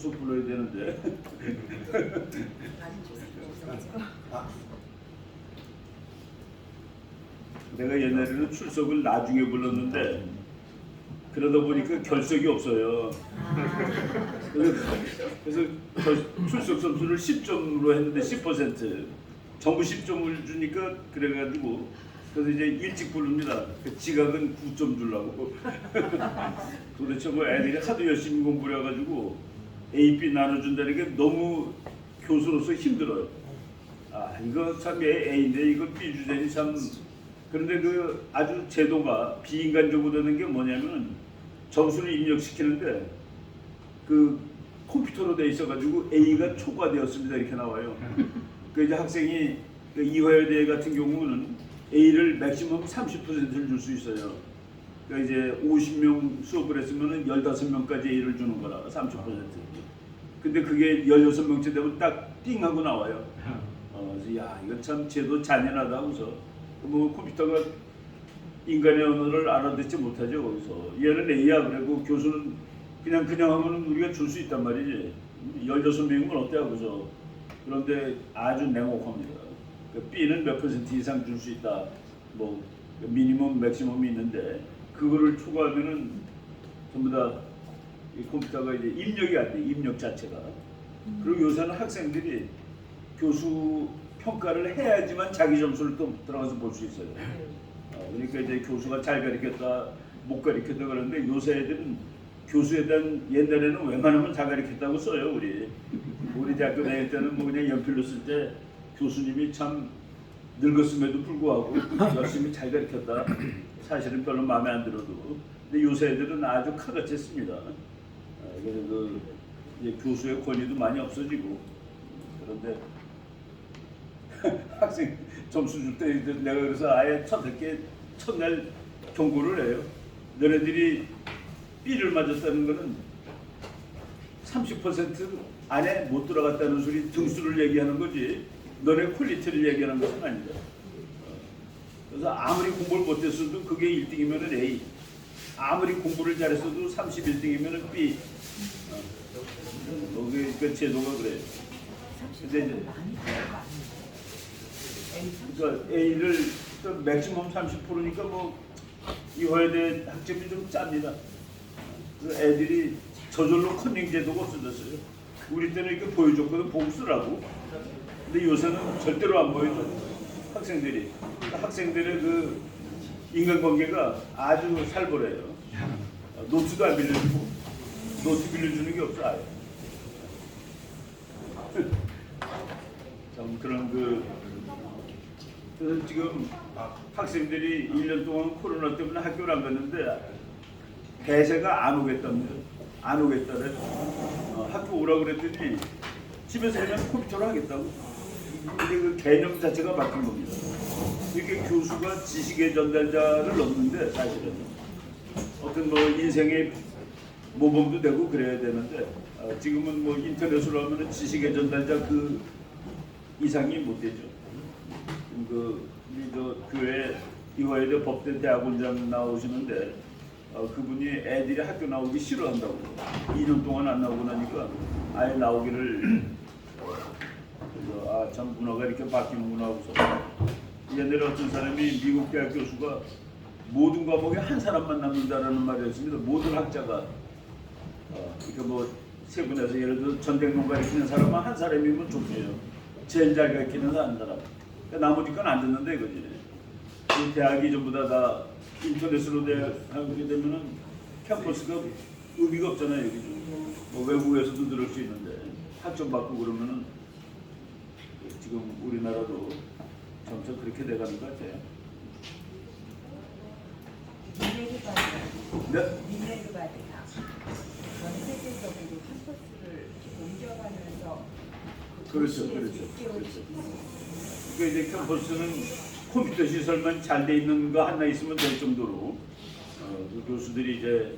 출석 불러야 되는데. 내가 옛날에는 출석을 나중에 불렀는데 그러다 보니까 결석이 없어요. 그래서 출석 점수를 10점으로 했는데 10% 전부 10점을 주니까 그래가지고 그래서 이제 일찍 부릅니다. 지각은 9점 주려고. 도대체 뭐 애들이 하도 열심히 공부를 해가지고 A, B 나눠준다는 게 너무 교수로서 힘들어요. 아 이거 참 A인데 이거 B 주제니 참. 그런데 그 아주 제도가 비인간적으로 되는 게 뭐냐면 점수를 입력시키는데 그 컴퓨터로 돼 있어가지고 A가 초과되었습니다 이렇게 나와요. 그 이제 학생이 그 이화여대 같은 경우는 A를 맥시멈 30%를 줄 수 있어요. 그러니까 이제 50명 수업을 했으면은 15명까지 A를 주는 거라 30%. 근데 그게 16명째 되면 딱 띵 하고 나와요. 그래서 야 이거 참 제도 잔인하다 하고서 뭐 컴퓨터가 인간의 언어를 알아듣지 못하죠. 거기서 얘는 A야 그래고 교수는 그냥 하면은 우리가 줄 수 있단 말이지. 16명이면 어때 하고서. 그런데 아주 냉혹합니다. B는 몇 % 이상 줄 수 있다. 뭐 미니멈 맥시멈이 있는데 그거를 초과하면은 전부 다 이 컴퓨터가 이제 입력이 안 돼. 입력 자체가. 그리고 요새는 학생들이 교수 평가를 해야지만 자기 점수를 또 들어가서 볼 수 있어요. 그러니까 이제 교수가 잘 가르쳤다, 못 가르쳤다 그러는데 요새 애들은 교수에 대한 옛날에는 웬만하면 잘 가르쳤다고 써요. 우리 대학교 다닐 때는 뭐 그냥 연필로 쓸 때 교수님이 참 늙었음에도 불구하고 열심히 잘 가르쳤다. 사실은 별로 마음에 안 들어도. 근데 요새 애들은 아주 칼같이 씁니다. 그래서 그 이제 교수의 권위도 많이 없어지고 그런데 학생 점수 줄 때 내가 그래서 아예 첫날 경고를 해요. 너네들이 B를 맞았다는 거는 30% 안에 못 들어갔다는 소리 등수를 얘기하는 거지 너네 퀄리티를 얘기하는 것은 아니다. 그래서 아무리 공부를 못했어도 그게 1등이면 A, 아무리 공부를 잘했어도 31등이면 B. 그 제도가 그래요. 근데 이제 그러니까 A를 맥시멈 30%니까 뭐 이화여대 학점이 좀 짭니다. 그 애들이 저절로 컨닝 제도가 없어졌어요. 우리 때는 이렇게 보여줬거든 보고 쓰라고. 근데 요새는 절대로 안 보여줘. 학생들의 그 인간관계가 아주 살벌해요. 노트도 안 빌려주고 노트 빌려주는 게 없어 아예. 참 그런 그래서 지금 학생들이 1년 동안 코로나 때문에 학교를 안 갔는데 대세가 안 오겠답니다. 안 오겠다래. 학교 오라고 그랬더니 집에서 그냥 컴퓨터로 하겠다고. 근데 그 개념 자체가 바뀐 겁니다. 이렇게 교수가 지식의 전달자를 넘는데 사실은 어떤 뭐 인생의 모범도 되고 그래야 되는데 지금은 뭐 인터넷으로 하면 지식의 전달자 그 이상이 못 되죠. 우리 저 교회 이화여대 법대 대학원장 나오시는데 그분이 애들이 학교 나오기 싫어한다고 2년 동안 안 나오고 나니까 아예 나오기를 그래서 참 문화가 이렇게 바뀌는구나 하고서 옛날에 어떤 사람이 미국 대학 교수가 모든 과목에 한 사람만 남는다라는 말을 했습니다. 모든 학자가 그러니까 뭐 세 분에서 예를 들어 전쟁론 가르치는 사람은 한 사람이면 좋대요. 제일 잘 가르치는 한 사람. 그러니까 나머지 건 안 듣는데 이거지. 이 대학이 전부 다 인터넷으로 하게 되면은 캠퍼스가 의미가 없잖아요. 여기 뭐 외국에서도 들을 수 있는데 학점 받고 그러면은 지금 우리나라도 점점 그렇게 돼가는 것 같아요. 미래를 봐야 되나? 전 세계적으로 캠퍼스를 옮겨가면서 그렇죠. 그러니까 이제 캠퍼스는 컴퓨터 시설만 잘 돼 있는 거 하나 있으면 될 정도로 그 교수들이 이제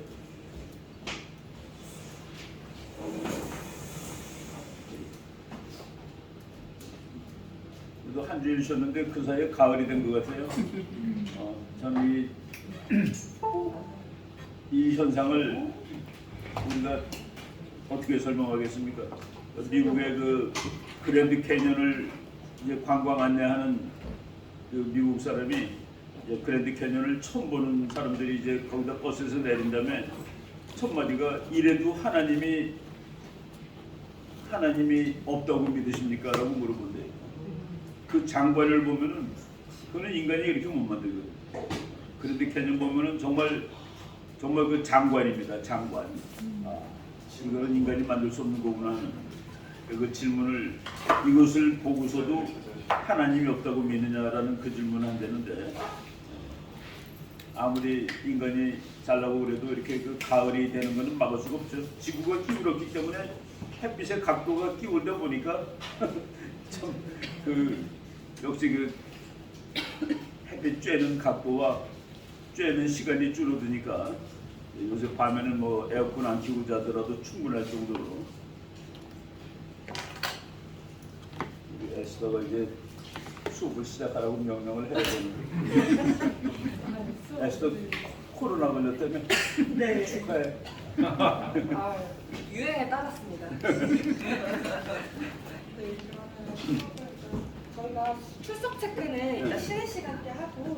그래도 한 주일 쉬었는데 그 사이에 가을이 된 것 같아요. 참 이 현상을 우리가 어떻게 설명하겠습니까? 미국의 그 그랜드 캐년을 이제 관광 안내하는 그 미국 사람이 이제 그랜드 캐년을 처음 보는 사람들이 이제 거기다 버스에서 내린 다음에 첫 마디가 이래도 하나님이 없다고 믿으십니까? 라고 물어본대요. 그 장관을 보면은 그는 인간이 이렇게 못 만들거든요. 그런데 캐년 보면은 정말 그 장관입니다. 장관. 이거는 인간이 만들 수 없는 거구나 하는 그 질문을, 이것을 보고서도 하나님이 없다고 믿느냐라는 그 질문을 한다는데, 아무리 인간이 잘나고 그래도 이렇게 그 가을이 되는 것은 막을 수가 없죠. 지구가 기울었기 때문에 햇빛의 각도가 기울다 보니까 참 그 역시 그 햇빛 쬐는 각도와 쬐는 시간이 줄어드니까 요새 밤에는 뭐 에어컨 안 켜고 자더라도 충분할 정도로. 우리 에스더가 이제 수업을 시작하라고 명령을 해야 되는데 에스더 코로나 걸렸다며? 네. 축하해. 유행에 따랐습니다. 네, 그러면 저희가 출석 체크는 일단 쉬는 시간 때 하고.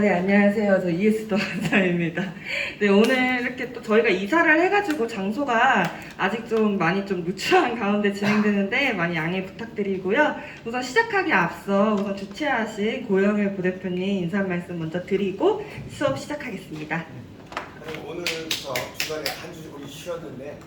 네, 안녕하세요. 저 이에스더 원장입니다. 네, 오늘 이렇게 또 저희가 이사를 해가지고 장소가 아직 좀 많이 좀 누추한 가운데 진행되는데 많이 양해 부탁드리고요. 우선 시작하기 앞서 우선 주최하신 고영일 부대표님 인사 말씀 먼저 드리고 수업 시작하겠습니다. 오늘부터 주간에 한 주 우리 쉬었는데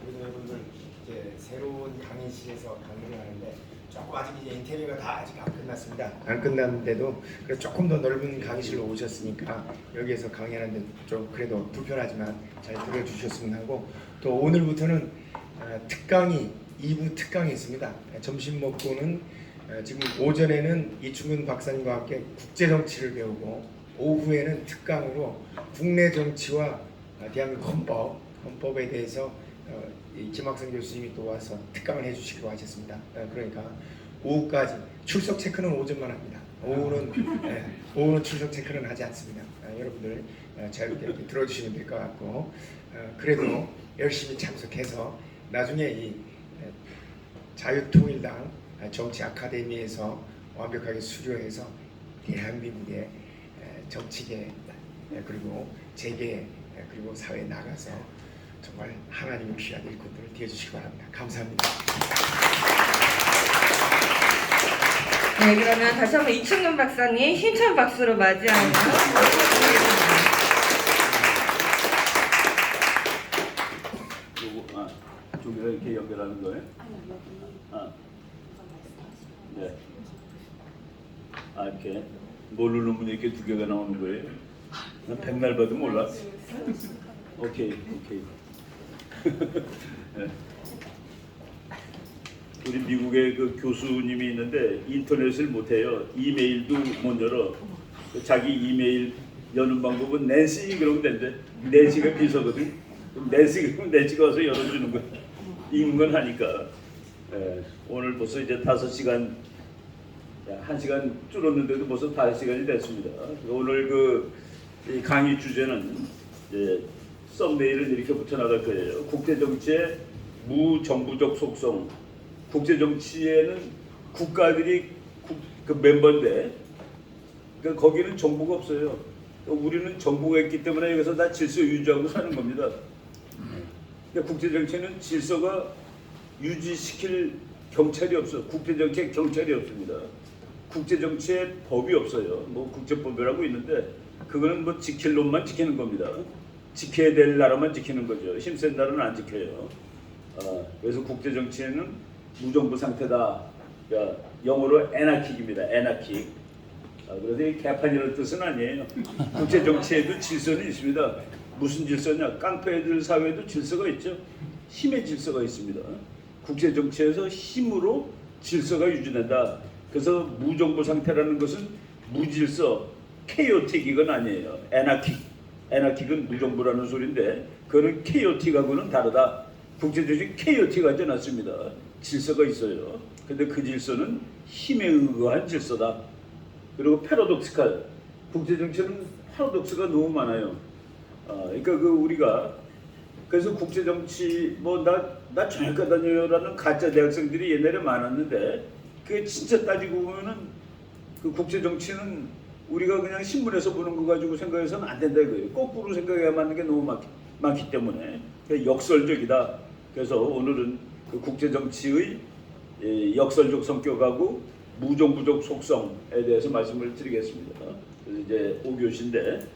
우리 여러분들 이제 새로운 강의실에서 강의를 하는데 조금 아직 이제 인테리어가 다 아직 안 끝났습니다. 안 끝났는데도 그래서 조금 더 넓은 강의실로 오셨으니까 여기에서 강의하는데 좀 그래도 불편하지만 잘 들어주셨으면 하고, 또 오늘부터는 특강이 2부 특강이 있습니다. 점심 먹고는 지금 오전에는 이충근 박사님과 함께 국제정치를 배우고 오후에는 특강으로 국내 정치와 대한민국 헌법에 대해서 김학성 교수님이 또 와서 특강을 해주시기로 하셨습니다. 그러니까 오후까지 출석 체크는 오전만 합니다. 오후는 출석 체크는 하지 않습니다. 여러분들 자유롭게 이렇게 들어주시면 될 것 같고, 그래도 열심히 참석해서 나중에 이 자유통일당 정치 아카데미에서 완벽하게 수료해서 대한민국의 정치계 그리고 재계 그리고 사회에 나가서 정말 하나님의 귀한 일꾼들을 되어주시기 바랍니다. 감사합니다. 네, 그러면 다시 한번 이충근 박사님 힘찬 박수로 맞이하며 요거 저기다 이렇게 연결하는 거예요? 네. 이렇게 모르는 이렇게 두 개가 나오는 거예요? 난 백날 봐도 몰라. 오케이. 네. 우리 미국에 그 교수님이 있는데 인터넷을 못해요. 이메일도 못 열어. 자기 이메일 여는 방법은 낸시 그러면 된대. 낸시가 비서거든. 낸시가 와서 열어주는 거야. 읽는 건 하니까. 오늘 벌써 이제 5시간, 1시간 줄었는데도 벌써 5시간이 됐습니다. 오늘 이 강의 주제는 썸네일을 이렇게 붙여나갈 거예요. 국제정치의 무정부적 속성. 국제정치에는 국가들이 그 멤버인데, 그러니까 거기는 정부가 없어요. 우리는 정부가 있기 때문에 여기서 다 질서 유지하고 사는 겁니다. 그러니까 국제정치는 질서가 유지시킬 경찰이 없어. 국제정치에 경찰이 없습니다. 국제정치에 법이 없어요. 뭐 국제법이라고 있는데 그거는 뭐 지킬 놈만 지키는 겁니다. 지켜야 될 나라만 지키는 거죠. 힘센 나라는 안 지켜요. 그래서 국제정치에는 무정부 상태다. 그러니까 영어로 에나킥입니다. 에나킥. 그래서 이 개판이라는 뜻은 아니에요. 국제정치에도 질서는 있습니다. 무슨 질서냐? 깡패들 사회에도 질서가 있죠. 힘의 질서가 있습니다. 국제정치에서 힘으로 질서가 유지된다. 그래서 무정부 상태라는 것은 무질서, 케이오틱 이건 아니에요. 에나킥. 에나킥은 무정부라는 소리인데 그거는 케이오틱하고는 다르다. 국제정치 케이오틱하지 않습니다. 질서가 있어요. 근데 그 질서는 힘에 의거한 질서다. 그리고 패러독스칼. 국제정치는 패러독스가 너무 많아요. 그러니까 우리가 그래서 국제 정치 뭐 나 전학가 다녀요라는 가짜 대학생들이 옛날에 많았는데 그게 진짜 따지고 보면은 그 국제 정치는 우리가 그냥 신문에서 보는 거 가지고 생각해서는 안 된다 이거예요. 거꾸로 생각해야 맞는 게 너무 많기 때문에 역설적이다. 그래서 오늘은 그 국제 정치의 역설적 성격하고 무정부적 속성에 대해서 말씀을 드리겠습니다. 그래서 이제 5교시인데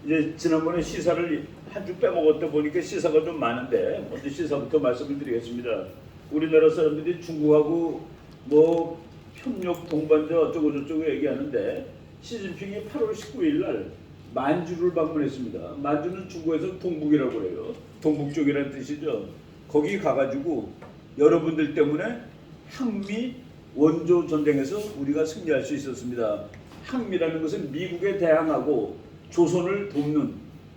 이제 지난번에 시사를 한 주 빼먹었다 보니까 시사가 좀 많은데 먼저 시사부터 말씀을 드리겠습니다. 우리나라 사람들이 중국하고 뭐 협력 동반자 어쩌고 저쩌고 얘기하는데 시진핑이 8월 19일 날 만주를 방문했습니다. 만주는 중국에서 동북이라고 해요. 동북 쪽이라는 뜻이죠. 거기 가가지고 여러분들 때문에 항미 원조 전쟁에서 우리가 승리할 수 있었습니다. 항미라는 것은 미국에 대항하고 조선을 돕는,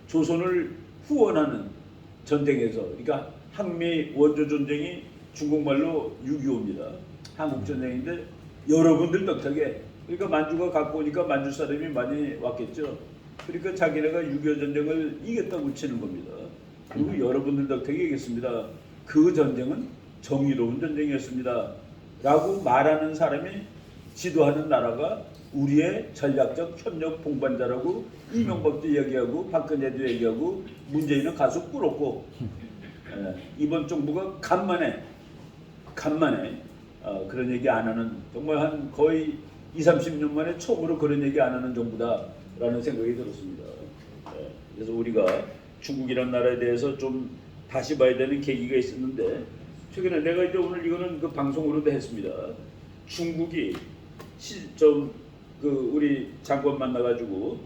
조선을 후원하는 전쟁에서, 그러니까 항미 원조 전쟁이 중국말로 6.25입니다. 한국 전쟁인데 여러분들 덕택에, 그러니까 만주가 갖고 오니까 만주 사람이 많이 왔겠죠. 그러니까 자기네가 6.25 전쟁을 이겼다고 치는 겁니다. 그리고 여러분들 덕택에 이겼습니다. 그 전쟁은 정의로운 전쟁이었습니다. 라고 말하는 사람이 지도하는 나라가 우리의 전략적 협력 동반자라고 이명박도 얘기하고 박근혜도 얘기하고 문재인은 가서 꿇었고 이번 정부가 간만에 그런 얘기 안 하는, 정말 한 거의 20-30년 만에 처음으로 그런 얘기 안 하는 정부다라는 생각이 들었습니다. 그래서 우리가 중국이라는 나라에 대해서 좀 다시 봐야 되는 계기가 있었는데 최근에 내가 이제 오늘 이거는 그 방송으로도 했습니다. 중국이 우리 장관 만나가지고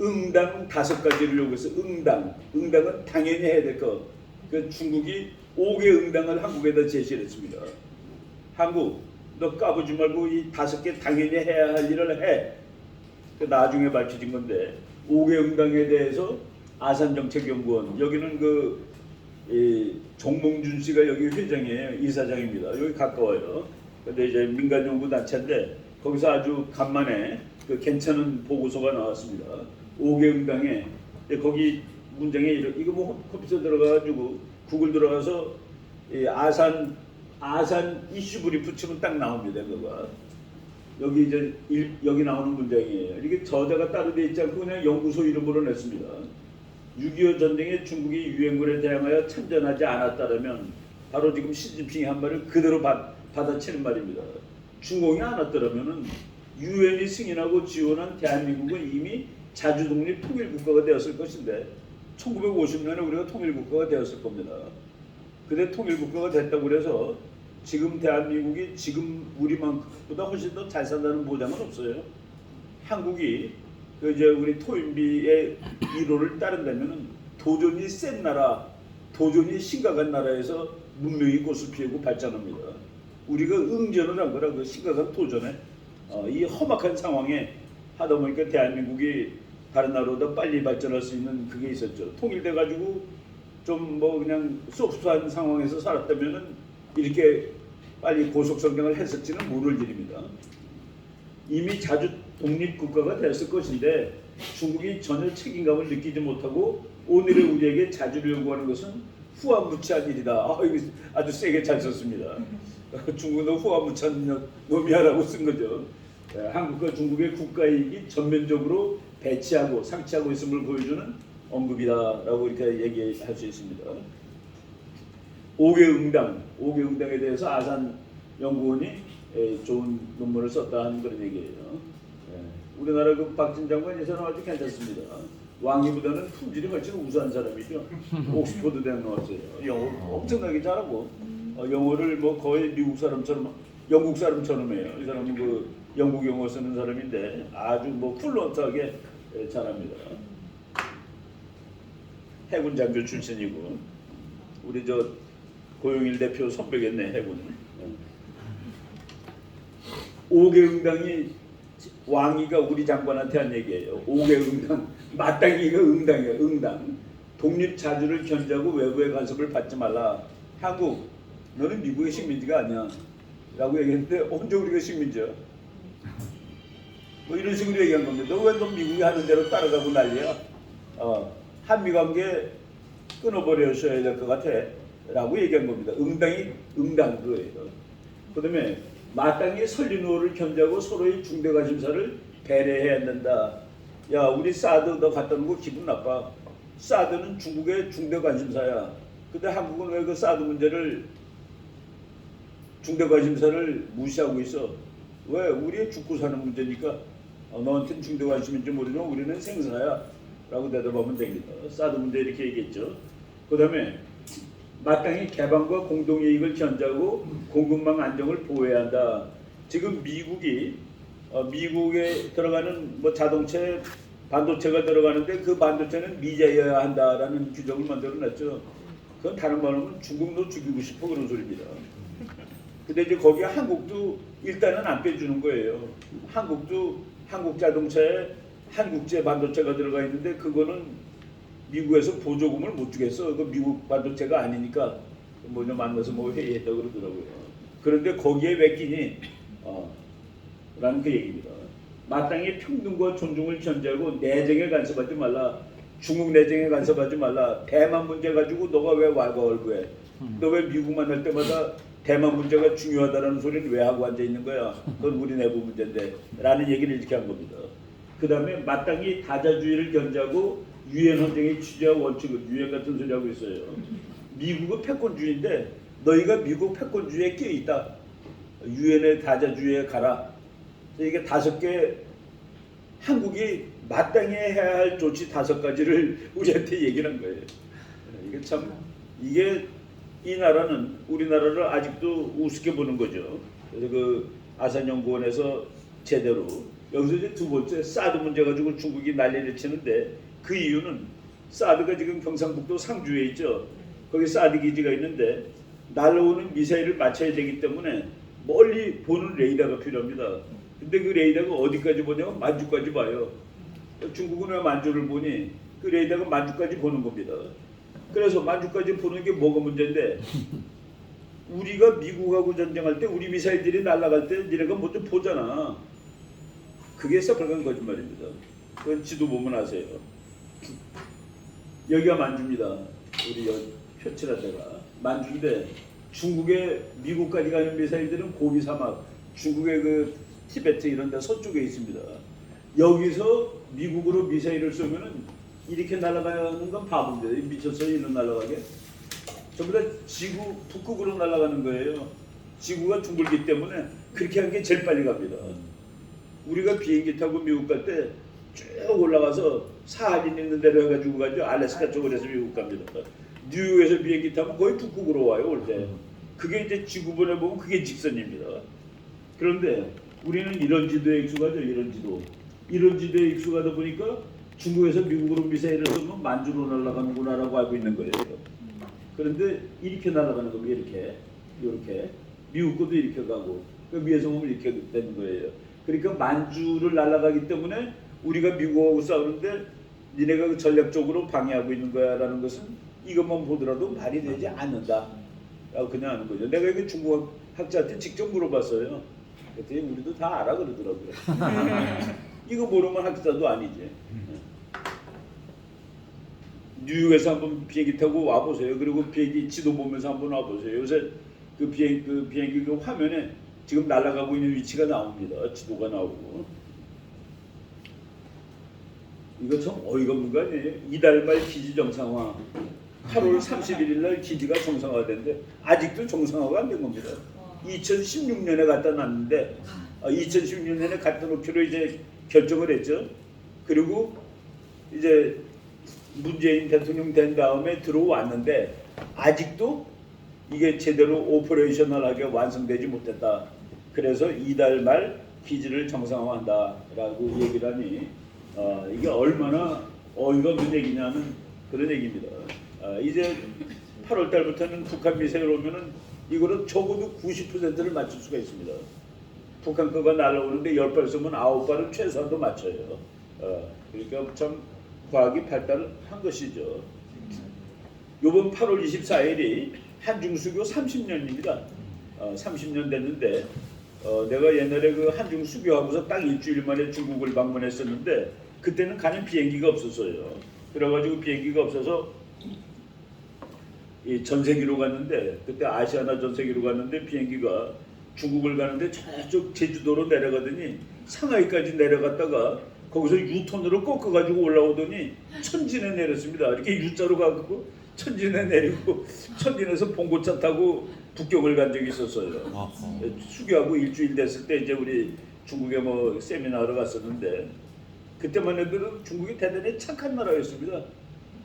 응당 5가지를 요구해서 응당은 당연히 해야 될 것. 그 중국이 5개 응당을 한국에다 제시를 했습니다. 한국, 너 까부지 말고 이 5개 당연히 해야 할 일을 해. 그 나중에 밝혀진 건데 5개 응당에 대해서 아산정책연구원, 여기는 정몽준 씨가 여기 회장이에요. 이사장입니다. 여기 가까워요. 근데 이제 민간연구단체인데 거기서 아주 간만에 그 괜찮은 보고서가 나왔습니다. 5개 응당에 거기 문장에 이거 뭐 컴퓨터 들어가가지고 구글 들어가서 아산 이슈 브리프 치면 딱 나옵니다. 그거가 여기 이제 여기 나오는 문장이에요. 이게 저자가 따로 돼 있지 않고 그냥 연구소 이름으로 냈습니다. 6.25 전쟁에 중국이 유엔군에 대항하여 참전하지 않았다면 바로 지금 시진핑이 한 말을 그대로 받아치는 말입니다. 중공이 안 왔더라면은 유엔이 승인하고 지원한 대한민국은 이미 자주독립 통일국가가 되었을 것인데 1950년에 우리가 통일국가가 되었을 겁니다. 근데 통일국가가 됐다고 그래서 지금 대한민국이 지금 우리만큼보다 훨씬 더 잘 산다는 보장은 없어요. 한국이 이제 우리 토인비의 이론을 따른다면은 도전이 센 나라, 도전이 심각한 나라에서 문명이 꽃을 피우고 발전합니다. 우리가 응전을 한 거라 그 심각한 도전에 이 험악한 상황에 하다 보니까 대한민국이 다른 나라보다 빨리 발전할 수 있는 그게 있었죠. 통일돼 가지고 좀 뭐 그냥 소프트한 상황에서 살았다면은 이렇게 빨리 고속 성장을 했을지는 모를 일입니다. 이미 자주 독립국가가 됐을 것인데 중국이 전혀 책임감을 느끼지 못하고 오늘의 우리에게 자주를 요구하는 것은 후한무치한 일이다. 이거 아주 세게 잘 썼습니다. 중국은 후한무치한 놈이야라고 쓴 거죠. 한국과 중국의 국가이익이 전면적으로 배치하고 상치하고 있음을 보여주는 언급이다라고 이렇게 얘기할 수 있습니다. 5개 응당에 대해서 아산 연구원이 좋은 논문을 썼다 하는 그런 얘기예요. 우리나라 그 박진 장관 이 사람 아주 괜찮습니다. 왕이보다는 품질이 훨씬 우수한 사람이죠. 옥스퍼드 대학 나왔어요. 영어 엄청나게 잘하고 영어를 뭐 거의 미국 사람처럼 영국 사람처럼 해요. 이 사람은 그 영국 영어 쓰는 사람인데 아주 뭐 플루언트하게 잘합니다. 해군 장교 출신이고 우리 저 고용일 대표 선배겠네. 해군. 5개 응당이 왕이가 우리 장관한테 한 얘기예요. 5개 응당, 마땅히가 응당이에요. 응당. 독립 자주를 견제하고 외부의 간섭을 받지 말라. 한국, 너는 미국의 식민지가 아니야. 라고 얘기했는데 언제 우리가 식민지야? 뭐 이런 식으로 얘기한 겁니다. 너 왜 너 미국이 하는 대로 따라가고 난리야? 한미 관계 끊어버려셔야 될 것 같아 라고 얘기한 겁니다. 응당이 응당 그거예요. 그 다음에 마땅히 설리노를 견제하고 서로의 중대관심사를 배려해야 된다. 야, 우리 사드 너 갖다 놓고 기분 나빠. 사드는 중국의 중대관심사야. 근데 한국은 왜 그 사드 문제를 중대관심사를 무시하고 있어? 왜? 우리의 죽고 사는 문제니까 너한테는 중대관심인지 모르지만 우리는 생사야 라고 대답하면 됩니다. 사드 문제 이렇게 얘기했죠. 그 다음에 마땅히 개방과 공동이익을 견제하고 공급망 안정을 보호해야 한다. 지금 미국이 미국에 들어가는 뭐 자동차, 반도체가 들어가는데 그 반도체는 미제여야 한다라는 규정을 만들어놨죠. 그건 다른 말로 하면 중국도 죽이고 싶어 그런 소리입니다. 근데 이제 거기에 한국도 일단은 안 빼주는 거예요. 한국도 한국 자동차에 한국제 반도체가 들어가 있는데 그거는 미국에서 보조금을 못 주겠어. 그 미국 반도체가 아니니까 뭐냐 만나서 뭐 회의했다 그러더라고요. 그런데 거기에 왜 끼니? 라는 그 얘기입니다. 마땅히 평등과 존중을 견제하고 내정에 간섭하지 말라. 중국 내정에 간섭하지 말라. 대만 문제 가지고 너가 왜 왈가왈부해? 너 왜 미국 만날 때마다 대만 문제가 중요하다라는 소리를 왜 하고 앉아 있는 거야? 그건 우리 내부 문제인데 라는 얘기를 이렇게 한 겁니다. 그 다음에 마땅히 다자주의를 견제하고 유엔 헌정의 취지와 원칙을 유엔 같은 소리 하고 있어요. 미국은 패권주의인데 너희가 미국 패권주의에 끼어 있다. 유엔의 다자주의에 가라. 이게 5개 한국이 마땅히 해야 할 조치 5가지를 우리한테 얘기를 한 거예요. 이게 참 이게 이 나라는 우리나라를 아직도 우습게 보는 거죠. 그래서 그 아산연구원에서 제대로 여기서 이제 두 번째 사드 문제 가지고 중국이 난리를 치는데 그 이유는 사드가 지금 경상북도 상주에 있죠. 거기 사드 기지가 있는데 날아오는 미사일을 맞춰야 되기 때문에 멀리 보는 레이더가 필요합니다. 근데 그 레이더가 어디까지 보냐면 만주까지 봐요. 중국은 왜 만주를 보니? 그 레이더가 만주까지 보는 겁니다. 그래서 만주까지 보는 게 뭐가 문제인데 우리가 미국하고 전쟁할 때 우리 미사일들이 날아갈 때 니네가 먼저 보잖아. 그게 새빨간 거짓말입니다. 그건 지도 보면 아세요. 여기가 만주입니다. 우리 표칠한 데가 만주인데 중국의 미국까지 가는 미사일들은 고비 사막, 중국의 그 티베트 이런 데 서쪽에 있습니다. 여기서 미국으로 미사일을 쏘면은 이렇게 날아가는 건 바본데 미쳤어요. 이런 날아가게 전부 다 지구 북극으로 날아가는 거예요. 지구가 둥글기 때문에 그렇게 하는 게 제일 빨리 갑니다. 우리가 비행기 타고 미국 갈 때 쭉 올라가서 사하린 있는 데로 해가지고 가죠. 알래스카 쪽으로 해서 미국 갑니다. 뉴욕에서 비행기 타면 거의 북극으로 와요. 올 때 그게 이제 지구본에 보면 그게 직선입니다. 그런데 우리는 이런 지도에 익숙하죠. 이런 지도에 익숙하다 보니까 중국에서 미국으로 미사일을 쏘면 만주로 날아가는구나라고 알고 있는 거예요. 그런데 이렇게 날아가는 겁니다. 이렇게 미국 것도 이렇게 가고 그 위에서 보면 이렇게 되는 거예요. 그러니까 만주를 날아가기 때문에 우리가 미국하고 싸우는데 니네가 그 전략적으로 방해하고 있는 거야라는 것은 이것만 보더라도 말이 되지 않는다. 라고 그냥 하는 거죠. 내가 이거 중국 학자한테 직접 물어봤어요. 그랬더니 우리도 다 알아 그러더라고요. 이거 모르면 학자도 아니지. 뉴욕에서 한번 비행기 타고 와보세요. 그리고 비행기 지도 보면서 한번 와보세요. 요새 그 비행기 그 화면에 지금 날아가고 있는 위치가 나옵니다. 지도가 나오고. 이거 참 어이가 없는 거 아니에요? 이달 말 기지 정상화. 8월 31일 날 기지가 정상화됐는데 아직도 정상화가 안 된 겁니다. 2016년에 갖다 놨는데 2016년에 갖다 놓기로 이제 결정을 했죠. 그리고 이제 문재인 대통령 된 다음에 들어왔는데 아직도 이게 제대로 오퍼레이셔널하게 완성되지 못했다. 그래서 이달 말 기지를 정상화한다라고 얘기를 하니 이게 얼마나 어이가 없는 얘기냐는 그런 얘기입니다. 이제 8월 달부터는 북한 미사일 오면은 이거는 적어도 90%를 맞출 수가 있습니다. 북한 거가 날아오는데 10발 쏘면 9발은 최소한도 맞춰요. 그러니까 참 과학이 발달한 것이죠. 이번 8월 24일이 한중수교 30년입니다. 30년 됐는데 내가 옛날에 그 한중 수교하고서 딱 일주일 만에 중국을 방문했었는데 그때는 가는 비행기가 없었어요. 그래가지고 비행기가 없어서 이 전세기로 갔는데 그때 아시아나 전세기로 갔는데 비행기가 중국을 가는데 저쪽 제주도로 내려가더니 상하이까지 내려갔다가 거기서 유턴으로 꺾어가지고 올라오더니 천진에 내렸습니다. 이렇게 U자로 가고 천진에 내리고 천진에서 봉고차 타고 북경을 간 적이 있었어요. 수교하고 일주일 됐을 때 이제 우리 중국에 뭐 세미나하러 갔었는데 그때만 해도 중국이 대단히 착한 나라였습니다.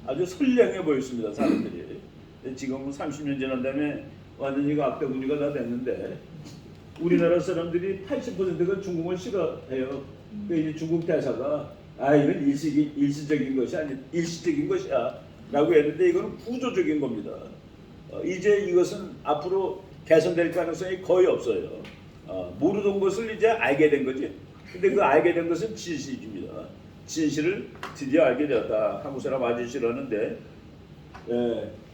아주 선량해 보였습니다, 사람들이. 지금은 30년 지난 다음에 완전히 그 악대군이가 다 됐는데 우리나라 사람들이 80%가 중국을 싫어해요. 이제 중국 대사가 이건 일시적인 것이 아니 일시적인 것이야 라고 했는데 이거는 구조적인 겁니다. 이제 이것은 앞으로 개선될 가능성이 거의 없어요. 모르던 것을 이제 알게 된 거지. 근데 그 알게 된 것은 진실입니다. 진실을 드디어 알게 되었다. 한국 사람 아주 싫어하는데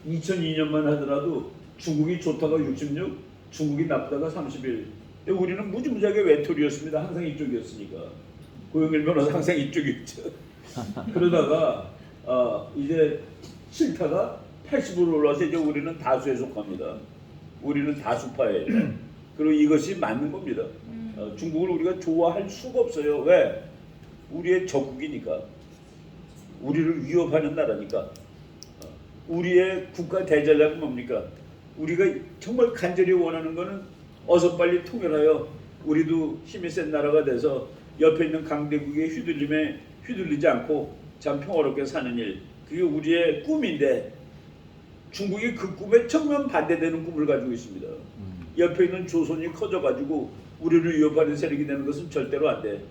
2002년만 하더라도 중국이 좋다가 66, 중국이 나쁘다가 31. 우리는 무지무지하게 외톨이였습니다. 항상 이쪽이었으니까. 고영일 변호사 항상 이쪽이었죠. 그러다가 이제 싫다가 80으로 올라와서 이제 우리는 다수에 속합니다. 우리는 다수파예요. 그리고 이것이 맞는 겁니다. 중국을 우리가 좋아할 수가 없어요. 왜? 우리의 적국이니까. 우리를 위협하는 나라니까. 우리의 국가 대전략은 뭡니까? 우리가 정말 간절히 원하는 거는 어서 빨리 통일하여 우리도 힘이 센 나라가 돼서 옆에 있는 강대국의 휘둘림에 휘둘리지 않고 참 평화롭게 사는 일. 그게 우리의 꿈인데 중국이 그 꿈에 정면 반대되는 꿈을 가지고 있습니다. 옆에 있는 조선이 커져가지고 우리를 위협하는 세력이 되는 것은 절대로 안 돼.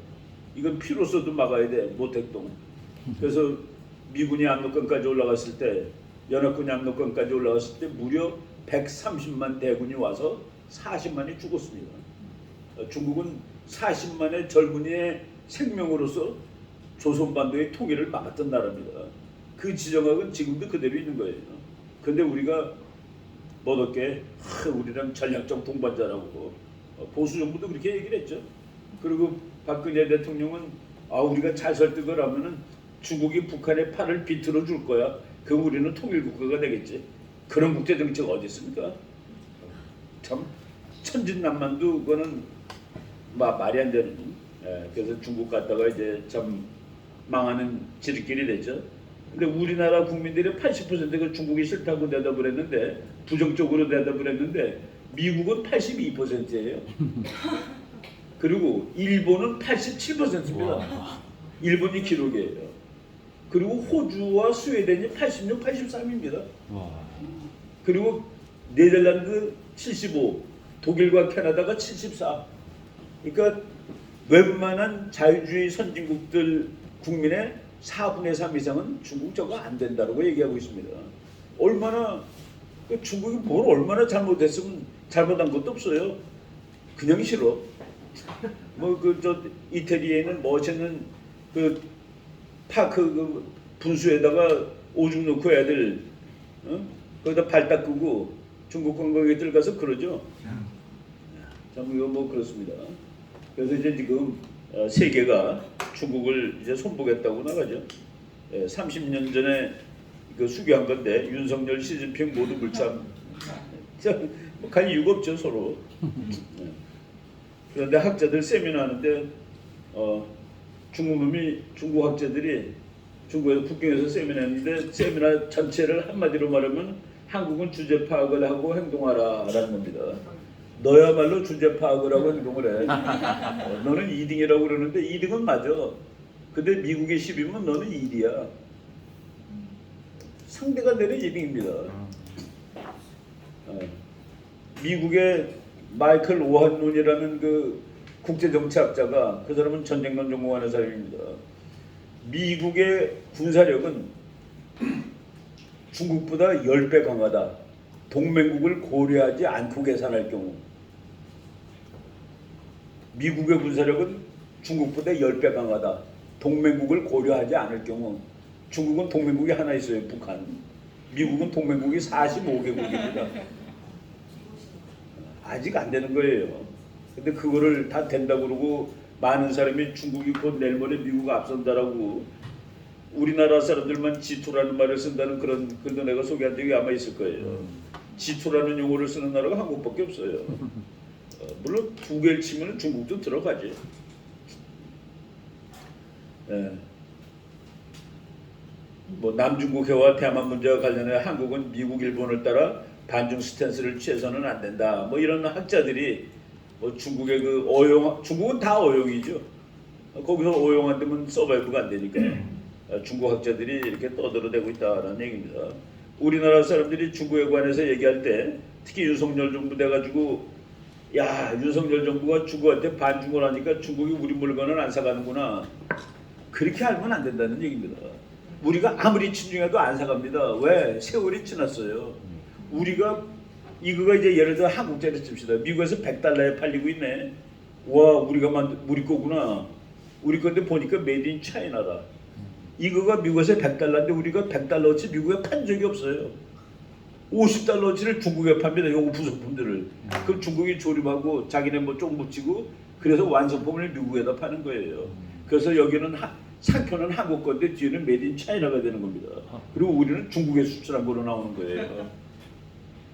이건 피로서도 막아야 돼. 모택동. 그래서 미군이 압록강까지 올라갔을 때 연합군이 압록강까지 올라갔을 때 무려 130만 대군이 와서 40만이 죽었습니다. 중국은 40만의 젊은이의 생명으로서 조선반도의 통일을 막았던 나라입니다. 그 지정학은 지금도 그대로 있는 거예요. 근데 우리가 멋없게 우리랑 전략적 동반자라고 보수 정부도 그렇게 얘기를 했죠. 그리고 박근혜 대통령은 우리가 잘 설득을 하면은 중국이 북한의 팔을 비틀어 줄 거야. 그럼 우리는 통일 국가가 되겠지. 그런 국제 정책 어디 있습니까? 참 천진난만도 그거는 말이 안 되는. 그래서 중국 갔다가 이제 참 망하는 지름길이 됐죠. 근데 우리나라 국민들의 80%가 중국이 싫다고 대답을 했는데 부정적으로 대답을 했는데 미국은 82%예요. 그리고 일본은 87%입니다. 일본이 기록이에요. 그리고 호주와 스웨덴이 86, 83입니다. 그리고 네덜란드 75, 독일과 캐나다가 74. 그러니까 웬만한 자유주의 선진국들 국민의 4분의 3 이상은 중국 저거 안 된다고 얘기하고 있습니다. 얼마나 중국이 뭘 얼마나 잘못했으면 잘못한 것도 없어요. 그냥 싫어. 뭐 그 저 이태리에 있는 멋있는 그 파크 그 분수에다가 오줌 넣고 애들 거기다 발 닦고 중국 관광객들 가서 그러죠. 참 이거 뭐 그렇습니다. 그래서 이제 지금 세계가 중국을 이제 손보겠다고 나가죠. 30년 전에 그 수교한 건데 윤석열, 시진핑 모두 불참. 뭐 갈 이유가 없죠 서로. 그런데 학자들 세미나 하는데 중국 학자들이 중국에서 북경에서 세미나 했는데 세미나 전체를 한마디로 말하면 한국은 주제 파악을 하고 행동하라라는 겁니다. 너야말로 주제 파악을 하고 행동을 해. 너는 2등이라고 그러는데 2등은 맞아. 근데 미국의 10이면 너는 1이야. 상대가 내는 2등입니다. 미국의 마이클 오한론이라는 그 국제정치학자가 그 사람은 전쟁론 전공하는 사람입니다. 미국의 군사력은 중국보다 10배 강하다. 동맹국을 고려하지 않고 계산할 경우 미국의 군사력은 중국보다 10배 강하다. 동맹국을 고려하지 않을 경우 중국은 동맹국이 하나 있어요. 북한. 미국은 동맹국이 45개국입니다. 아직 안 되는 거예요. 근데 그거를 다 된다고 그러고 많은 사람이 중국이 곧 내일 모레 미국 앞선다라고 우리나라 사람들만 G2라는 말을 쓴다는 그런 글도 내가 소개한 적이 아마 있을 거예요. G2라는 용어를 쓰는 나라가 한국밖에 없어요. 물론 두 개를 치면 중국도 들어가지. 예. 뭐 남중국 해와 대만 문제와 관련해 한국은 미국, 일본을 따라 반중 스탠스를 취해서는 안 된다. 뭐 이런 학자들이 뭐 중국의 그 어용, 중국은 다 어용이죠. 거기서 어용한 데면 서바이브가 안 되니까 중국 학자들이 이렇게 떠들어대고 있다는 얘기입니다. 우리나라 사람들이 중국에 관해서 얘기할 때 특히 윤석열 정부 돼가지고 야 윤석열 정부가 중국한테 반중을 하니까 중국이 우리 물건을 안 사가는구나. 그렇게 알면 안 된다는 얘기입니다. 우리가 아무리 친중해도 안 사갑니다. 왜? 세월이 지났어요. 우리가 이거가 이제 예를 들어 한국짜리 칩시다. 미국에서 100달러에 팔리고 있네. 와 우리가 우리 거구나. 우리 건데 보니까 메이드 인 차이나다. 이거가 미국에서 100달러인데 우리가 100달러어치 미국에 판 적이 없어요. 50달러어치를 중국에 팝니다. 요거 부속품들을. 그럼 중국이 조립하고 자기네 뭐 좀 묻히고 그래서 완성품을 미국에다 파는 거예요. 그래서 여기는 상표는 한국 건데 뒤에는 메이드 인 차이나가 되는 겁니다. 그리고 우리는 중국에 수출한 거로 나오는 거예요.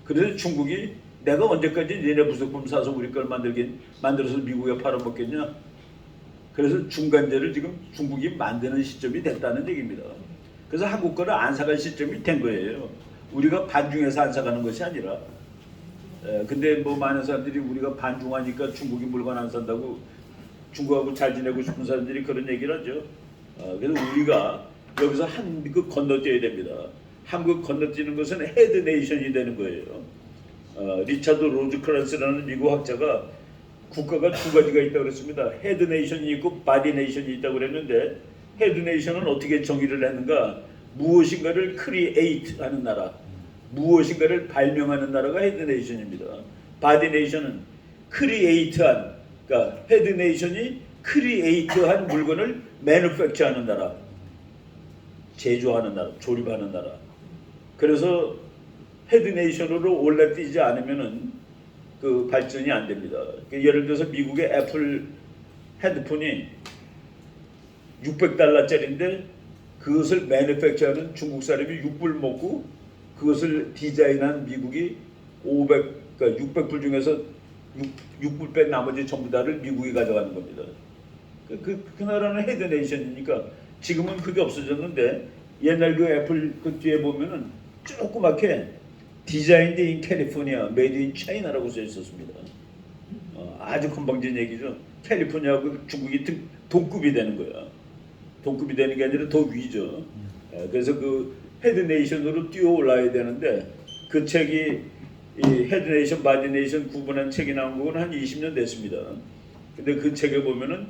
그래서 중국이 내가 언제까지 얘네 부속품 사서 우리 걸 만들어서 미국에 팔아먹겠냐? 그래서 중간재를 지금 중국이 만드는 시점이 됐다는 얘기입니다. 그래서 한국 거를 안 사갈 시점이 된 거예요. 우리가 반중해서 안 사가는 것이 아니라. 근데 뭐 많은 사람들이 우리가 반중하니까 중국이 물건 안 산다고 중국하고 잘 지내고 싶은 사람들이 그런 얘기를 하죠. 그래서 우리가 여기서 한국 건너뛰어야 됩니다. 한국 건너뛰는 것은 헤드 네이션이 되는 거예요. 리차드 로즈크란스라는 미국 학자가 국가가 두 가지가 있다고 그랬습니다. 헤드 네이션이 있고 바디 네이션이 있다고 그랬는데 헤드 네이션은 어떻게 정의를 했는가? 무엇인가를 크리에이트 하는 나라, 무엇인가를 발명하는 나라가 헤드 네이션입니다. 바디 네이션은 크리에이트한, 그러니까 헤드 네이션이 크리에이트한 물건을 매니팩처하는 나라, 제조하는 나라, 조립하는 나라. 그래서 헤드 네이션으로 올라뛰지 않으면은 그 발전이 안 됩니다. 예를 들어서 미국의 애플 헤드폰이 600달러짜리인데 그것을 매니팩처하는 중국 사람이 6불 먹고 그것을 디자인한 미국이 그러니까 600불 중에서 6불 뺀 나머지 전부 다를 미국이 가져가는 겁니다. 그 나라는 헤드 네이션이니까 지금은 그게 없어졌는데 옛날 그 애플 그 뒤에 보면은 조그맣게 디자인드 인 캘리포니아, 메이드 인 차이나라고 써 있었습니다. 아주 건방진 얘기죠. 캘리포니아하고 중국이 동급이 되는 거야. 동급이 되는 게 아니라 더 위죠. 그래서 그 헤드 네이션으로 뛰어 올라야 되는데 그 책이 이 헤드 네이션, 바디 네이션 구분한 책이 나온 거는 한 20년 됐습니다. 근데 그 책에 보면은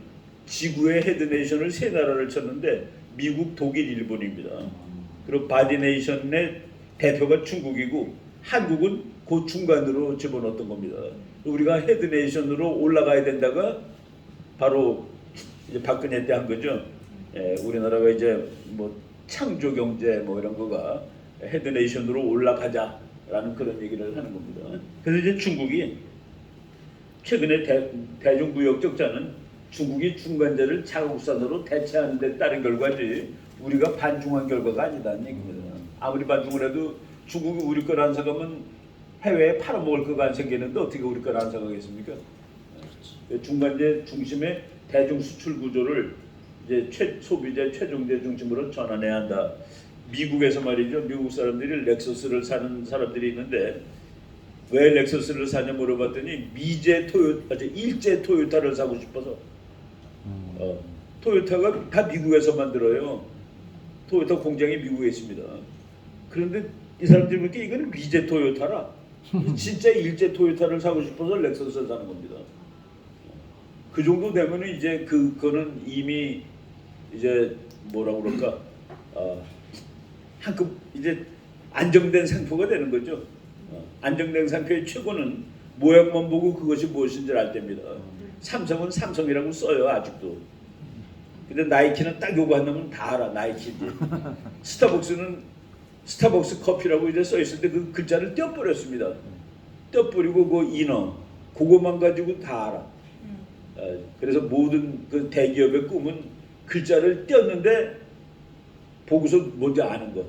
지구의 헤드 네이션을 세 나라를 쳤는데 미국, 독일, 일본입니다. 그리고 바디 네이션의 대표가 중국이고 한국은 그 중간으로 집어넣었던 겁니다. 우리가 헤드 네이션으로 올라가야 된다가 바로 이제 박근혜 때 한 거죠. 우리나라가 이제 뭐 창조 경제 뭐 이런 거가 헤드 네이션으로 올라가자라는 그런 얘기를 하는 겁니다. 그래서 이제 중국이 최근에 대중무역 적자는 중국이 중간재를 자국산으로 대체하는 데 따른 결과지 우리가 반중한 결과가 아니다는 얘기입니다. 아무리 반중을 해도 중국이 우리 걸 안 사가면 해외에 팔아먹을 거가 안 생기는데 어떻게 우리 걸 안 사가겠습니까? 중간재 중심의 대중 수출 구조를 이제 소비재 최종재 중심으로 전환해야 한다. 미국에서 말이죠. 미국 사람들이 렉서스를 사는 사람들이 있는데 왜 렉서스를 사냐 물어봤더니 일제 토요타를 사고 싶어서. 토요타가 다 미국에서 만들어요. 토요타 공장이 미국에 있습니다. 그런데 이 사람들이 보니까 이거는 미제 토요타라. 진짜 일제 토요타를 사고 싶어서 렉서스를 사는 겁니다. 그 정도 되면은 이제 그거는 이미 이제 뭐라 그럴까 한급 이제 안정된 상표가 되는 거죠. 안정된 상표의 최고는 모양만 보고 그것이 무엇인지 알 때입니다. 삼성은 삼성이라고 써요 아직도. 근데 나이키는 딱 요거 한다면 다 알아 나이키지. 스타벅스는 스타벅스 커피라고 이제 써 있을 때 그 글자를 떼어버렸습니다. 떼어버리고 그 인어 그것만 가지고 다 알아. 그래서 모든 그 대기업의 꿈은 글자를 띄었는데 보고서 먼저 아는 거.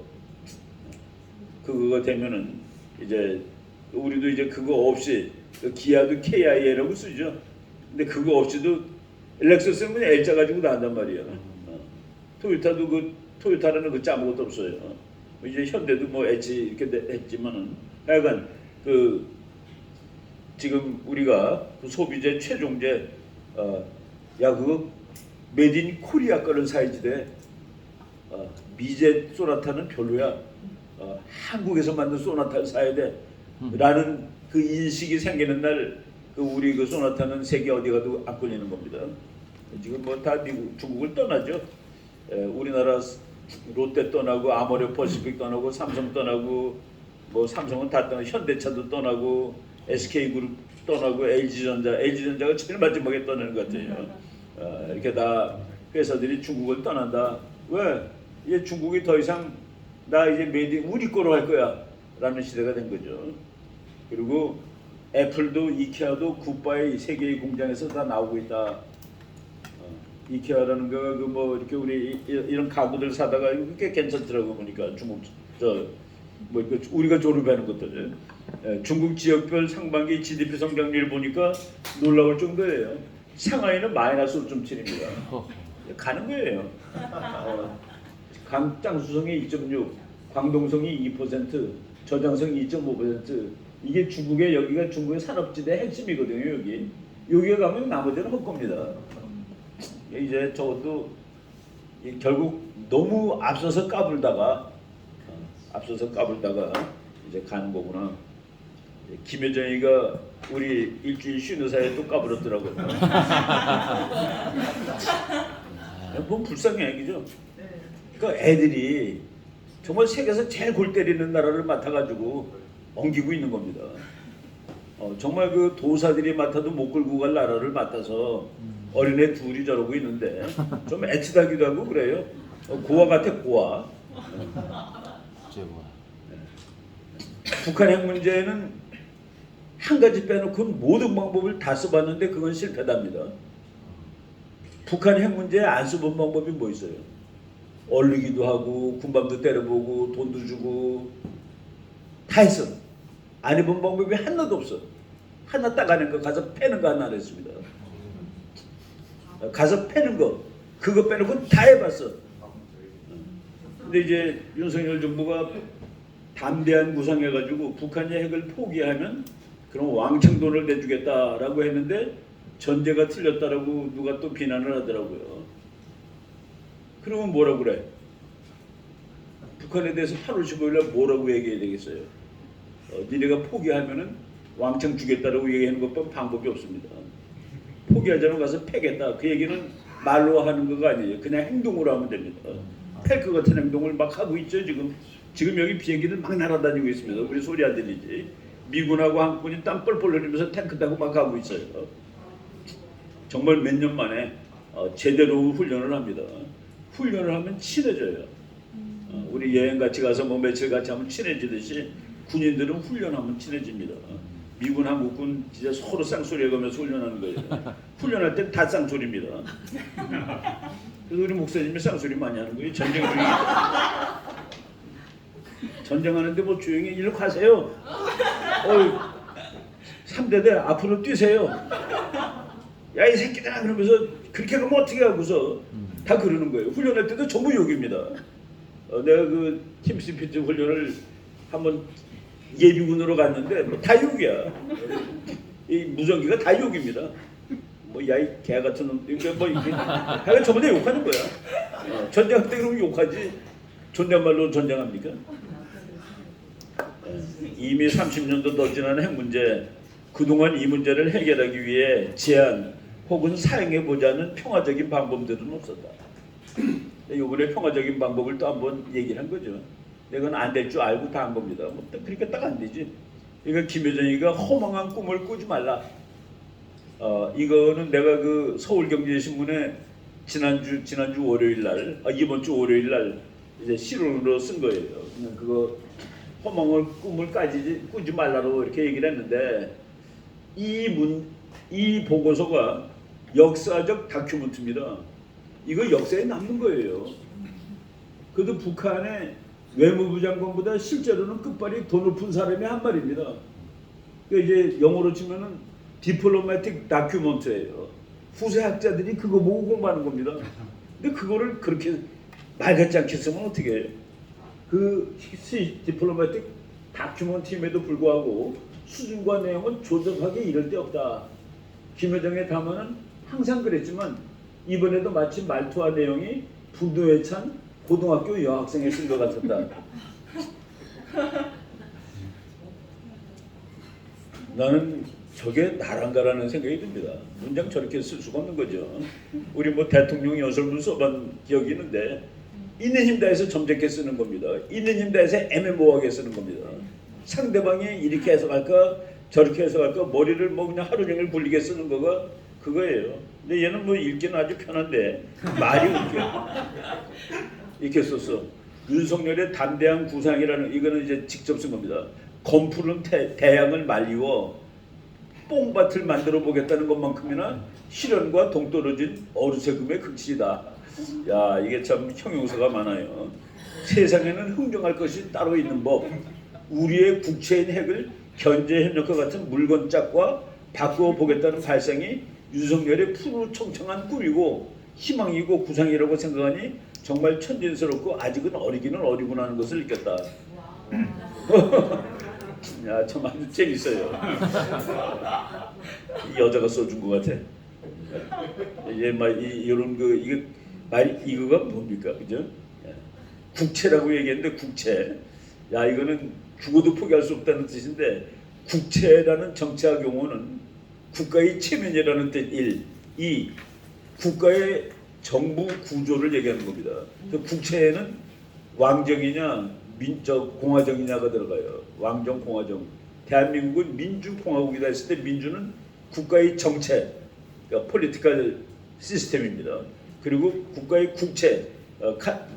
그거가 되면은 이제 우리도 이제 그거 없이 기아도 KIA라고 쓰죠. 근데 그거 없이도 렉서스는 그냥 L자 가지고 나온단 말이에요. 토요타도 그 토요타라는 글자 아무것도 없어요. 이제 현대도 뭐 H 이렇게 했지만은 하여간 그 지금 우리가 그 소비재 최종재 야 그거 메드 인 코리아 거는 사야지 돼. 미제 소나타는 별로야. 한국에서 만든 소나타를 사야 돼. 라는 그 인식이 생기는 날 그 우리 그 소나타는 세계 어디 가도 안 끌리는 겁니다. 지금 뭐 다 미국, 중국을 떠나죠. 우리나라 롯데 떠나고 아모레 퍼시픽 떠나고 삼성 떠나고 뭐 삼성은 다 떠나고 현대차도 떠나고 SK그룹 떠나고 LG전자가 제일 마지막에 떠나는 것 같아요. 이렇게 다 회사들이 중국을 떠난다. 왜? 이제 중국이 더 이상 나 이제 메이드 우리 거로 할 거야 라는 시대가 된 거죠. 그리고 애플도 이케아도 굿바이 세계의 공장에서 다 나오고 있다. 이케아라는 거가 그 뭐 이렇게 우리 이런 가구들 사다가 꽤 괜찮더라고 보니까 중국 뭐 우리가 조립하는 것들 중국 지역별 상반기 GDP 성장률 보니까 놀라울 정도예요. 상하이는 마이너스 5.7입니다. 가는 거예요. 장수성이 2.6, 광동성이 2%, 저장성이 2.5%. 이게 중국의 여기가 중국의 산업지대 핵심이거든요. 여기에 가면 나머지는 헛겁니다. 이제 저것도 결국 너무 앞서서 까불다가 이제 가는 거구나. 김여정이가 우리 일주일 쉬는 사이에 또 까불었더라고요. 뭔 불쌍해 얘기죠. 그러니까 애들이 정말 세계에서 제일 골 때리는 나라를 맡아가지고 엉기고 있는 겁니다. 정말 그 도사들이 맡아도 못 끌고 갈 나라를 맡아서 어린애 둘이 저러고 있는데 좀 애틋하기도 하고 그래요. 고아 같아 고아. 북한 핵 문제는 한 가지 빼놓고 모든 방법을 다 써봤는데 그건 실패답니다. 북한 핵 문제에 안 써본 방법이 뭐 있어요? 얼리기도 하고 군밤도 때려보고 돈도 주고 다 했어. 안 해본 방법이 하나도 없어. 하나 따가는 거 가서 패는 거 하나 안 했습니다. 가서 패는 거 그거 빼놓고 다 해봤어. 근데 이제 윤석열 정부가 담대한 구상해가지고 북한의 핵을 포기하면 그럼 왕창 돈을 내주겠다라고 했는데 전제가 틀렸다라고 누가 또 비난을 하더라고요. 그러면 뭐라고 그래? 북한에 대해서 8월 15일날 뭐라고 얘기해야 되겠어요? 니네가 포기하면은 왕창 주겠다라고 얘기하는 것뿐 방법이 없습니다. 포기하자면 가서 패겠다. 그 얘기는 말로 하는 거가 아니에요. 그냥 행동으로 하면 됩니다. 팰 것 같은 행동을 막 하고 있죠. 지금 여기 비행기들 막 날아다니고 있습니다. 우리 소리 안 들리지? 미군하고 한국군이 땀 뻘뻘 흘리면서 탱크 타고 막 가고 있어요. 정말 몇 년 만에 제대로 훈련을 합니다. 훈련을 하면 친해져요. 우리 여행 같이 가서 뭐 며칠 같이 하면 친해지듯이 군인들은 훈련하면 친해집니다. 미군, 한국군 진짜 서로 쌍소리 해가면서 훈련하는 거예요. 훈련할 땐 다 쌍소리입니다. 그래서 우리 목사님이 쌍소리 많이 하는 거예요. 전쟁하는데 뭐 조용히 일로 가세요. 3대대 앞으로 뛰세요. 야 이 새끼들아 그러면서 그렇게 하면 어떻게 하고서 다 그러는 거예요. 훈련할 때도 전부 욕입니다. 내가 그 팀스피드 훈련을 한번 예비군으로 갔는데 뭐 다 욕이야. 이 무전기가 다 욕입니다. 뭐 야 이 개 같은 놈, 뭐 이게 하여간 저번에 욕하는 거야. 전쟁할 때 그러면 욕하지. 존댓말로 전쟁합니까? 이미 30년도 더 지난 핵 문제, 그동안 이 문제를 해결하기 위해 제안 혹은 사용해보자는 평화적인 방법들은 없었다. 이번에 평화적인 방법을 또 한번 얘기를 한 거죠. 이건 안 될 줄 알고 다 한 겁니다. 뭐 그러니까 딱 안 되지. 그러니까 김여정이가 허망한 꿈을 꾸지 말라. 이거는 내가 그 서울경제신문에 지난주 월요일 날, 이번 주 월요일 날 이제 실론으로 쓴 거예요. 그거 허망한 꿈을 꾸지 말라고 이렇게 얘기를 했는데 이 보고서가 역사적 다큐멘터리입니다. 이거 역사에 남는 거예요. 그래도 북한의 외무부 장관보다 실제로는 끝발이 더 높은 사람이 한 말입니다. 그 이제 영어로 치면은 디플로마틱 다큐멘터리예요. 후세 학자들이 그거 보고 공부하는 겁니다. 근데 그거를 그렇게 말 같지 않게 쓰면 어떻게 해요? 그 디플로마틱 다큐멘터리임에도 불구하고 수준과 내용은 조잡하게 이럴 데 없다. 김여정의 담화는 항상 그랬지만 이번에도 마치 말투와 내용이 분노에 찬 고등학교 여학생이 쓴 것 같았다. 나는 저게 나란가라는 생각이 듭니다. 문장 저렇게 쓸 수가 없는 거죠. 우리 뭐 대통령 여설문 써본 기억이 있는데 있는 힘 다해서 점잖게 쓰는 겁니다. 있는 힘 다해서 애매모호하게 쓰는 겁니다. 상대방이 이렇게 해석할까 저렇게 해석할까 머리를 뭐 그냥 하루 종일 굴리게 쓰는 거가 그거예요. 근데 얘는 뭐 읽기는 아주 편한데 말이 웃겨. 이렇게 썼어. 윤석열의 담대한 구상이라는 이거는 이제 직접 쓴 겁니다. 검푸른 태양을 말리워 뽕밭을 만들어 보겠다는 것만큼이나 실현과 동떨어진 어루세금의 극치이다. 야, 이게 참 형용사가 많아요. 세상에는 흥정할 것이 따로 있는 법. 우리의 국채인 핵을 견제 협력과 같은 물건짝과 바꾸어 보겠다는 발상이 윤석열의 푸르청청한 꿈이고 희망이고 구상이라고 생각하니 정말 천진스럽고 아직은 어리기는 어리구나 하는 것을 느꼈다. 야, 참 아주 재밌어요. 이 여자가 써준 것 같아. 이런 그 이거 말 이거가 뭡니까, 그죠? 국채라고 얘기했는데 국채. 야, 이거는 죽어도 포기할 수 없다는 뜻인데 국채라는 정치학 용어는 국가의 체면이라는 뜻 1, 2 국가의 정부 구조를 얘기하는 겁니다. 그 국채에는 왕정이냐 공화정이냐가 들어가요. 왕정, 공화정. 대한민국은 민주공화국이다 했을 때 민주는 국가의 정책, 그러니까 폴리티컬 시스템입니다. 그리고 국가의 국채, 그러니까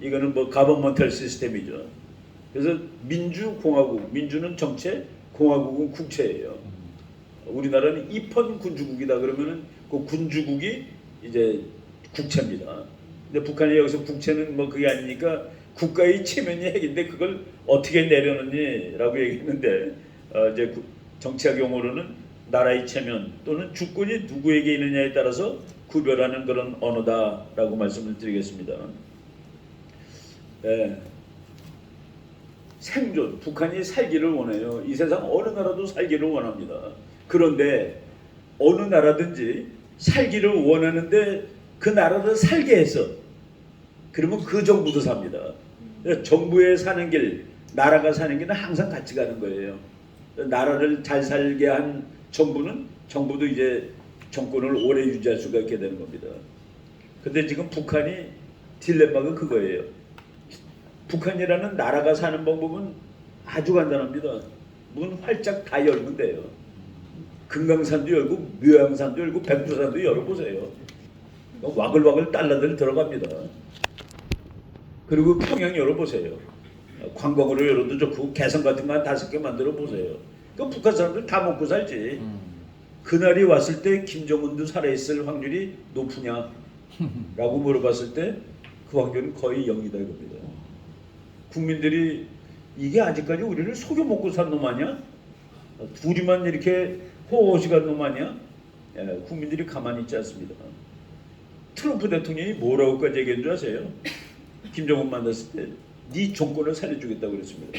이거는 뭐 가버먼탈 시스템이죠. 그래서 민주공화국, 민주는 정책, 공화국은 국채예요. 우리나라는 입헌 군주국이다 그러면은 그 군주국이 이제 국채입니다. 근데 북한이 여기서 국채는 뭐 그게 아니니까 국가의 체면이 핵인데 그걸 어떻게 내려놓니라고 얘기했는데 이제 정치학 용어로는 나라의 체면 또는 주권이 누구에게 있느냐에 따라서 구별하는 그런 언어다라고 말씀을 드리겠습니다. 네. 생존, 북한이 살기를 원해요. 이 세상 어느 나라도 살기를 원합니다. 그런데 어느 나라든지 살기를 원하는데 그 나라를 살게 해서 그러면 그 정부도 삽니다. 정부에 사는 길, 나라가 사는 길은 항상 같이 가는 거예요. 나라를 잘 살게 한 정부도 이제 정권을 오래 유지할 수가 있게 되는 겁니다. 근데 지금 북한이 딜레마가 그거예요. 북한이라는 나라가 사는 방법은 아주 간단합니다. 문 활짝 다 열면 돼요. 금강산도 열고 묘양산도 열고 백두산도 열어보세요. 와글와글 달러들 들어갑니다. 그리고 평양 열어보세요. 관광으로 열어도 좋고 개성 같은 거 한 5개 만들어 보세요. 그 북한 사람들 다 먹고 살지. 그날이 왔을 때 김정은도 살아있을 확률이 높으냐? 라고 물어봤을 때 그 확률은 거의 0이다 이겁니다. 국민들이 이게 아직까지 우리를 속여 먹고 산 놈 아니야? 둘이만 이렇게 호호시간 놈 아니야? 국민들이 가만히 있지 않습니다. 트럼프 대통령이 뭐라고까지 얘기한 줄 아세요? 김정은 만났을 때 네 정권을 살려주겠다고 그랬습니다.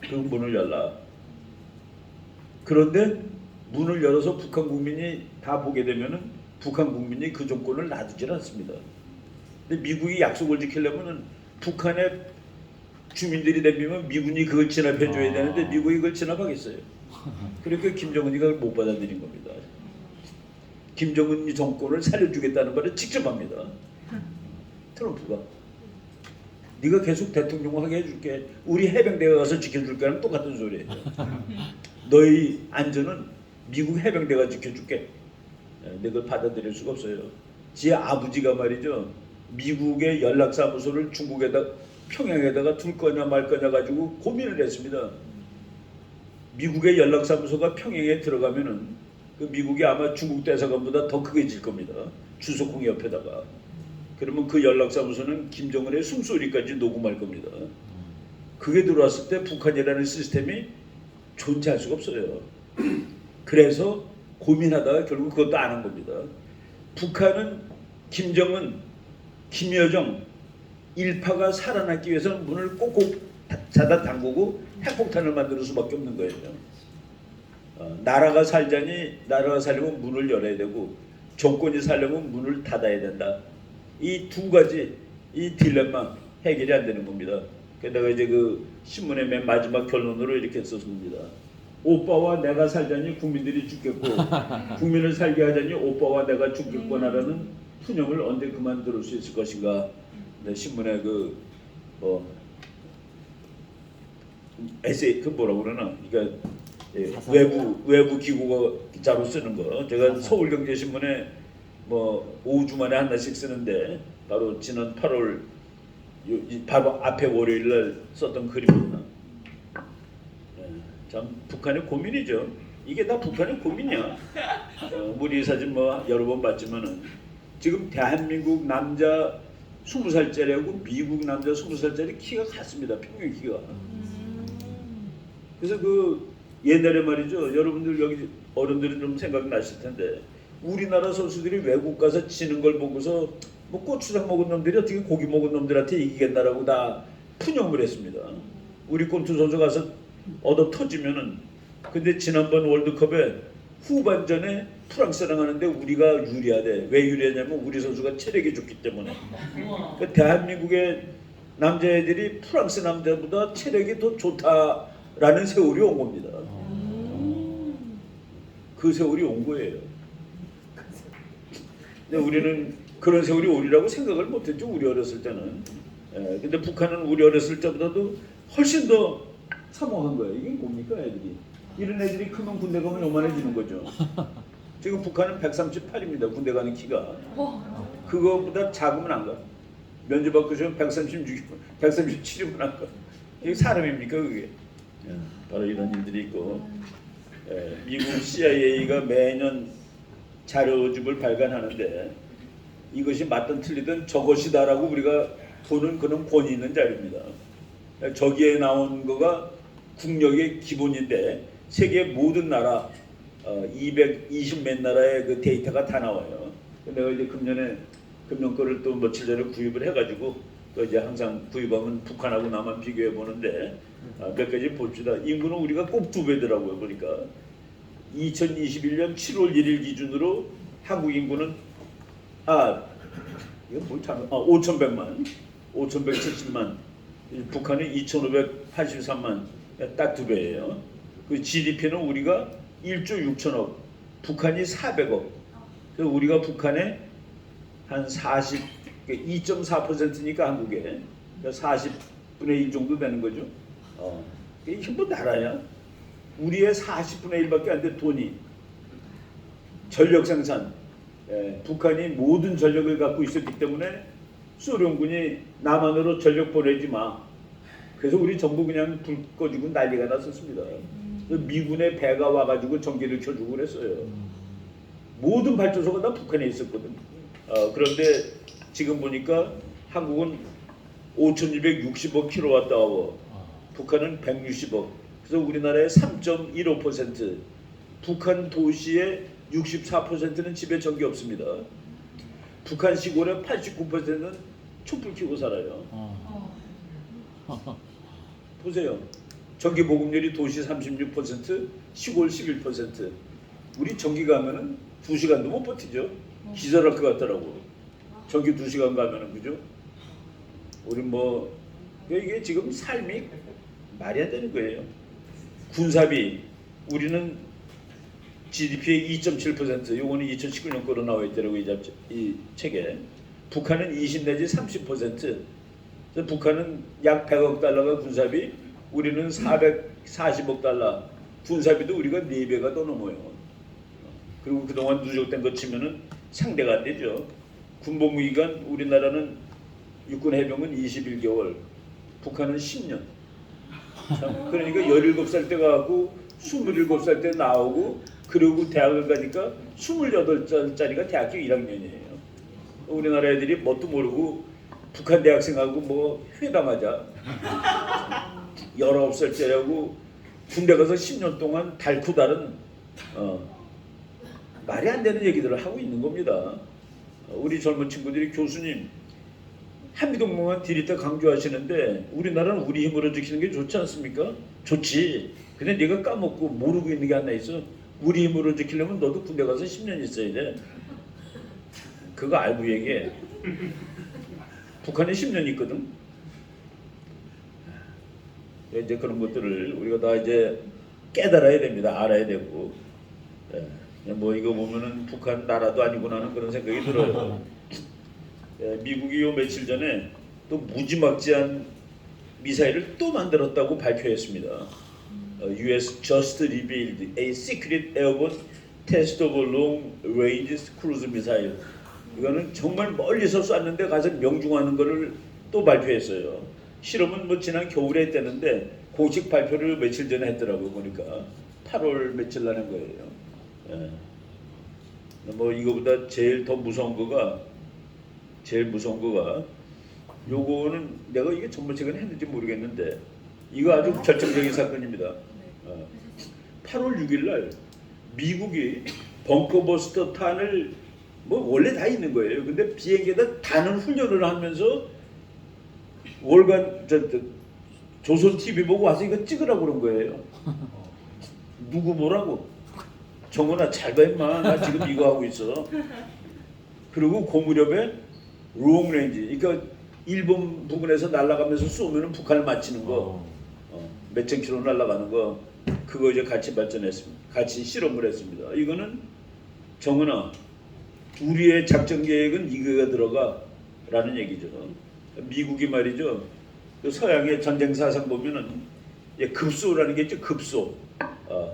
그 문을 열라. 그런데 문을 열어서 북한 국민이 다 보게 되면은 북한 국민이 그 정권을 놔두질 않습니다. 근데 미국이 약속을 지키려면은 북한의 주민들이 되면 미군이 그걸 진압해 줘야 되는데 미국이 그걸 진압하겠어요. 그러니까 김정은이 그걸 못 받아들인 겁니다. 김정은 정권을 살려주겠다는 말을 직접 합니다. 트럼프가. 네가 계속 대통령 하게 해줄게. 우리 해병대가 가서 지켜줄 거랑 똑같은 소리예요. 너희 안전은 미국 해병대가 지켜줄게. 근데 그걸 받아들일 수가 없어요. 지 아버지가 말이죠. 미국의 연락사무소를 평양에다가 둘 거냐 말 거냐 가지고 고민을 했습니다. 미국의 연락사무소가 평양에 들어가면은 그 미국이 아마 중국 대사관보다 더 크게 질 겁니다. 주석궁 옆에다가. 그러면 그 연락사무소는 김정은의 숨소리까지 녹음할 겁니다. 그게 들어왔을 때 북한이라는 시스템이 존재할 수가 없어요. 그래서 고민하다가 결국 그것도 안 한 겁니다. 북한은 김정은, 김여정 일파가 살아남기 위해서는 문을 꼭꼭 닫아 담그고 핵폭탄을 만들 수밖에 없는 거예요. 나라가 살려면 문을 열어야 되고 정권이 살려면 문을 닫아야 된다. 이 두 가지 이 딜레마 해결이 안 되는 겁니다. 게다가 이제 그 신문의 맨 마지막 결론으로 이렇게 썼습니다. 오빠와 내가 살자니 국민들이 죽겠고 국민을 살게 하자니 오빠와 내가 죽겠구나라는 푸념을 언제 그만 들을 수 있을 것인가. 네, 신문에 그 에세이 그 뭐라고 그러나 그러니까 외부 기구가 기자로 쓰는 거. 제가 서울경제신문에 뭐 5주 만에 하나씩 쓰는데 바로 지난 8월 바로 앞에 월요일 날 썼던 글입니다. 참 북한의 고민이죠. 이게 다 북한의 고민이야. 우리 사진 뭐 여러 번 봤지만은 지금 대한민국 남자 20살짜리하고 미국 남자 20살짜리 키가 같습니다. 평균 키가. 그래서 그 옛날에 말이죠. 여러분들 여기 어른들은 좀 생각나실 텐데 우리나라 선수들이 외국 가서 지는 걸 보고서 뭐 고추장 먹은 놈들이 어떻게 고기 먹은 놈들한테 이기겠나라고 다 푸념을 했습니다. 우리 골프 선수 가서 얻어 터지면은 근데 지난번 월드컵에 후반전에 프랑스랑 하는데 우리가 유리하대. 왜 유리하냐면 우리 선수가 체력이 좋기 때문에. 그러니까 대한민국의 남자애들이 프랑스 남자보다 체력이 더 좋다라는 세월이 온 겁니다. 그 세월이 온 거예요. 근데 우리는 그런 세월이 오리라고 생각을 못했죠. 우리 어렸을 때는. 근데 북한은 우리 어렸을 때보다도 훨씬 더 사모한 거예요. 이게 뭡니까 애들이. 이런 애들이 크면 군대 가면 요만해지는 거죠. 지금 북한은 138입니다. 군대 가는 키가. 그거보다 작으면 안 가. 면접 받고 시면 136, 137이면 안 가. 이게 사람입니까 그게. 바로 이런 일들이 있고. 미국 CIA가 매년 자료집을 발간하는데 이것이 맞든 틀리든 저것이다라고 우리가 보는 그런 권위 있는 자료입니다. 저기에 나온 거가 국력의 기본인데 세계 모든 나라 220몇 나라의 그 데이터가 다 나와요. 내가 이제 금년 거를 또 며칠 전에 구입을 해가지고 또 이제 항상 구입하면 북한하고 나만 비교해 보는데 몇 가지 봅시다. 인구는 우리가 꼭 2배더라고요. 보니까 2021년 7월 1일 기준으로 한국 인구는 이거 뭘 참 5,170만 북한은 2,583만 딱 2배예요. 그 GDP는 우리가 1조 6천억, 북한이 400억. 그래서 우리가 북한에 한 2.4%니까 한국에 40분의 1 정도 되는 거죠. 이게 뭐 나라냐? 우리의 40분의 1밖에 안 돼 돈이. 전력 생산. 북한이 모든 전력을 갖고 있었기 때문에 소련군이 남한으로 전력 보내지 마. 그래서 우리 전부 그냥 불 꺼지고 난리가 났었습니다. 미군의 배가 와가지고 전기를 켜주고 그랬어요. 모든 발전소가 다 북한에 있었거든. 그런데 지금 보니까 한국은 5,260억 킬로와트아워, 북한은 160억. 그래서 우리나라의 3.15%, 북한 도시의 64%는 집에 전기 없습니다. 북한 시골의 89%는 촛불 켜고 살아요. 보세요. 전기 보급률이 도시 36%, 시골 11%. 우리 전기 가면은 2시간도 못 버티죠. 기절할 것 같더라고. 전기 2시간 가면은 그죠? 우리 뭐 이게 지금 삶이 말이 안 되는 거예요. 군사비 우리는 GDP의 2.7%. 요거는 2019년 거로 나와 있더라고 이 책에. 북한은 20 내지 30%. 북한은 약 100억 달러가 군사비, 우리는 440억 달러. 군사비도 우리가 4배가 더 넘어요. 그리고 그동안 누적된 거 치면은 상대가 안 되죠. 군복무기간 우리나라는 육군 해병은 21개월, 북한은 10년. 그러니까 17살 때 가고 27살 때 나오고 그 그리고 대학을 가니까 28살짜리가 대학교 1학년이에요. 우리나라 애들이 뭣도 모르고 북한 대학생하고 뭐 회담하자. 19살짜리하고 군대 가서 10년 동안 달고 다른 말이 안 되는 얘기들을 하고 있는 겁니다. 우리 젊은 친구들이 교수님 한미동맹만 디리타 강조하시는데 우리나라는 우리 힘으로 지키는 게 좋지 않습니까? 좋지. 근데 네가 까먹고 모르고 있는 게 하나 있어. 우리 힘으로 지키려면 너도 군대 가서 10년 있어야 돼. 그거 알고 얘기해. 북한에 10년 있거든. 이제 그런 것들을 우리가 다 이제 깨달아야 됩니다. 알아야 되고. 뭐 이거 보면은 북한 나라도 아니구나 하는 그런 생각이 들어요. 미국이 요 며칠 전에 또 무지막지한 미사일을 또 만들었다고 발표했습니다. U.S. just revealed a secret airborne test of a long-range cruise missile. 이거는 정말 멀리서 쐈는데 가서 명중하는 거를 또 발표했어요. 실험은 뭐 지난 겨울에 했다는데 공식 발표를 며칠 전에 했더라고요. 보니까 8월 며칠 나는 거예요. 뭐 이거보다 제일 무서운 거가 요거는 내가 이게 전문책은 했는지 모르겠는데 이거 아주 결정적인 사건입니다. 8월 6일 날 미국이 벙커버스터 탄을 뭐 원래 다 있는 거예요. 근데 비행기에다 다는 훈련을 하면서 월간 조선 TV 보고 와서 이거 찍으라고 그런 거예요. 누구 뭐라고? 정훈아 잘 봐 임마. 나 지금 이거 하고 있어. 그리고 그 무렵에 롱레인지, 그러니까 일본 부근에서 날아가면서 쏘면은 북한을 맞히는 거, 몇천 킬로 날아가는 거, 그거 이제 같이 발전했습니다. 같이 실험을 했습니다. 이거는 정은아, 우리의 작전 계획은 이거가 들어가라는 얘기죠. 미국이 말이죠. 그 서양의 전쟁 사상 보면은 급소라는 게 있죠. 급소.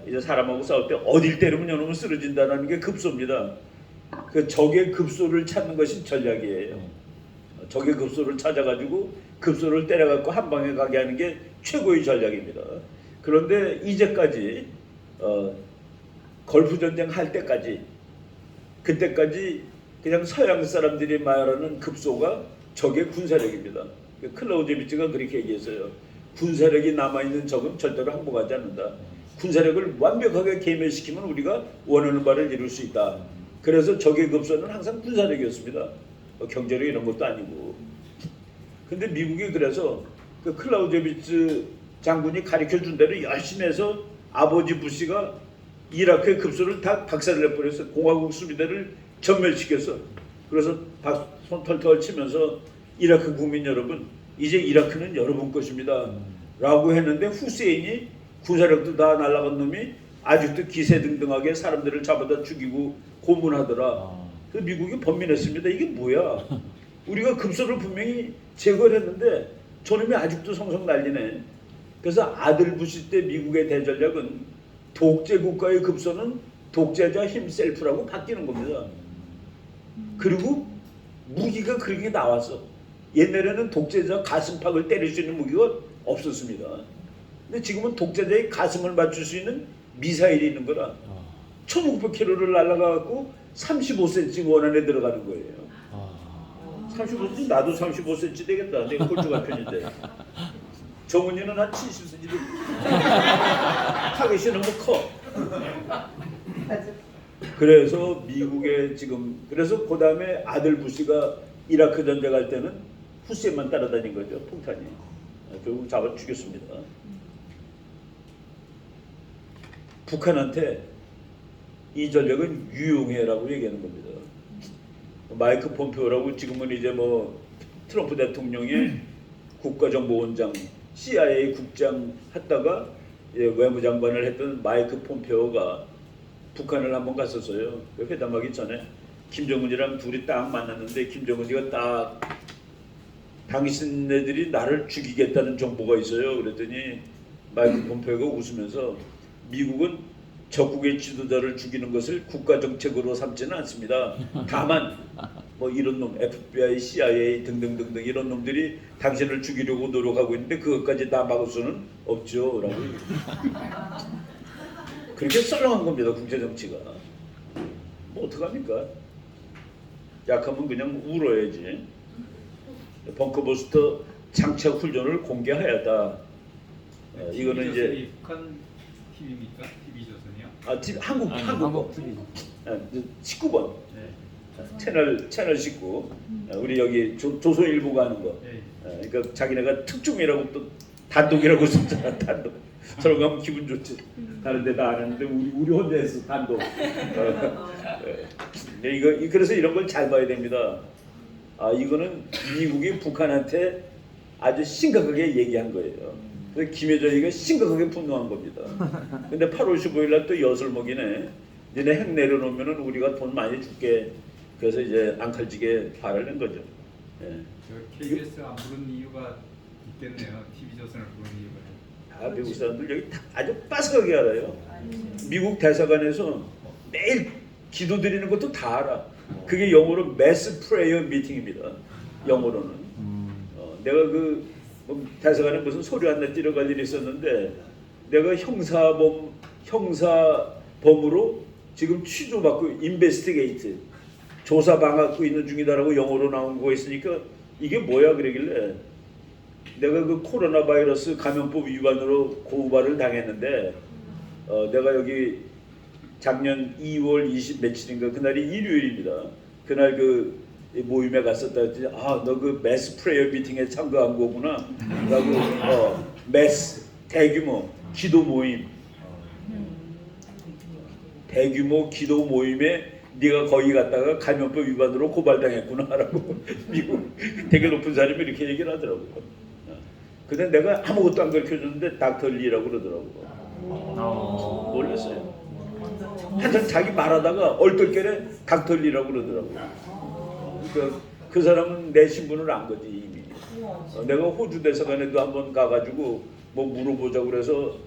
이제 사람하고 싸울 때 어딜 때리면 요놈은 쓰러진다는 게 급소입니다. 그 적의 급소를 찾는 것이 전략이에요. 적의 급소를 찾아가지고 급소를 때려갖고 한 방에 가게 하는 게 최고의 전략입니다. 그런데 이제까지 걸프 전쟁 할 때까지 그때까지 그냥 서양 사람들이 말하는 급소가 적의 군사력입니다. 클라우제비츠가 그렇게 얘기했어요. 군사력이 남아있는 적은 절대로 항복하지 않는다. 군사력을 완벽하게 괴멸시키면 우리가 원하는 바를 이룰 수 있다. 그래서 적의 급소는 항상 군사력이었습니다. 경제력 이런 것도 아니고. 근데 미국이 그래서 그 클라우제비츠 장군이 가르쳐준 대로 열심히 해서 아버지 부시가 이라크의 급소를 다 박살을 내버려서 공화국 수비대를 전멸시켰어. 그래서 손 털털 치면서 이라크 국민 여러분, 이제 이라크는 여러분 것입니다 라고 했는데 후세인이 군사력도 다 날라간 놈이 아직도 기세등등하게 사람들을 잡아다 죽이고 고문하더라. 그 미국이 번민했습니다. 이게 뭐야? 우리가 급소를 분명히 제거를 했는데 저놈이 아직도 성성 난리네. 그래서 아들 부시 때 미국의 대전략은 독재 국가의 급소는 독재자 힘셀프라고 바뀌는 겁니다. 그리고 무기가 그렇게 나왔어. 옛날에는 독재자 가슴팍을 때릴 수 있는 무기가 없었습니다. 근데 지금은 독재자의 가슴을 맞출 수 있는 미사일이 있는 거라 1600km를 날아가고 35cm 원안에 들어가는 거예요. 35cm? 나도 35cm 되겠다. 내가 꼴뚜가 편인데. 정은이는 한 70cm 타겟이 너무 커. 그래서 미국의 지금 그래서 그 다음에 아들 부시가 이라크 전쟁할 때는 후세인만 따라다닌 거죠. 폭탄이. 결국 잡아 죽였습니다. 북한한테 이 전략은 유용해라고 얘기하는 겁니다. 마이크 폼페오라고 지금은 이제 뭐 트럼프 대통령의 국가정보원장, CIA 국장 했다가 외무장관을 했던 마이크 폼페오가 북한을 한번 갔었어요. 회담하기 전에 김정은이랑 둘이 딱 만났는데 김정은이가 딱 당신네들이 나를 죽이겠다는 정보가 있어요. 그랬더니 마이크 폼페오가 웃으면서 미국은 적국의 지도자를 죽이는 것을 국가정책으로 삼지는 않습니다. 다만 뭐 이런 놈 FBI, CIA 등등등등 이런 놈들이 당신을 죽이려고 노력하고 있는데 그것까지 다 막을 수는 없죠 라고. 그렇게 썰렁한 겁니다. 국제 정치가. 뭐 어떡합니까? 약하면 그냥 울어야지. 벙커버스터 장착 훈련을 공개하였다. 이거는 이제 북한 TV입니까? TV조선이요? 한국 19번 채널 19 우리 여기 조선일보가 하는 거. 그러니까 자기네가 특종이라고 또 단독이라고 썼잖아. 단독. 서로 가면 기분 좋지. 다른 데다 안 하는데 우리 혼자 해서 단독. 그래서 이런 걸 잘 봐야 됩니다. 이거는 미국이 북한한테 아주 심각하게 얘기한 거예요. 그래서 김여정이가 심각하게 분노한 겁니다. 근데 8월 15일 날 또 엿을 먹이네. 니네 핵 내려놓으면은 우리가 돈 많이 줄게. 그래서 이제 앙칼지게 화를 낸 거죠. KBS 안 부른 이유가 있겠네요. TV조선을 부른 이유가. 미국 사람들 여기 아주 빠삭하게 알아요. 미국 대사관에서 매일 기도드리는 것도 다 알아. 그게 영어로 매스 프레이어 미팅입니다. 영어로는. 내가 뭐 대사관에 무슨 소리 안 내 뛰어갈 일이 있었는데 내가 형사범으로 지금 취조받고 인베스티게이트 조사 받고 있는 중이다라고 영어로 나온 거 있으니까 이게 뭐야 그러길래 내가 그 코로나 바이러스 감염법 위반으로 고발을 당했는데 내가 여기 작년 2월 20 며칠인가 그날이 일요일입니다. 그날 그 모임에 갔었다 했더니 너 그 매스 프레이어 미팅에 참가한 거구나 라고 매스 대규모 기도 모임 대규모 기도 모임에 네가 거기 갔다가 감염법 위반으로 고발당했구나라고 미국 되게 높은 사람이 이렇게 얘기를 하더라고요. 근데 내가 아무것도 안 가르쳐줬는데 닥터 리라고 그러더라고요. 놀랐어요. 한참 자기 말하다가 얼떨결에 닥터 리라고 그러더라고요. 그러니까 그 사람은 내 신분을 안 거지 이미. 내가 호주 대사관에도 한번 가가지고 뭐 물어보자고 그래서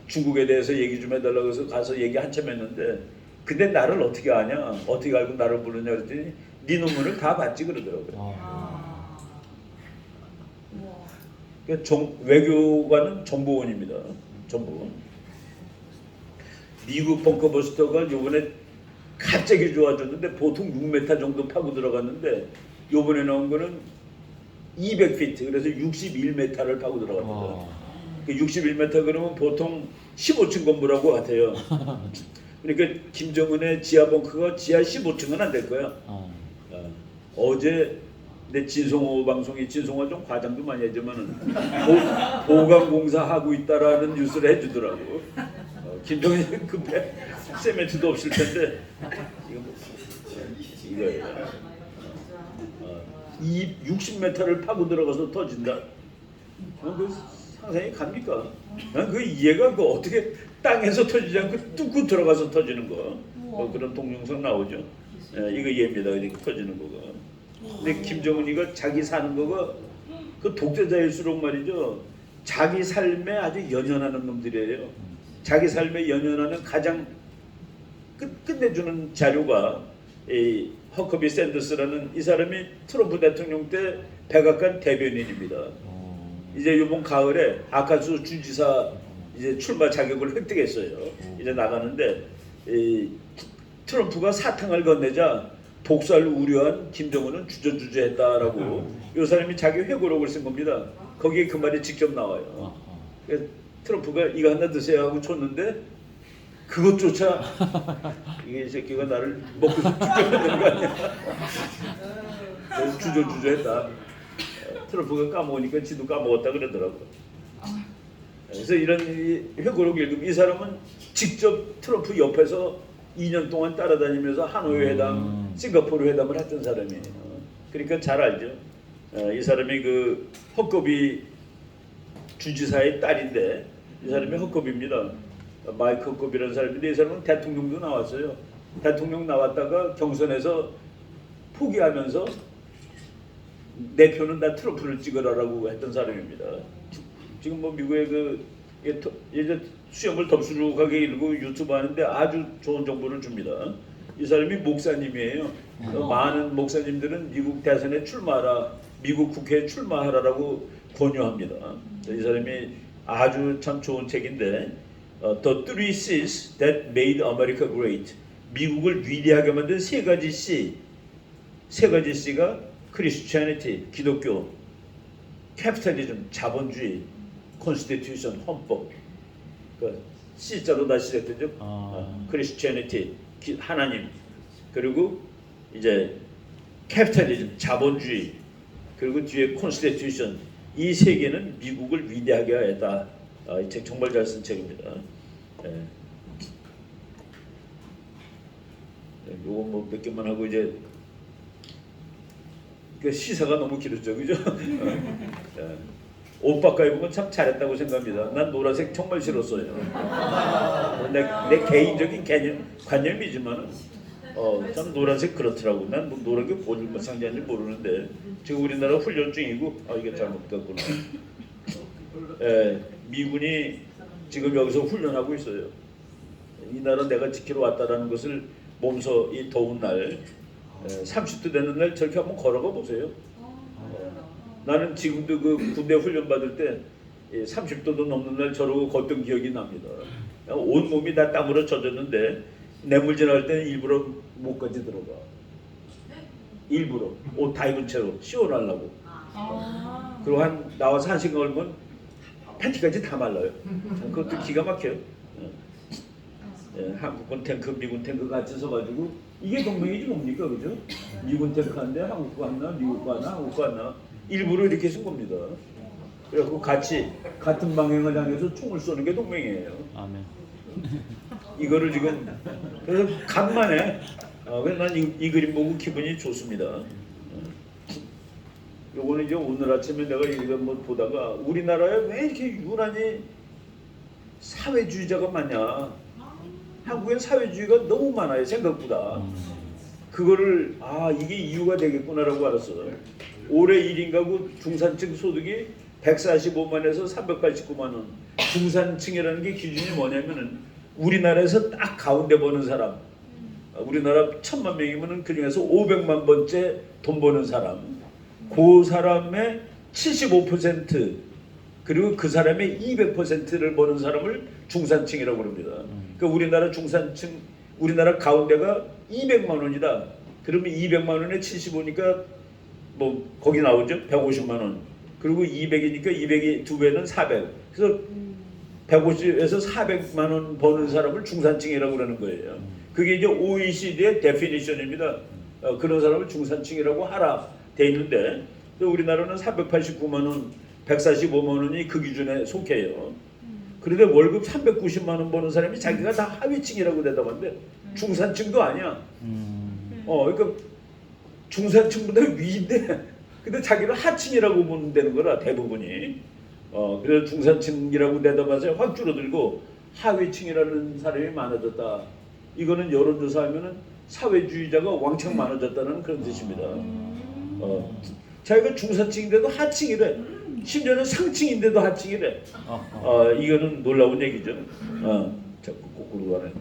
중국에 대해서 얘기 좀 해달라고 해서 가서 얘기 한참 했는데 근데 나를 어떻게 아냐? 어떻게 알고 나를 부르냐 그랬더니 네 논문을 다 봤지 그러더라고요. 그러니까 외교관은 정보원입니다. 정보원. 미국 벙커버스터가 요번에 갑자기 좋아졌는데 보통 6m 정도 파고 들어갔는데 요번에 나온 거는 200피트 그래서 61m를 파고 들어갑니다. 61m 그러면 보통 15층 건물하고 같아요. 그러니까 김정은의 지하 벙커가 지하 15층은 안 될 거야. 어제 내 진성호 방송이 진성호 좀 과장도 많이 했지만은 보강공사 하고 있다라는 뉴스를 해주더라고. 김정은이 급해 세멘트도 없을 텐데 이거예요. 60m를 파고 들어가서 터진다. 그 상상이 갑니까? 난 그 이해가 어떻게 땅에서 터지지 않고 뚫고 들어가서 터지는 거. 그런 동영상 나오죠. 이거 이해입니다. 이렇게 터지는 거가. 근데 김정은이가 자기 사는 거가 그 독재자일수록 말이죠. 자기 삶에 아주 연연하는 놈들이에요. 자기 삶에 연연하는 가장 끝내주는 자료가 이 허커비 샌더스라는 이 사람이 트럼프 대통령 때 백악관 대변인입니다. 이제 이번 가을에 아카수 주지사 이제 출마 자격을 획득했어요. 이제 나가는데 이 트럼프가 사탕을 건네자 독살 우려한 김정은은 주저주저했다라고 이 사람이 자기 회고록을 쓴 겁니다. 거기에 그 말이 직접 나와요. 트럼프가 이거 하나 드세요 하고 줬는데 그것조차 이게 이 새끼가 나를 먹고 죽여야 거 아니야. 주저주저했다. 트럼프가 까먹으니까 지도 까먹었다 그러더라고요. 그래서 이런 회고록 읽으면 이 사람은 직접 트럼프 옆에서 2년 동안 따라다니면서 하노이 회담, 싱가포르 회담을 했던 사람이에요. 그러니까 잘 알죠. 이 사람이 그 허커비 주지사의 딸인데 이 사람이 허커비입니다. 마이크 허커비라는 사람인데 이 사람은 대통령도 나왔어요. 대통령 나왔다가 경선에서 포기하면서 내 표는 다 트럼프를 찍어라라고 했던 사람입니다. 지금 뭐 미국의 이제 수염을 덥수룩하게 일고 유튜브 하는데 아주 좋은 정보를 줍니다. 이 사람이 목사님이에요. 많은 목사님들은 미국 대선에 출마하라, 미국 국회에 출마하라라고 권유합니다. 이 사람이 아주 참 좋은 책인데 The three C's that made America great. 미국을 위대하게 만든 세 가지 C. 세 가지 C가 Christianity, 기독교, Capitalism, 자본주의, Constitution, 헌법. 그 C자로 다 시작되죠. Christianity, 하나님. 그리고 이제 Capitalism, 자본주의. 그리고 뒤에 Constitution. 이 세 개는 미국을 위대하게 하였다. 이 책 정말 잘 쓴 책입니다. 요거 뭐 몇 개만 하고 이제 그 시사가 너무 길었죠, 그죠? 옷 바꿔 입으면 참 잘했다고 생각합니다. 난 노란색 정말 싫었어요. 내 개인적인 관념이지만 참 노란색 그렇더라고. 난 뭐 노란 게 뭔 상징인지 모르는데 지금 우리나라 훈련 중이고 이게 잘못 갔구나. 미군이 지금 여기서 훈련하고 있어요. 이 나라 내가 지키러 왔다라는 것을 몸소 이 더운 날 30도 되는 날 저렇게 한번 걸어가 보세요. 나는 지금도 그 군대 훈련 받을 때 30도도 넘는 날 저러고 걷던 기억이 납니다. 온 몸이 다 땀으로 젖었는데 뇌물 지나갈 때는 일부러 목까지 들어가. 일부러 옷 다 입은 채로 시원하려고. 그리고 나와서 1시간 걸면 팬티까지 다 말라요. 그것도 기가 막혀요. 한국군 탱크, 미군 탱크 같이 서가지고 이게 동맹이지 뭡니까, 그죠? 미군 탱크 한대 한국 거 하나, 미국 거 하나, 한국 거 하나 일부러 이렇게 쓴 겁니다. 그래갖고 같이 같은 방향을 향해서 총을 쏘는 게 동맹이에요. 아멘. 이거를 지금 그래서 간만에 그래서 난 이 그림 보고 기분이 좋습니다. 요거는 이제 오늘 아침에 내가 이거 뭐 보다가 우리나라에 왜 이렇게 유난히 사회주의자가 많냐? 한국엔 사회주의가 너무 많아요, 생각보다. 그거를 이게 이유가 되겠구나라고 알았어. 올해 1인 가구 중산층 소득이 145만에서 389만 원. 중산층이라는 게 기준이 뭐냐면은 우리나라에서 딱 가운데 버는 사람. 우리나라 1,000만 명이면은 그 중에서 500만 번째 돈 버는 사람. 그 사람의 75% 그리고 그 사람의 200%를 버는 사람을 중산층이라고 합니다. 그러니까 우리나라 중산층, 우리나라 가운데가 200만 원이다. 그러면 200만 원에 75니까 뭐 거기 나오죠? 150만 원. 그리고 200이니까 200이 두 배는 400. 그래서 150에서 400만 원 버는 사람을 중산층이라고 그러는 거예요. 그게 이제 OECD의 데피니션입니다. 그런 사람을 중산층이라고 하라 돼 있는데 우리나라는 489만 원, 145만 원이 그 기준에 속해요. 그런데 월급 390만 원 버는 사람이 자기가 다 하위층이라고 대답하는데 중산층도 아니야. 그러니까 중산층보다 위인데 근데 자기를 하층이라고 보는 거라 대부분이. 그래서 중산층이라고 대답하세요. 확 줄어들고 하위층이라는 사람이 많아졌다. 이거는 여론조사하면은 사회주의자가 왕창 많아졌다는 그런 뜻입니다. 자기가 중산층인데도 하층이래. 심지어는 상층인데도 하층이래. 이거는 놀라운 얘기죠. 자꾸 거꾸로 가네.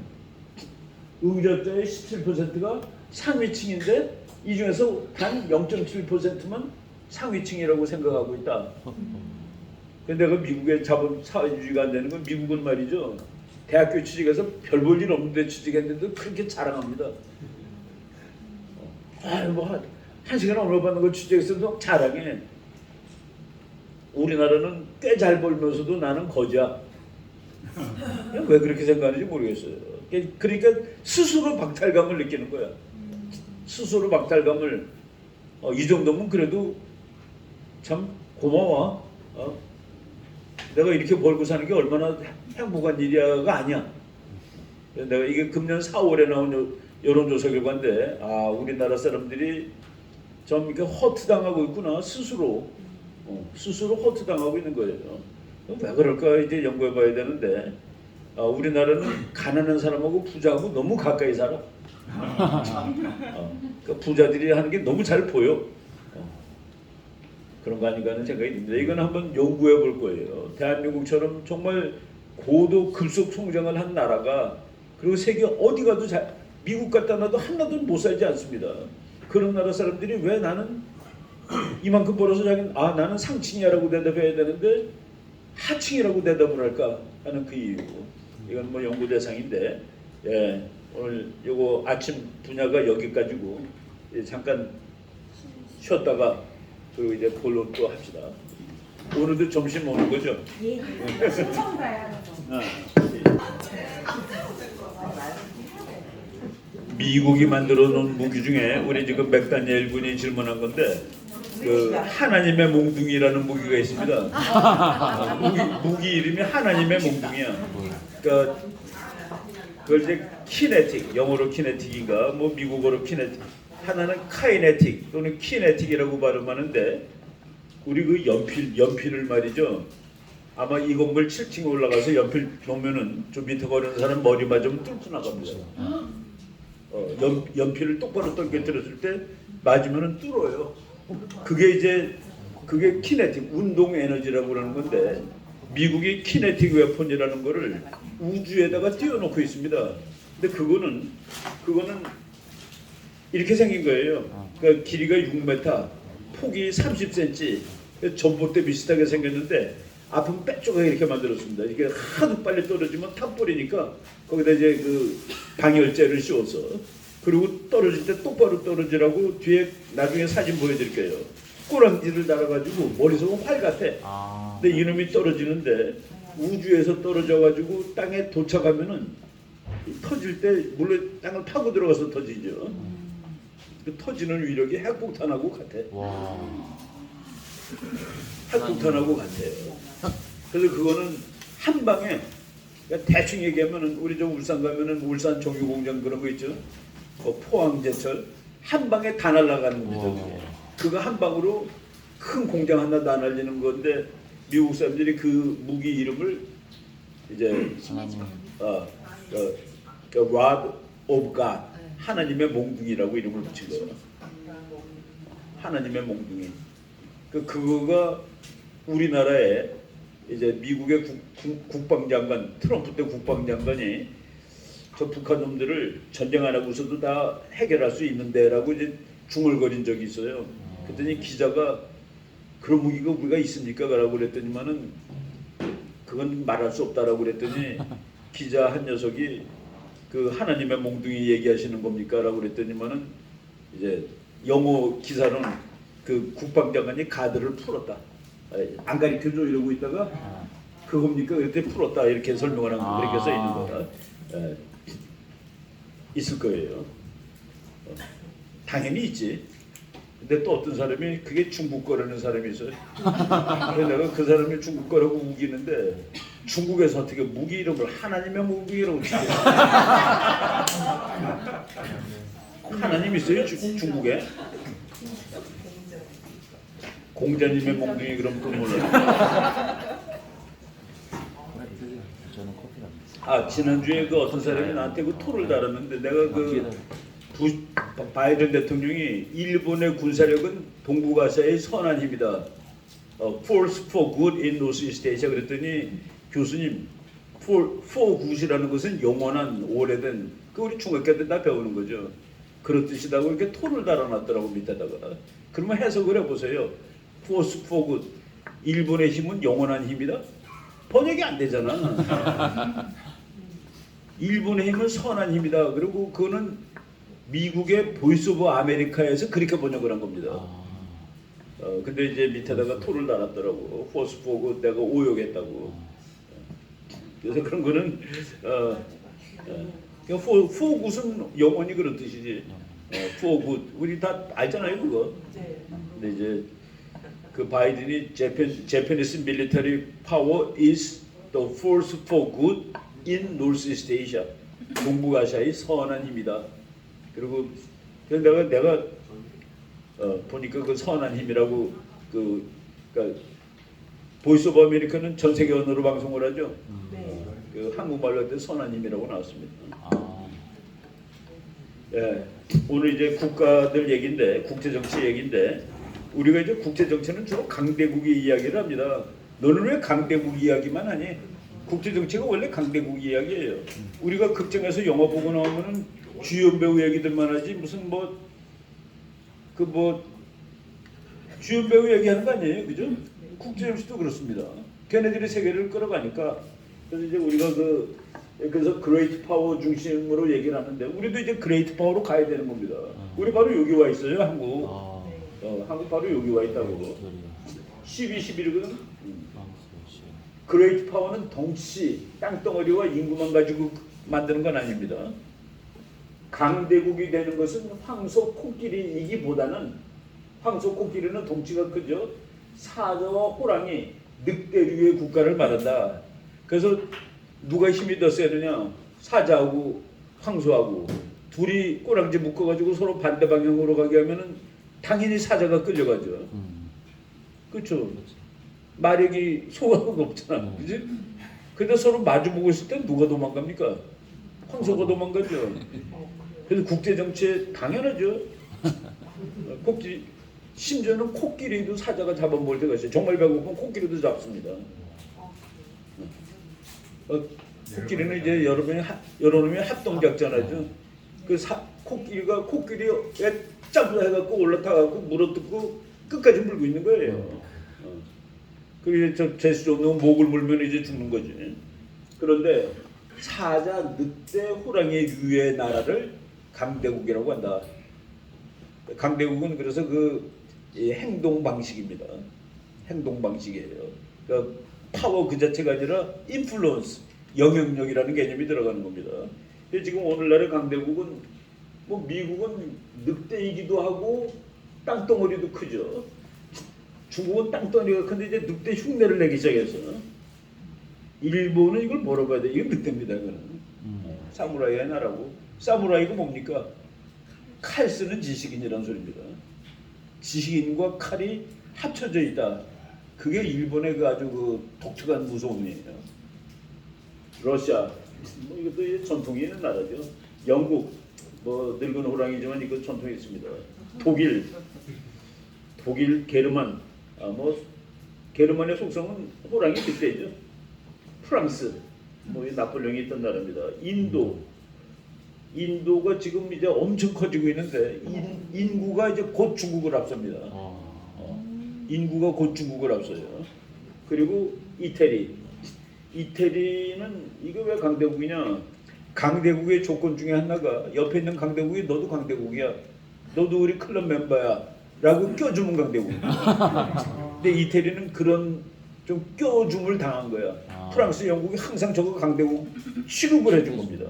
의젓자의 17%가 상위층인데 이 중에서 단 0.7%만 상위층이라고 생각하고 있다. 근데 그 미국의 자본 사회주의가 안 되는 건 미국은 말이죠. 대학교 취직해서 별 볼 일 없는데 취직했는데도 그렇게 자랑합니다. 뭐 한 시간 얼마 받는 걸 취직했어도 자랑해. 우리나라는 꽤 잘 벌면서도 나는 거지야. 왜 그렇게 생각하는지 모르겠어요. 그러니까 스스로 박탈감을 느끼는 거야. 스스로 박탈감을 이 정도면 그래도 참 고마워. 내가 이렇게 벌고 사는 게 얼마나 행복한 일이야가 아니야. 내가 이게 금년 4월에 나온 여론조사 결과인데 우리나라 사람들이 좀 이렇게 허투당하고 있구나. 스스로 허투당하고 있는 거예요. 왜 그럴까 이제 연구해봐야 되는데 우리나라는 가난한 사람하고 부자하고 너무 가까이 살아. 그러니까 부자들이 하는 게 너무 잘 보여. 그런 거 아닌가 하는 생각이 듭니다. 이건 한번 연구해 볼 거예요. 대한민국처럼 정말 고도 급속 성장을 한 나라가 그리고 세계 어디 가도 미국 갖다 놔도 하나도 못 살지 않습니다. 그런 나라 사람들이 왜 나는 이만큼 벌어서 자기는 나는 상층이라고 대답해야 되는데 하층이라고 대답을 할까 하는 그 이유. 이건 뭐 연구 대상인데, 예, 오늘 요거 아침 분야가 여기까지고 잠깐 쉬었다가 그리고 이제 본론 또 합시다. 오늘도 점심 오는 거죠? 예. 신청 가야 하는 거. 아, 미국이 만들어 놓은 무기 중에 우리 지금 맥다니엘 군이 질문한 건데 그 하나님의 몽둥이라는 무기가 있습니다. 무기 이름이 하나님의 몽둥이야. 그러니까 그걸 이제 키네틱, 영어로 키네틱인가 뭐 미국어로 키네틱, 하나는 카이네틱 또는 키네틱이라고 발음하는데 우리 그 연필을 말이죠. 아마 이 건물 7층에 올라가서 연필 놓으면은 좀 밑에 거리는 사람 머리 맞으면 뚫고 나갑니다. 연필을 똑바로 떨어뜨렸을 때 맞으면은 뚫어요. 그게 키네틱, 운동 에너지라고 그러는 건데 미국이 키네틱 웨폰이라는 거를 우주에다가 띄워놓고 있습니다. 근데 그거는 이렇게 생긴 거예요. 그러니까 길이가 6m, 폭이 30cm, 전봇대 비슷하게 생겼는데 앞은 빼쪽하게 이렇게 만들었습니다. 이게 하도 빨리 떨어지면 탑볼이니까 거기다 이제 그 방열재를 씌워서 그리고 떨어질 때 똑바로 떨어지라고 뒤에 나중에 사진 보여드릴게요. 꼬랑지를 달아가지고 머리속은 활 같아. 근데 이놈이 떨어지는데 우주에서 떨어져가지고 땅에 도착하면은 터질 때 물론 땅을 파고 들어가서 터지죠. 그 터지는 위력이 핵폭탄하고 같아. 핵폭탄하고 같아요. 그래서 그거는 한 방에 그러니까 대충 얘기하면은 우리 저 울산 가면은 울산 정유공장 그런 거 있죠. 포항제철 한 방에 다 날아가는 거죠. 그거 한 방으로 큰 공장 하나 다 날리는 건데 미국 사람들이 그 무기 이름을 이제 Rod of God, 하나님의 몽둥이라고 이름을 붙인 거예요. 하나님의 몽둥이. 그거가 우리나라에 이제 미국의 국방장관, 트럼프 때 국방장관이 저 북한 놈들을 전쟁 안 하고서도 다 해결할 수 있는데라고 이제 중얼거린 적이 있어요. 그랬더니 기자가 그런 무기가 우리가 있습니까? 라고 그랬더니만은 그건 말할 수 없다라고 그랬더니 기자 한 녀석이 그 하나님의 몽둥이 얘기하시는 겁니까? 라고 그랬더니만은 이제 영어 기사는 그 국방장관이 가드를 풀었다. 안 가르쳐줘 이러고 있다가 그겁니까? 그랬더니 풀었다 이렇게 설명을 한 거 그렇게 써 있는 거다. 있을 거예요. 당연히 있지. 근데 또 어떤 사람이 그게 중국 거라는 사람이 있어요. 그래서 내가 그 사람이 중국 거라고 우기는데 중국에서 어떻게 무기 이름을 하나님의 무기라고 지게 하나님 있어요 중국에? 공자님의 몽둥이 그럼 또 몰라. 지난주에 그 어떤 사람이 나한테 그 토를 달았는데 내가 그 바이든 대통령이 일본의 군사력은 동북아시아의 선한 힘이다. Force for good in Northeast Asia 그랬더니 교수님 for good이라는 것은 영원한 오래된 그 우리 중학교 때 다 배우는 거죠. 그런 뜻이다고 이렇게 토를 달아놨더라고 밑에다가. 그러면 해석을 해보세요. Force for good. 일본의 힘은 영원한 힘이다? 번역이 안 되잖아. 일본의 힘은 선한 힘이다. 그리고 그거는 미국의 보이스 오브 아메리카에서 그렇게 번역을 한 겁니다. 근데 이제 밑에다가 토를 달았더라고. Force for good 내가 오역했다고. 그래서 그런 거는 for good은 영원히 그런 뜻이지. for good 우리 다 알잖아요 그거. 근데 이제 그 바이든이 Japanese military power is the force for good in Northeast Asia. 동북아시아의 선한 힘이다. 그리고 내가 보니까 그 선한 힘이라고 그러니까 보이스 오브 아메리카는 전 세계 언어로 방송을 하죠. 그 한국말로 할 때 선한 힘이라고 나왔습니다. 예, 오늘 이제 국가들 얘기인데 국제 정치 얘기인데 우리가 이제 국제 정치는 주로 강대국의 이야기를 합니다. 너는 왜 강대국 이야기만 하니? 국제 정치가 원래 강대국 이야기예요. 우리가 극장에서 영화 보고 나오면은 주연 배우 얘기들만 하지 무슨 주연 배우 얘기하는 거 아니에요, 그죠? 국제 정치도 그렇습니다. 걔네들이 세계를 끌어가니까 그래서 이제 우리가 그래서 그레이트 파워 중심으로 얘기를 하는데 우리도 이제 그레이트 파워로 가야 되는 겁니다. 우리 바로 여기 와 있어요, 한국. 한국 바로 여기 와 있다고. 12-11이거든. 그레이트 파워는 덩치, 땅덩어리와 인구만 가지고 만드는 건 아닙니다. 강대국이 되는 것은 황소 코끼리이기보다는 황소 코끼리는 덩치가 크죠. 사자와 호랑이, 늑대류의 국가를 말한다. 그래서 누가 힘이 더 세느냐? 사자하고 황소하고 둘이 꼬랑지 묶어가지고 서로 반대 방향으로 가게 하면은 당연히 사자가 끌려가죠. 그렇죠. 마력이 소가 없잖아, 그지? 근데 서로 마주보고 있을 때 누가 도망갑니까? 황소가 도망가죠. 그래서 국제 정치에 당연하죠. 코끼리, 심지어는 코끼리도 사자가 잡아먹을 때가 있어요. 정말 배고프면 코끼리도 잡습니다. 코끼리는 이제 여러 놈이 합동작전하죠. 그 코끼리에 짝을 해갖고 올라타갖고 물어뜯고 끝까지 물고 있는 거예요. 그리고 재수 없는 목을 물면 이제 죽는 거지. 그런데 사자, 늑대, 호랑이의 유의 나라를 강대국이라고 한다. 강대국은 그래서 그 행동 방식입니다. 행동 방식이에요. 그러니까 파워 그 자체가 아니라 인플루언스, 영향력이라는 개념이 들어가는 겁니다. 지금 오늘날의 강대국은 뭐 미국은 늑대이기도 하고 땅덩어리도 크죠. 중국은 땅덩어리가 큰데 이제 늑대 흉내를 내기 시작해서 일본은 이걸 뭐라고 해야 돼? 이건 늑대입니다. 이거는 사무라이의 나라고. 사무라이가 뭡니까? 칼 쓰는 지식인이라는 소리입니다. 지식인과 칼이 합쳐져 있다. 그게 일본의 그 아주 그 독특한 무서움이에요. 러시아, 뭐 이것도 전통이 있는 나라죠. 영국, 뭐 늙은 호랑이지만 이거 전통이 있습니다. 독일 게르만, 뭐 게르만의 속성은 호랑이 늑대죠. 프랑스, 뭐 나폴레옹이 있던 나라입니다. 인도가 지금 이제 엄청 커지고 있는데 인구가 이제 곧 중국을 앞섭니다. 인구가 곧 중국을 앞서요. 그리고 이태리는 이거 왜 강대국이냐? 강대국의 조건 중에 하나가 옆에 있는 강대국이 너도 강대국이야. 너도 우리 클럽 멤버야. 라고 껴주면 강대국이야. 근데 이태리는 그런 좀 껴줌을 당한 거야. 프랑스, 영국이 항상 저거 강대국 취급을 해준 겁니다.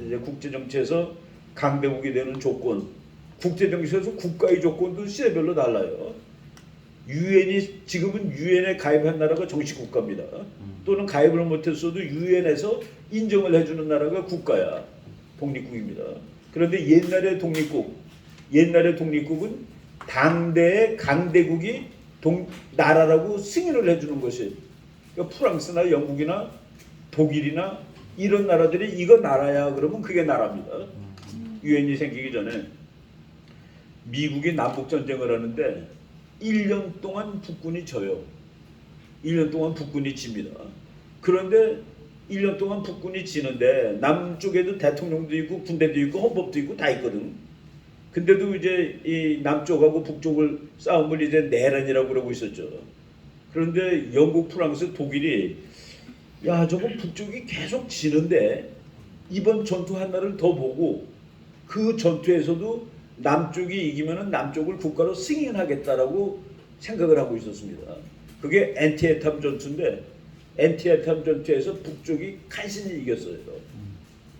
이제 국제 정치에서 강대국이 되는 조건, 국제 정치에서 국가의 조건도 시대별로 달라요. 유엔이 지금은 유엔에 가입한 나라가 정식 국가입니다. 또는 가입을 못했어도 유엔에서 인정을 해주는 나라가 국가야, 독립국입니다. 그런데 옛날의 독립국은 당대의 강대국이 나라라고 승인을 해주는 것이. 그러니까 프랑스나 영국이나 독일이나 이런 나라들이 이거 나라야 그러면 그게 나라입니다. 유엔이 생기기 전에 미국이 남북전쟁을 하는데 1년 동안 북군이 져요. 1년 동안 북군이 집니다. 그런데 1년 동안 북군이 지는데 남쪽에도 대통령도 있고 군대도 있고 헌법도 있고 다 있거든. 근데도 이제 이 남쪽하고 북쪽을 싸움을 이제 내란이라고 그러고 있었죠. 그런데 영국, 프랑스, 독일이 야 저거 북쪽이 계속 지는데 이번 전투 하나를 더 보고 그 전투에서도 남쪽이 이기면은 남쪽을 국가로 승인하겠다라고 생각을 하고 있었습니다. 그게 엔티에탐 전투인데 엔티에탐 전투에서 북쪽이 간신히 이겼어요.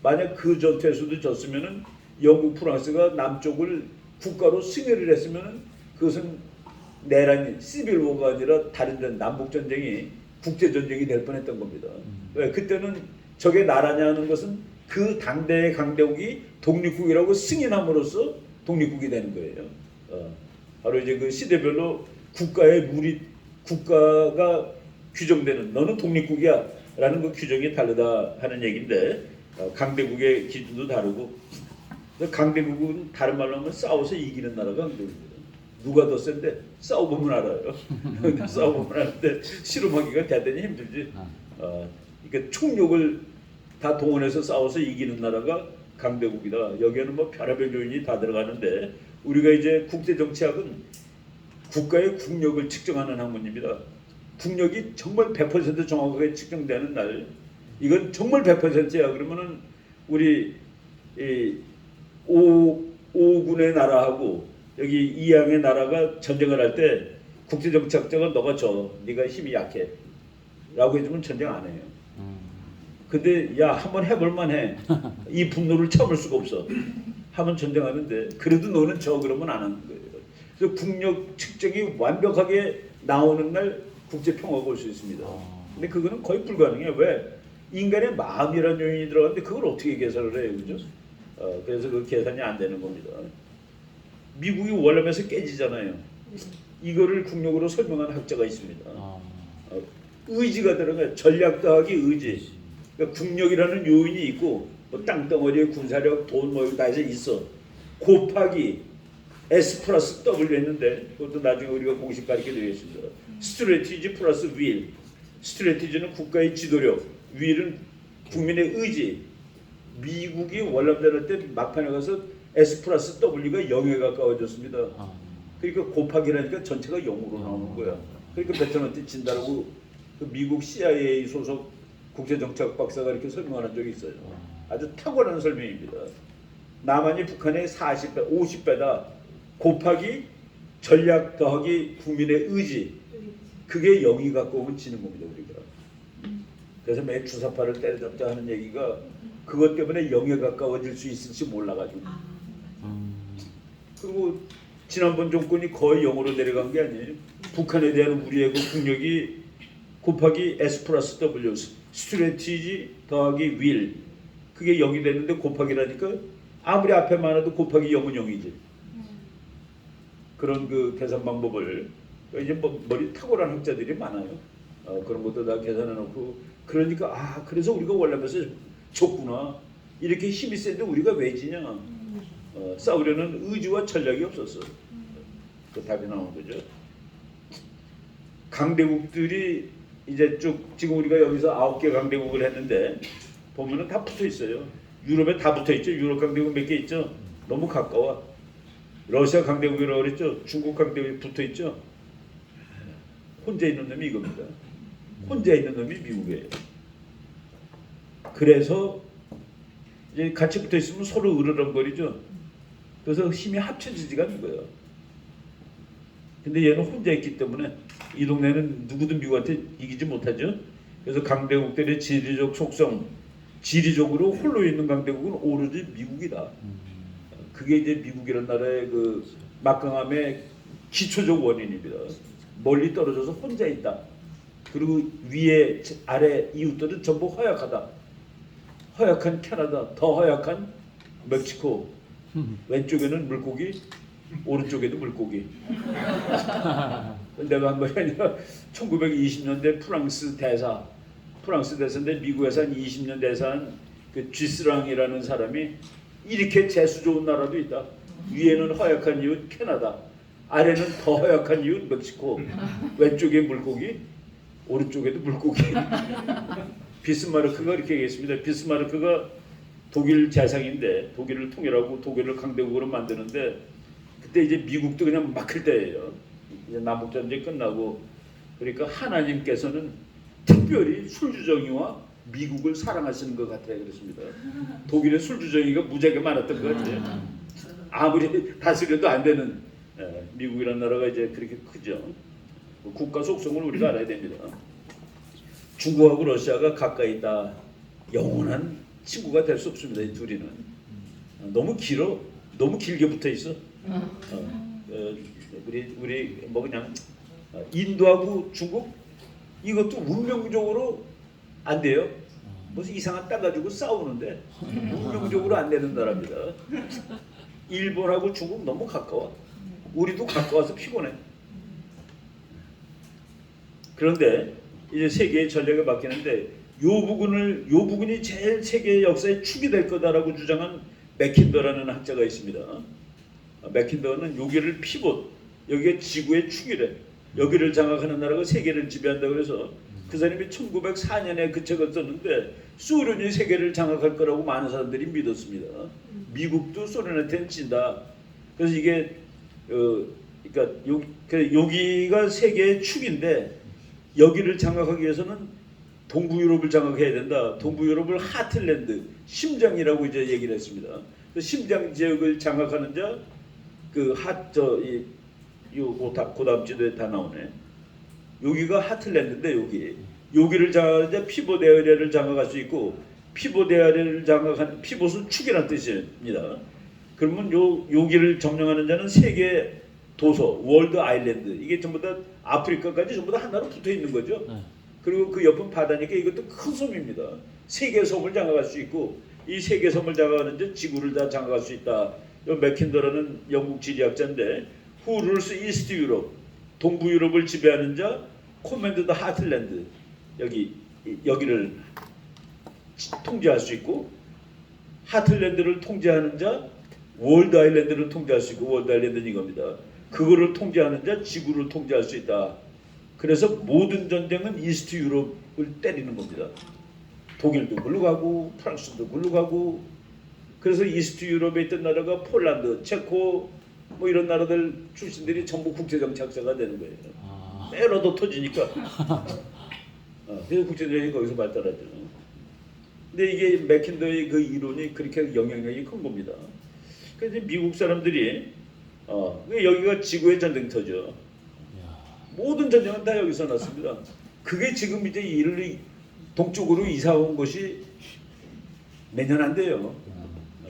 만약 그 전투에서도 졌으면은 영국, 프랑스가 남쪽을 국가로 승인을 했으면은 그것은 내란이 시빌워가 아니라 다른 남북 전쟁이 국제 전쟁이 될 뻔했던 겁니다. 왜 그때는 저게 나라냐 하는 것은 그 당대의 강대국이 독립국이라고 승인함으로써 독립국이 되는 거예요. 바로 이제 그 시대별로 국가가 규정되는 너는 독립국이야라는 그 규정이 다르다 하는 얘기인데 강대국의 기준도 다르고 강대국은 다른 말로 하면 싸워서 이기는 나라가 강대국입니다. 누가 더 센데 싸워보면 알아요. 근데 싸워보면 아는데 실험하기가 대단히 힘들지. 그러니까 총력을 다 동원해서 싸워서 이기는 나라가 강대국이다. 여기에는 뭐 별의별 요인이 다 들어가는데 우리가 이제 국제 정치학은 국가의 국력을 측정하는 학문입니다. 국력이 정말 100% 정확하게 측정되는 날 이건 정말 100%야. 그러면은 우리 이 오군의 나라하고 여기 이양의 나라가 전쟁을 할 때 국제정착자가 너가 져, 네가 힘이 약해 라고 해주면 전쟁 안 해요. 근데 야 한번 해볼만 해. 이 분노를 참을 수가 없어. 하면 전쟁하는데 그래도 너는 져 그러면 안 하는 거예요. 그래서 국력 측정이 완벽하게 나오는 날 국제 평화가 올 수 있습니다. 근데 그거는 거의 불가능해. 왜? 인간의 마음이라는 요인이 들어가는데 그걸 어떻게 계산을 해요, 그죠? 그래서 그 계산이 안 되는 겁니다. 미국이 월남에서 깨지잖아요. 이거를 국력으로 설명한 학자가 있습니다. 의지가 들어가요. 전략 더하기 의지. 그러니까 국력이라는 요인이 있고 뭐 땅덩어리에 군사력, 돈 뭐 다 해서 있어. 곱하기 S 플러스 W 했는데 그것도 나중에 우리가 공식 가르쳐 드리겠습니다. 스트래티지 플러스 윌. 스트래티지는 국가의 지도력, 윌은 국민의 의지. 미국이 월남전할 때 막판에 가서 S 플러스 W가 0에 가까워졌습니다. 그러니까 곱하기라니까 전체가 0으로 나오는 거야. 그러니까 베트남 때 진다라고 그 미국 CIA 소속 국제정책 박사가 이렇게 설명하는 적이 있어요. 아주 탁월한 설명입니다. 남한이 북한의 40배, 50배다. 곱하기 전략 더하기 국민의 의지. 그게 0이 가까우면 지는 겁니다, 우리가. 그래서 매 주사파를 때려잡자 하는 얘기가 그것 때문에 0에 가까워질 수 있을지 몰라가지고. 그리고 지난번 정권이 거의 0으로 내려간 게 아니에요. 북한에 대한 우리의 그 국력이 곱하기 S 플러스 W, 스트래티지 더하기 윌. 그게 0이 됐는데 곱하기라니까 아무리 앞에 많아도 곱하기 0은 0이지. 그런 그 계산 방법을 이제 뭐 머리 탁월한 학자들이 많아요. 그런 것도 다 계산해 놓고 그러니까 그래서 우리가 월남에서 졌구나. 이렇게 힘이 센데 우리가 왜 지냐. 싸우려는 의지와 전략이 없었어. 그 답이 나온 거죠. 강대국들이 이제 쭉 지금 우리가 여기서 9개 강대국을 했는데 보면은 다 붙어 있어요. 유럽에 다 붙어 있죠. 유럽 강대국 몇 개 있죠. 너무 가까워. 러시아 강대국이라고 그랬죠. 중국 강대국이 붙어 있죠. 혼자 있는 놈이 이겁니다. 혼자 있는 놈이 미국이에요. 그래서 이제 같이 붙어 있으면 서로 으르렁거리죠. 그래서 힘이 합쳐지지가 않는 거예요. 근데 얘는 혼자 있기 때문에 이 동네는 누구든 미국한테 이기지 못하죠. 그래서 강대국들의 지리적 속성, 지리적으로 홀로 있는 강대국은 오로지 미국이다. 그게 이제 미국이라는 나라의 그 막강함의 기초적 원인입니다. 멀리 떨어져서 혼자 있다. 그리고 위에 아래 이웃들은 전부 허약하다. 허약한 캐나다, 더 허약한 멕시코. 왼쪽에는 물고기, 오른쪽에도 물고기. 내가 한 말이 아니라 1920년대 프랑스 대사인데 미국에서 한 20년 대사한 그 쥐스랑이라는 사람이 이렇게 재수 좋은 나라도 있다. 위에는 허약한 이웃 캐나다, 아래는 더 허약한 이웃 멕시코. 왼쪽에 물고기, 오른쪽에도 물고기. 비스마르크가 이렇게 얘기했습니다. 비스마르크가 독일 재상인데 독일을 통일하고 독일을 강대국으로 만드는데 그때 이제 미국도 그냥 막힐 때예요. 이제 남북전쟁 끝나고 그러니까 하나님께서는 특별히 술주정이와 미국을 사랑하시는 것 같아요. 그렇습니다. 독일의 술주정이가 무지하게 많았던 것 같아요. 아무리 다스려도 안 되는 미국이라는 나라가 이제 그렇게 크죠. 국가 속성을 우리가 알아야 됩니다. 중국하고 러시아가 가까이 있다. 영원한 친구가 될 수 없습니다. 이 둘이는 너무 길어, 너무 길게 붙어 있어. 우리 뭐 그냥 인도하고 중국 이것도 운명적으로 안 돼요. 무슨 이상한 땅 가지고 싸우는데 운명적으로 안 되는 나라입니다. 일본하고 중국 너무 가까워. 우리도 가까워서 피곤해. 그런데 이제 세계의 전략에 바뀌는데 요 부분이 제일 세계의 역사의 축이 될 거다라고 주장한 맥킨더라는 학자가 있습니다. 맥킨더는 여기를 피봇, 여기가 지구의 축이래. 여기를 장악하는 나라가 세계를 지배한다고 해서 그 사람이 1904년에 그 책을 썼는데 소련이 세계를 장악할 거라고 많은 사람들이 믿었습니다. 미국도 소련한테는 진다. 그래서 이게 그러니까 여기가 세계의 축인데 여기를 장악하기 위해서는 동부 유럽을 장악해야 된다. 동부 유럽을 하틀랜드, 심장이라고 이제 얘기를 했습니다. 그 심장 지역을 장악하는 자, 고다음 지도에 다 나오네. 여기가 하틀랜드인데 여기를 장악하는 자 피봇 에어리아를 장악할 수 있고, 피봇 에어리아를 장악한 피봇은 축이라는 뜻입니다. 그러면 여기를 점령하는 자는 세계 도서, 월드 아일랜드, 이게 전부 다 아프리카까지 전부 다 하나로 붙어 있는 거죠. 그리고 그 옆은 바다니까 이것도 큰 섬입니다. 세계 섬을 장악할 수 있고, 이 세계 섬을 장악하는 자 지구를 다 장악할 수 있다. 맥킨더라는 영국 지리학자인데, Who rules East Europe? 동부 유럽을 지배하는 자, Command the Heartland. 여기를 통제할 수 있고, 하틀랜드를 통제하는 자, 월드 아일랜드를 통제할 수 있고, 월드 아일랜드는 이겁니다. 그거를 통제하는 자, 지구를 통제할 수 있다. 그래서 모든 전쟁은 이스트 유럽을 때리는 겁니다. 독일도 글로 가고 프랑스도 글로 가고. 그래서 이스트 유럽에 있던 나라가 폴란드, 체코 뭐 이런 나라들 출신들이 전부 국제정착자가 되는 거예요. 때려도 터지니까. 그래서 국제정착이 거기서 발달하죠. 근데 이게 맥킨더의 그 이론이 그렇게 영향력이 큰 겁니다. 그래서 미국 사람들이 여기가 지구의 전쟁터죠. 모든 전쟁은 다 여기서 났습니다. 그게 지금 이제 이를 동쪽으로 이사 온 것이 몇 년 안 돼요.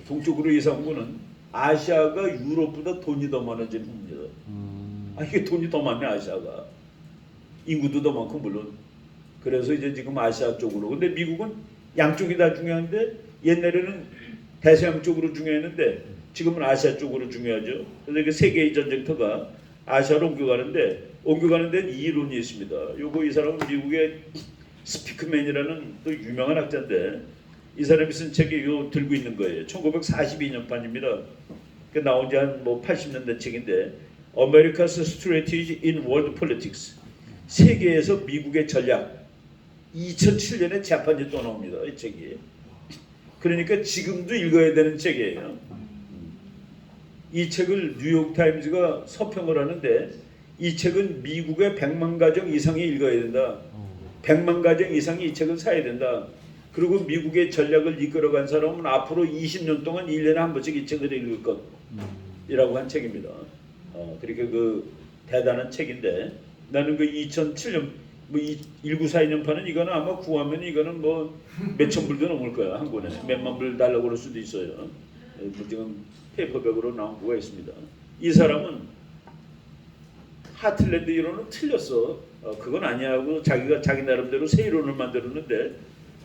동쪽으로 이사 온 거는 아시아가 유럽보다 돈이 더 많아진 후입니다. 이게 돈이 더 많네, 아시아가. 인구도 더 많고 물론. 그래서 이제 지금 아시아 쪽으로. 근데 미국은 양쪽이 다 중요한데, 옛날에는 대서양 쪽으로 중요했는데 지금은 아시아 쪽으로 중요하죠. 그래서 그 세계의 전쟁터가 아시아로 옮겨가는 데는 이 이론이 있습니다. 이 사람은 미국의 스피크맨이라는 또 유명한 학자인데, 이 사람이 쓴 책이 들고 있는 거예요. 1942년판입니다. 그 나온 지 한 80년대 책인데, America's Strategy in World Politics. 세계에서 미국의 전략. 2007년에 재판이 또 나옵니다. 이 책이. 그러니까 지금도 읽어야 되는 책이에요. 이 책을 뉴욕타임즈가 서평을 하는데, 이 책은 미국의 100만 가정 이상이 읽어야 된다. 100만 가정 이상이 이 책을 사야 된다. 그리고 미국의 전략을 이끌어간 사람은 앞으로 20년 동안 1년에 한 번씩 이 책을 읽을 것이라고 한 책입니다. 그렇게 그 대단한 책인데, 나는 그 2007년 1942년판은 이거는 아마 구하면 이거는 몇천 불도 넘을 거야. 한 권에 몇만 불 달라고 그럴 수도 있어요. 지금 페이퍼백으로 나온 거가 있습니다. 이 사람은 하틀랜드 이론은 틀렸어. 그건 아니야 하고 자기 나름대로 새 이론을 만들었는데,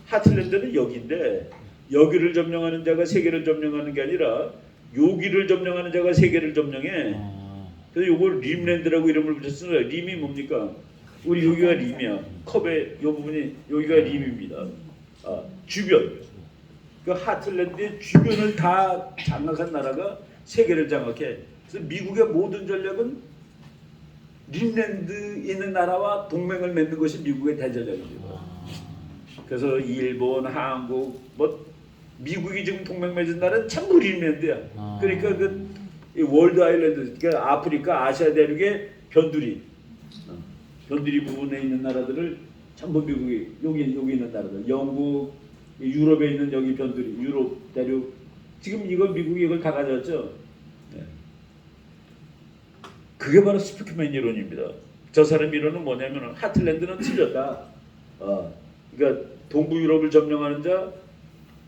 하틀랜드는 여기인데, 여기를 점령하는 자가 세계를 점령하는 게 아니라 여기를 점령하는 자가 세계를 점령해. 그래서 이걸 림랜드라고 이름을 붙였어요. 림이 뭡니까? 우리 여기가 림이야. 컵의 이 부분이 여기가 림입니다. 주변. 그 하틀랜드의 주변을 다 장악한 나라가 세계를 장악해. 그래서 미국의 모든 전략은 림랜드 있는 나라와 동맹을 맺는 것이 미국의 대전략입니다. 그래서 일본, 한국, 미국이 지금 동맹 맺은 나라는 전부 림랜드야. 그러니까 그 월드 아일랜드, 그러니까 아프리카, 아시아 대륙의 변두리 부분에 있는 나라들을 전부 미국이 여기 있는 나라들, 영국, 유럽에 있는 여기 변두리, 유럽 대륙, 지금 미국이 이걸 다 가져왔죠. 그게 바로 스피크맨 이론입니다. 저 사람 이론은 뭐냐면, 하틀랜드는 틀렸다. 그러니까 동부 유럽을 점령하는 자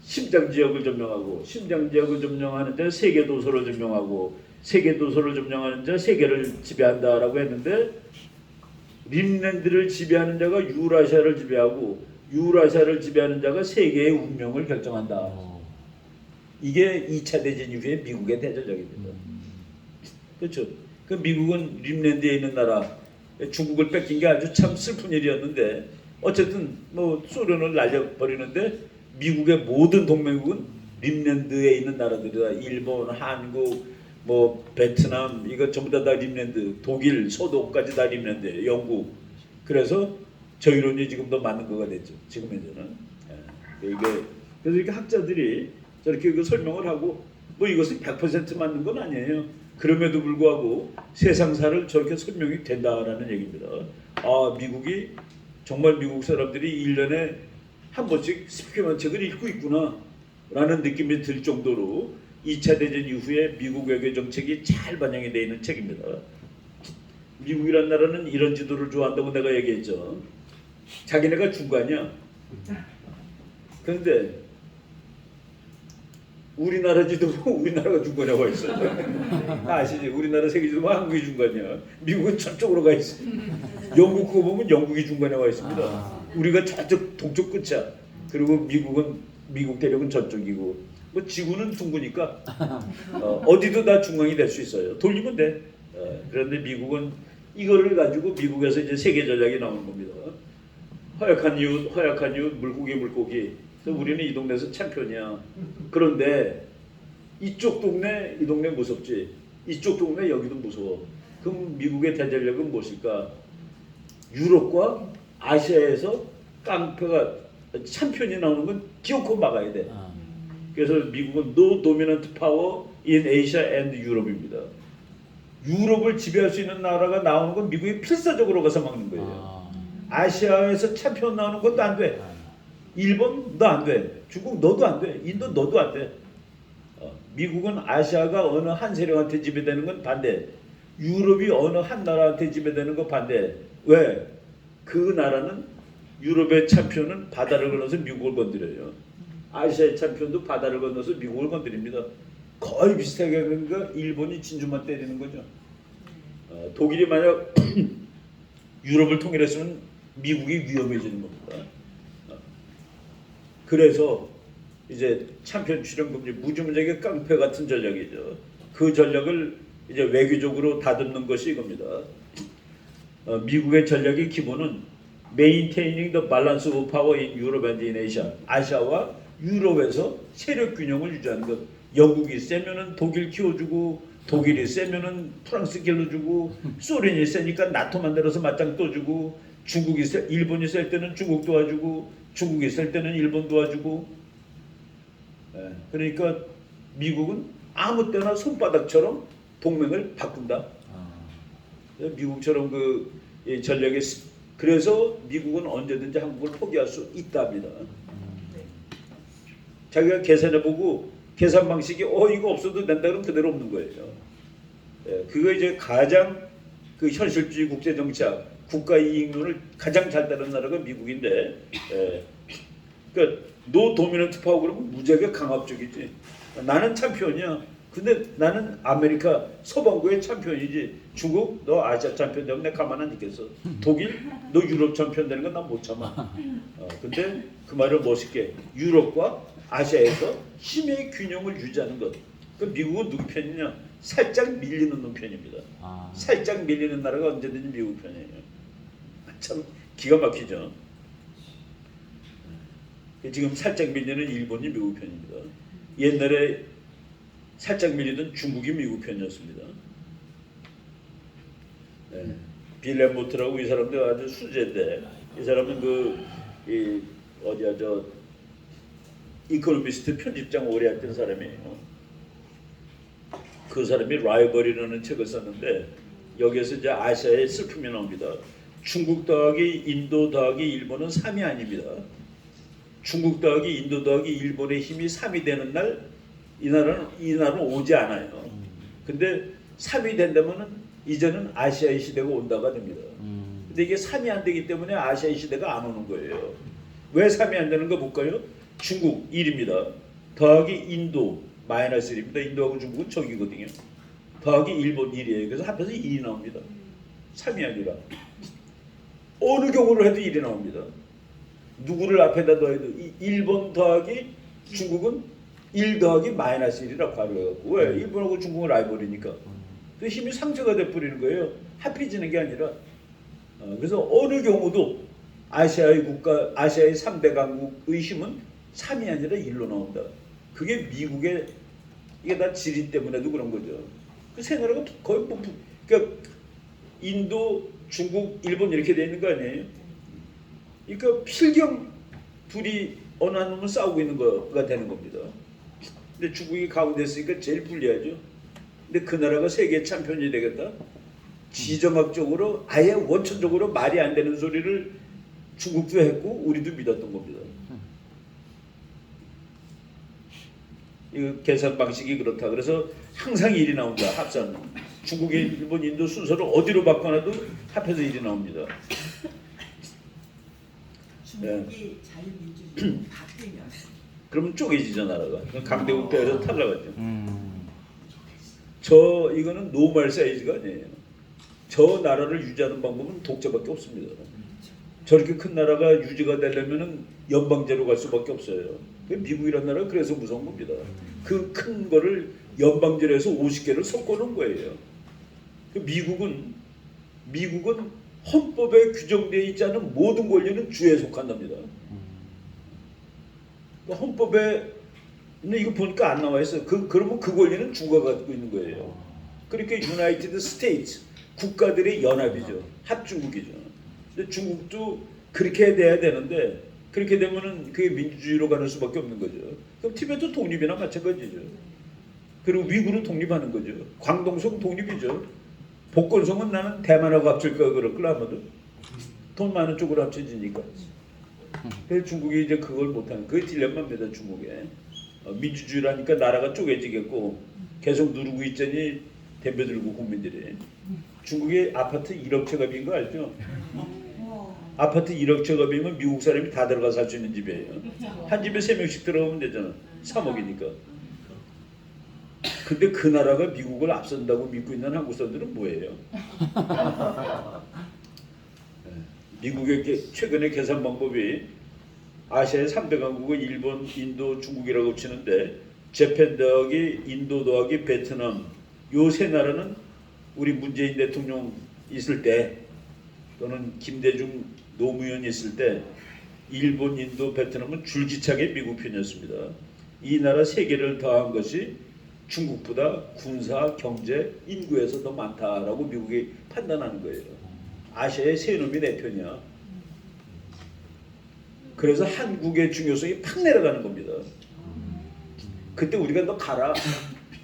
심장 지역을 점령하고, 심장 지역을 점령하는 자 세계 도서를 점령하고, 세계 도서를 점령하는 자 세계를 지배한다라고 했는데, 림랜드를 지배하는 자가 유라시아를 지배하고, 유라시아를 지배하는 자가 세계의 운명을 결정한다. 이게 2차 대전 이후에 미국의 대전략입니다. 그렇죠. 그 미국은 림랜드에 있는 나라, 중국을 뺏긴 게 아주 참 슬픈 일이었는데, 어쨌든 소련을 날려버리는데, 미국의 모든 동맹국은 림랜드에 있는 나라들이다. 일본, 한국, 베트남, 이거 전부 다 림랜드, 독일, 서독까지 다 림랜드예요. 영국. 그래서 저 이론이 지금 더 맞는 거가 됐죠. 지금 현재는. 그래서 이렇게 학자들이 저렇게 그 설명을 하고, 이것은 100% 맞는 건 아니에요. 그럼에도 불구하고 세상사를 저렇게 설명이 된다라는 얘기입니다. 미국이 정말 미국 사람들이 1년에 한 번씩 스피커만 책을 읽고 있구나 라는 느낌이 들 정도로 2차 대전 이후에 미국 외교 정책이 잘 반영이 되어 있는 책입니다. 미국이란 나라는 이런 지도를 좋아한다고 내가 얘기했죠. 자기네가 중간이야. 그런데 우리나라 지도 우리나라가 중간에 와 있어요. 아시지? 우리나라 세계 지도가 한국이 중간이야. 미국은 저쪽으로 가 있어. 영국 그거 보면 영국이 중간에 와 있습니다. 우리가 저쪽 동쪽 끝이야. 그리고 미국은 미국 대륙은 저쪽이고 뭐 지구는 둥그니까 어디도 다 중앙이 될 수 있어요. 돌리면 돼. 그런데 미국은 이거를 가지고 미국에서 이제 세계 전략이 나오는 겁니다. 허약한 이웃, 물고기. 그래서 우리는 이 동네에서 챔피언이야. 그런데 이쪽 동네, 이 동네 무섭지. 이쪽 동네 여기도 무서워. 그럼 미국의 대전략은 무엇일까? 유럽과 아시아에서 깡패가 챔피언이 나오는 건 기어코 막아야 돼. 그래서 미국은 No Dominant Power in Asia and Europe입니다. 유럽을 지배할 수 있는 나라가 나오는 건 미국이 필사적으로 가서 막는 거예요. 아시아에서 챔피언 나오는 것도 안 돼. 일본 너 안 돼. 중국 너도 안 돼. 인도 너도 안 돼. 미국은 아시아가 어느 한 세력한테 지배되는 건 반대. 유럽이 어느 한 나라한테 지배되는 거 반대. 왜? 그 나라는 유럽의 챔피언은 바다를 건너서 미국을 건드려요. 아시아의 챔피언도 바다를 건너서 미국을 건드립니다. 거의 비슷하게 그러니까 일본이 진주만 때리는 거죠. 독일이 만약 유럽을 통일했으면 미국이 위험해지는 겁니다. 그래서 이제 챔피언 출연 금지 무지무지하게 깡패 같은 전략이죠. 그 전략을 이제 외교적으로 다듬는 것이 이겁니다. 미국의 전략의 기본은 maintaining the balance of power in Europe and in Asia. 아시아와 유럽에서 세력 균형을 유지하는 것. 영국이 세면은 독일 키워주고 독일이 세면은 프랑스 길러주고 소련이 세니까 나토 만들어서 맞짱 떠주고 일본이 셀 때는 중국 도와주고 중국이 셀 때는 일본 도와주고. 그러니까 미국은 아무 때나 손바닥처럼 동맹을 바꾼다. 미국처럼 그 전략의 그래서 미국은 언제든지 한국을 포기할 수 있답니다. 자기가 계산해보고 계산 방식이 이거 없어도 된다 그러면 그대로 없는 거예요. 그거 이제 가장 그 현실주의 국제정치학 국가 이익론을 가장 잘 따르는 나라가 미국인데, 그러니까 노 도미넌트 파워 그러면 무지하게 강압적이지. 나는 챔피언이야. 근데 나는 아메리카 서방구의 챔피언이지. 중국 너 아시아 챔피언 되면 내가 가만 안 있겠어. 독일 너 유럽 챔피언 되는 건 난 못 참아. 근데 그 말을 멋있게 유럽과 아시아에서 힘의 균형을 유지하는 것. 그 미국은 누구 편이냐? 살짝 밀리는 놈 편입니다. 살짝 밀리는 나라가 언제든지 미국 편이에요. 참 기가 막히죠. 지금 살짝 밀리는 일본이 미국 편입니다. 옛날에 살짝 밀리던 중국이 미국 편이었습니다. 빌렘 모트라고 이 사람도 아주 수제인데 이 사람은 이코노미스트 편집장 오래 했던 사람이에요. 그 사람이 라이벌이라는 책을 썼는데 여기에서 이제 아시아의 슬픔이 나옵니다. 중국 더하기 인도 더하기 일본은 3이 아닙니다. 중국 더하기 인도 더하기 일본의 힘이 3이 되는 날 이 나라는 오지 않아요. 근데 3이 된다면은 이제는 아시아의 시대가 온다가 됩니다. 근데 이게 3이 안 되기 때문에 아시아의 시대가 안 오는 거예요. 왜 3이 안 되는 거 볼까요? 중국 1입니다. 더하기 인도 마이너스 1입니다. 인도하고 중국은 적이거든요. 더하기 일본 1이에요. 그래서 합해서 2이 나옵니다. 3이 아니라 어느 경우를 해도 1이 나옵니다. 누구를 앞에다 더해도 일본 더하기 중국은 1 더하기 마이너스 1이라고 가려갖고 왜? 일본하고 중국은 라이벌이니까 그 힘이 상쇄가 돼버리는 거예요. 합해지는 게 아니라. 그래서 어느 경우도 아시아의 국가, 아시아의 3대 강국의 힘은 3이 아니라 1로 나온다. 그게 미국의 이게 다 지리 때문에도 그런 거죠. 그 세 나라가 거의 그러니까 인도, 중국, 일본 이렇게 돼 있는 거 아니에요? 그러니까 필경 둘이 어느 한 놈은 싸우고 있는 거가 되는 겁니다. 근데 중국이 가운데 있으니까 제일 불리하죠. 근데 그 나라가 세계 챔피언이 되겠다? 지정학적으로 아예 원천적으로 말이 안 되는 소리를 중국도 했고 우리도 믿었던 겁니다. 이 계산 방식이 그렇다. 그래서 항상 일이 나온다. 합산. 중국, 일본, 인도 순서를 어디로 바꿔놔도 합해서 일이 나옵니다. 중국이 자유민주주의 바뀌면 그러면 쪼개지죠 나라가. 강대국 때에서 탈락하죠. 저 이거는 노멀 사이즈가 아니에요. 저 나라를 유지하는 방법은 독재밖에 없습니다. 저렇게 큰 나라가 유지가 되려면은 연방제로 갈 수밖에 없어요. 미국이란 나라가 그래서 무서운 겁니다. 그 큰 거를 연방제로 해서 50개를 섞어놓은 거예요. 미국은 헌법에 규정되어 있지 않은 모든 권리는 주에 속한답니다. 헌법에 이거 보니까 안 나와 있어요. 그러면 그 권리는 주가 갖고 있는 거예요. 그렇게 유나이티드 스테이츠 국가들의 연합이죠. 합중국이죠. 근데 중국도 그렇게 돼야 되는데 그렇게 되면은 그게 민주주의로 가는 수밖에 없는 거죠. 그럼 티베트 독립이나 마찬가지죠. 그리고 위구르 독립하는 거죠. 광동성 독립이죠. 복건성은 나는 대만하고 합칠까 그럴 걸 아마도 돈 많은 쪽으로 합쳐지니까. 그래서 중국이 이제 그걸 못하는 그 딜레마입니다. 중국에 민주주의라니까 나라가 쪼개지겠고 계속 누르고 있자니 덤벼들고 국민들이. 중국의 아파트 1억 채 값인 거 알죠? 아파트 1억 채 값이면 미국 사람이 다 들어가 살 수 있는 집이에요. 한 집에 3명씩 들어가면 되잖아. 3억이니까. 근데 그 나라가 미국을 앞선다고 믿고 있는 한국 사람들은 뭐예요? 미국의 최근의 계산 방법이 아시아의 3대 강국은 일본, 인도, 중국이라고 치는데 재팬 더하기 인도 더하기 베트남 요 세 나라는 우리 문재인 대통령 있을 때 또는 김대중 노무현 있을 때 일본, 인도, 베트남은 줄기차게 미국 편이었습니다. 이 나라 세 개를 더한 것이 중국보다 군사, 경제, 인구에서 더 많다라고 미국이 판단하는 거예요. 아시아의 세 놈이 내 편이야. 그래서 한국의 중요성이 팍 내려가는 겁니다. 그때 우리가 너 가라.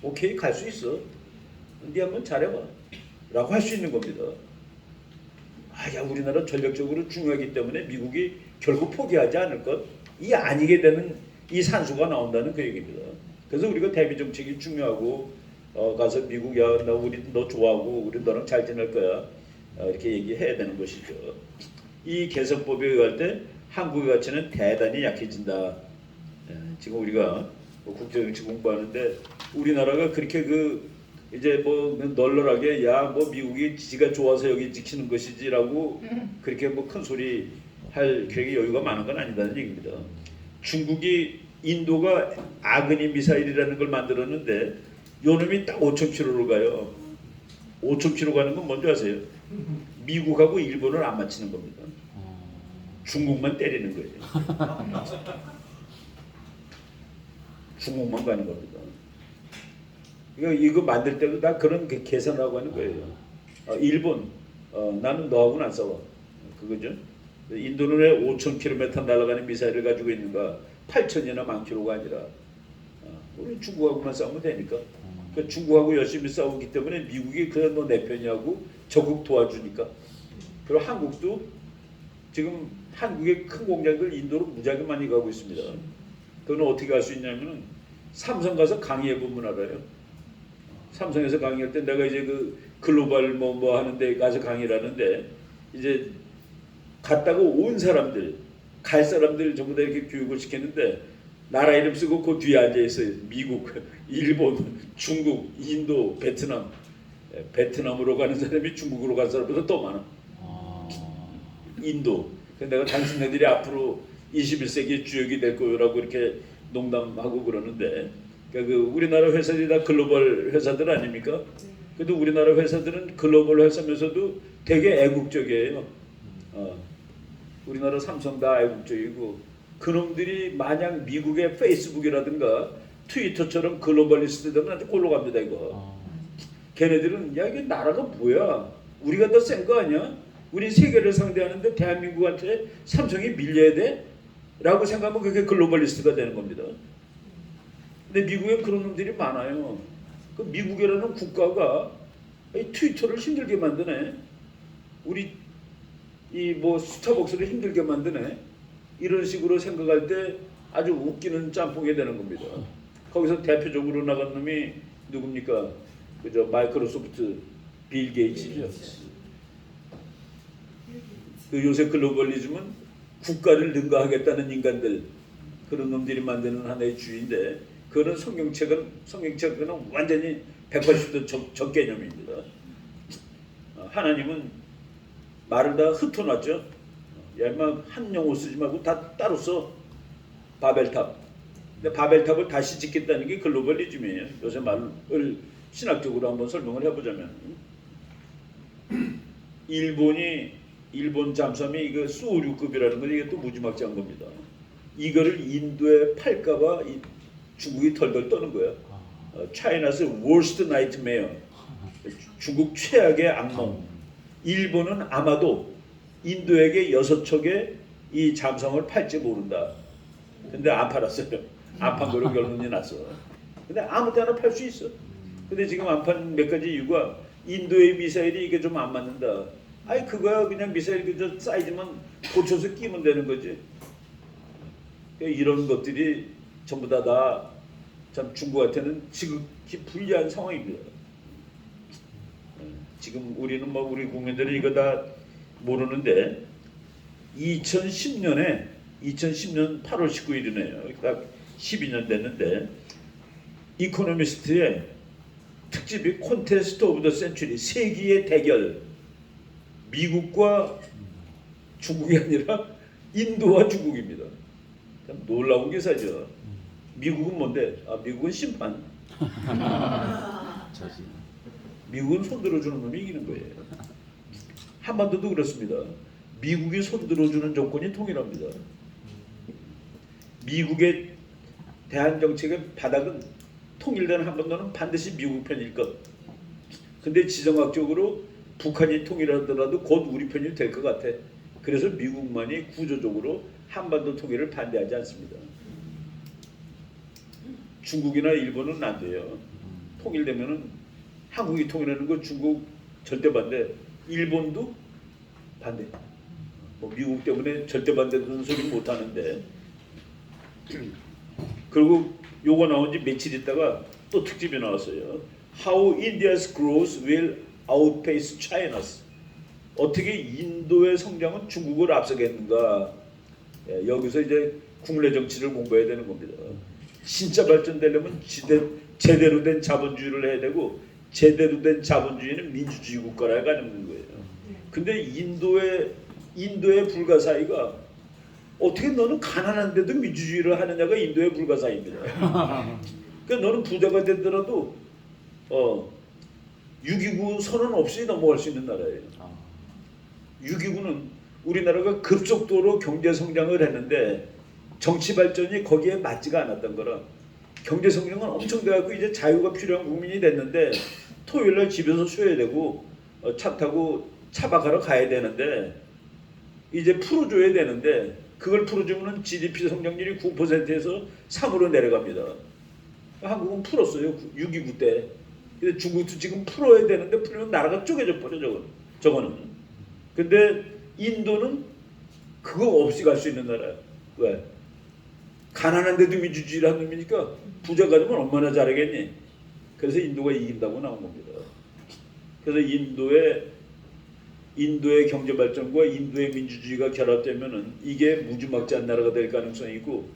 오케이 갈 수 있어. 네 한번 잘해봐. 라고 할 수 있는 겁니다. 야 우리나라 전력적으로 중요하기 때문에 미국이 결국 포기하지 않을 것. 이 아니게 되는 이 산수가 나온다는 그 얘기입니다. 그래서 우리가 대미 정책이 중요하고 가서 미국 야 나 우리 너 좋아하고 우리 너랑 잘 지낼 거야. 이렇게 얘기해야 되는 것이죠. 이 개선법에 의할 때 한국의 가치는 대단히 약해진다. 지금 우리가 국제정치 공부하는데 우리나라가 그렇게 이제 뭐 널널하게 야 뭐 미국이 지가 좋아서 여기 지키는 것이지라고 그렇게 뭐 큰 소리 할 그렇게 여유가 많은 건 아니다는 얘기입니다. 중국이 인도가 아그니 미사일이라는 걸 만들었는데 요놈이 딱 5,000km로 가요. 5,000km 가는 건 뭔지 아세요? 미국하고 일본을 안 맞히는 겁니다. 중국만 때리는 거예요. 중국만 가는 겁니다. 이거 만들 때도 다 그런 계산하고 하는 거예요. 일본, 나는 너하고는 안 싸워. 그거죠. 인도는 왜 5,000km 날아가는 미사일을 가지고 있는가? 8,000이나 만 킬로가 아니라 우리 중국하고만 싸우면 되니까. 그러니까 중국하고 열심히 싸우기 때문에 미국이 그냥 너 내 편이하고 적극 도와주니까. 그리고 한국도 지금 한국의 큰 공장들 인도로 무지하게 많이 가고 있습니다. 그건 어떻게 할 수 있냐면은 삼성 가서 강의해 보면 알아요. 삼성에서 강의할 때 내가 이제 글로벌 뭐 하는데 가서 강의를 하는데 이제 갔다가 온 사람들 갈 사람들 전부 다 이렇게 교육을 시켰는데 나라 이름 쓰고 그 뒤에 앉아 있어요. 미국, 일본, 중국, 인도, 베트남. 베트남으로 가는 사람이 중국으로 간 사람보다 더 많아. 인도. 내가 당신네들이 앞으로 21세기 주역이 될 거라고 이렇게 농담하고 그러는데 그러니까 우리나라 회사들이 다 글로벌 회사들 아닙니까? 그래도 우리나라 회사들은 글로벌 회사면서도 되게 애국적이에요. 우리나라 삼성 다 애국적이고 그놈들이 만약 미국의 페이스북이라든가 트위터처럼 글로벌리스트 되면 아주 꼴로 갑니다 이거. 걔네들은 야 이게 나라가 뭐야? 우리가 더 센 거 아니야? 우리 세계를 상대하는데 대한민국한테 삼성이 밀려야 돼? 라고 생각하면 그게 글로벌리스트가 되는 겁니다. 근데 미국에 그런 놈들이 많아요. 그 미국이라는 국가가 이 트위터를 힘들게 만드네. 우리 이 뭐 스타벅스를 힘들게 만드네. 이런 식으로 생각할 때 아주 웃기는 짬뽕이 되는 겁니다. 거기서 대표적으로 나간 놈이 누굽니까? 그저 마이크로소프트 빌 게이츠죠. 그 요새 글로벌리즘은 국가를 능가하겠다는 인간들 그런 놈들이 만드는 하나의 주의인데 그거는 성경책은 완전히 180도 적개념입니다. 하나님은 말을 다 흩어놨죠. 야, 인마 한 영어 쓰지 말고 다 따로 써. 바벨탑. 근데 바벨탑을 다시 짓겠다는 게 글로벌리즘이에요. 요새 말을 신학적으로 한번 설명을 해보자면 일본 잠수함이 이거 수호류급이라는 건 이게 또 무지막지한 겁니다. 이거를 인도에 팔까봐 중국이 덜덜 떠는 거야. China's worst nightmare. 중국 최악의 악몽. 일본은 아마도 인도에게 6척의 이 잠수함을 팔지 모른다. 근데 안 팔았어요. 안 판 거로 결론이 났어. 근데 아무 때나 팔 수 있어. 근데 지금 안 판 몇 가지 이유가 인도의 미사일이 이게 좀 안 맞는다. 아니 그거야 그냥 미사일 그저 사이즈만 고쳐서 끼면 되는 거지. 이런 것들이 전부 다 참 중국한테는 지극히 불리한 상황입니다. 지금 우리는 뭐 우리 국민들이 이거 다 모르는데 2010년 8월 19일이네요. 딱 12년 됐는데 이코노미스트의 특집이 콘테스트 오브 더 센츄리 세기의 대결 미국과 중국이 아니라 인도와 중국입니다. 참 놀라운 기사죠. 미국은 뭔데? 미국은 심판. 미국은 손들어주는 놈이 이기는 거예요. 한반도도 그렇습니다. 미국이 손들어주는 정권이 통일합니다. 미국의 대한 정책의 바닥은 통일된 한반도는 반드시 미국 편일 것. 근데 지정학적으로 북한이 통일하더라도 곧 우리 편이 될 것 같아. 그래서 미국만이 구조적으로 한반도 통일을 반대하지 않습니다. 중국이나 일본은 안 돼요. 통일되면은 한국이 통일하는 거 중국 절대 반대. 일본도 반대. 뭐 미국 때문에 절대 반대되는 소리 못 하는데. 그리고 요거 나온 지 며칠 있다가 또 특집이 나왔어요. How India's growth will outpace China's. 어떻게 인도의 성장은 중국을 앞서겠는가. 여기서 이제 국내 정치를 공부해야 되는 겁니다. 진짜 발전되려면 제대로 된 자본주의를 해야 되고 제대로 된 자본주의는 민주주의 국가라 가는 거예요. 근데 인도의 불가사의가 어떻게 너는 가난한데도 민주주의를 하느냐가 인도의 불가사의입니다. 그러니까 너는 부자가 되더라도 6.29 선언 없이 넘어갈 수 있는 나라예요. 6.29는 우리나라가 급속도로 경제 성장을 했는데 정치 발전이 거기에 맞지가 않았던 거라 경제 성장은 엄청 돼갖고 이제 자유가 필요한 국민이 됐는데 토요일날 집에서 쉬어야 되고 차 타고 차박하러 가야 되는데 이제 풀어줘야 되는데 그걸 풀어주면 GDP 성장률이 9%에서 3으로 내려갑니다. 한국은 풀었어요. 6.29 때. 근데 중국도 지금 풀어야 되는데 풀면 나라가 쪼개져 버려 저거는. 근데 인도는 그거 없이 갈 수 있는 나라야. 왜? 가난한데도 민주주의를 하는 놈이니까 부자가 되면 얼마나 잘하겠니? 그래서 인도가 이긴다고 나온 겁니다. 그래서 인도의 경제 발전과 인도의 민주주의가 결합되면은 이게 무지막지한 나라가 될 가능성이 있고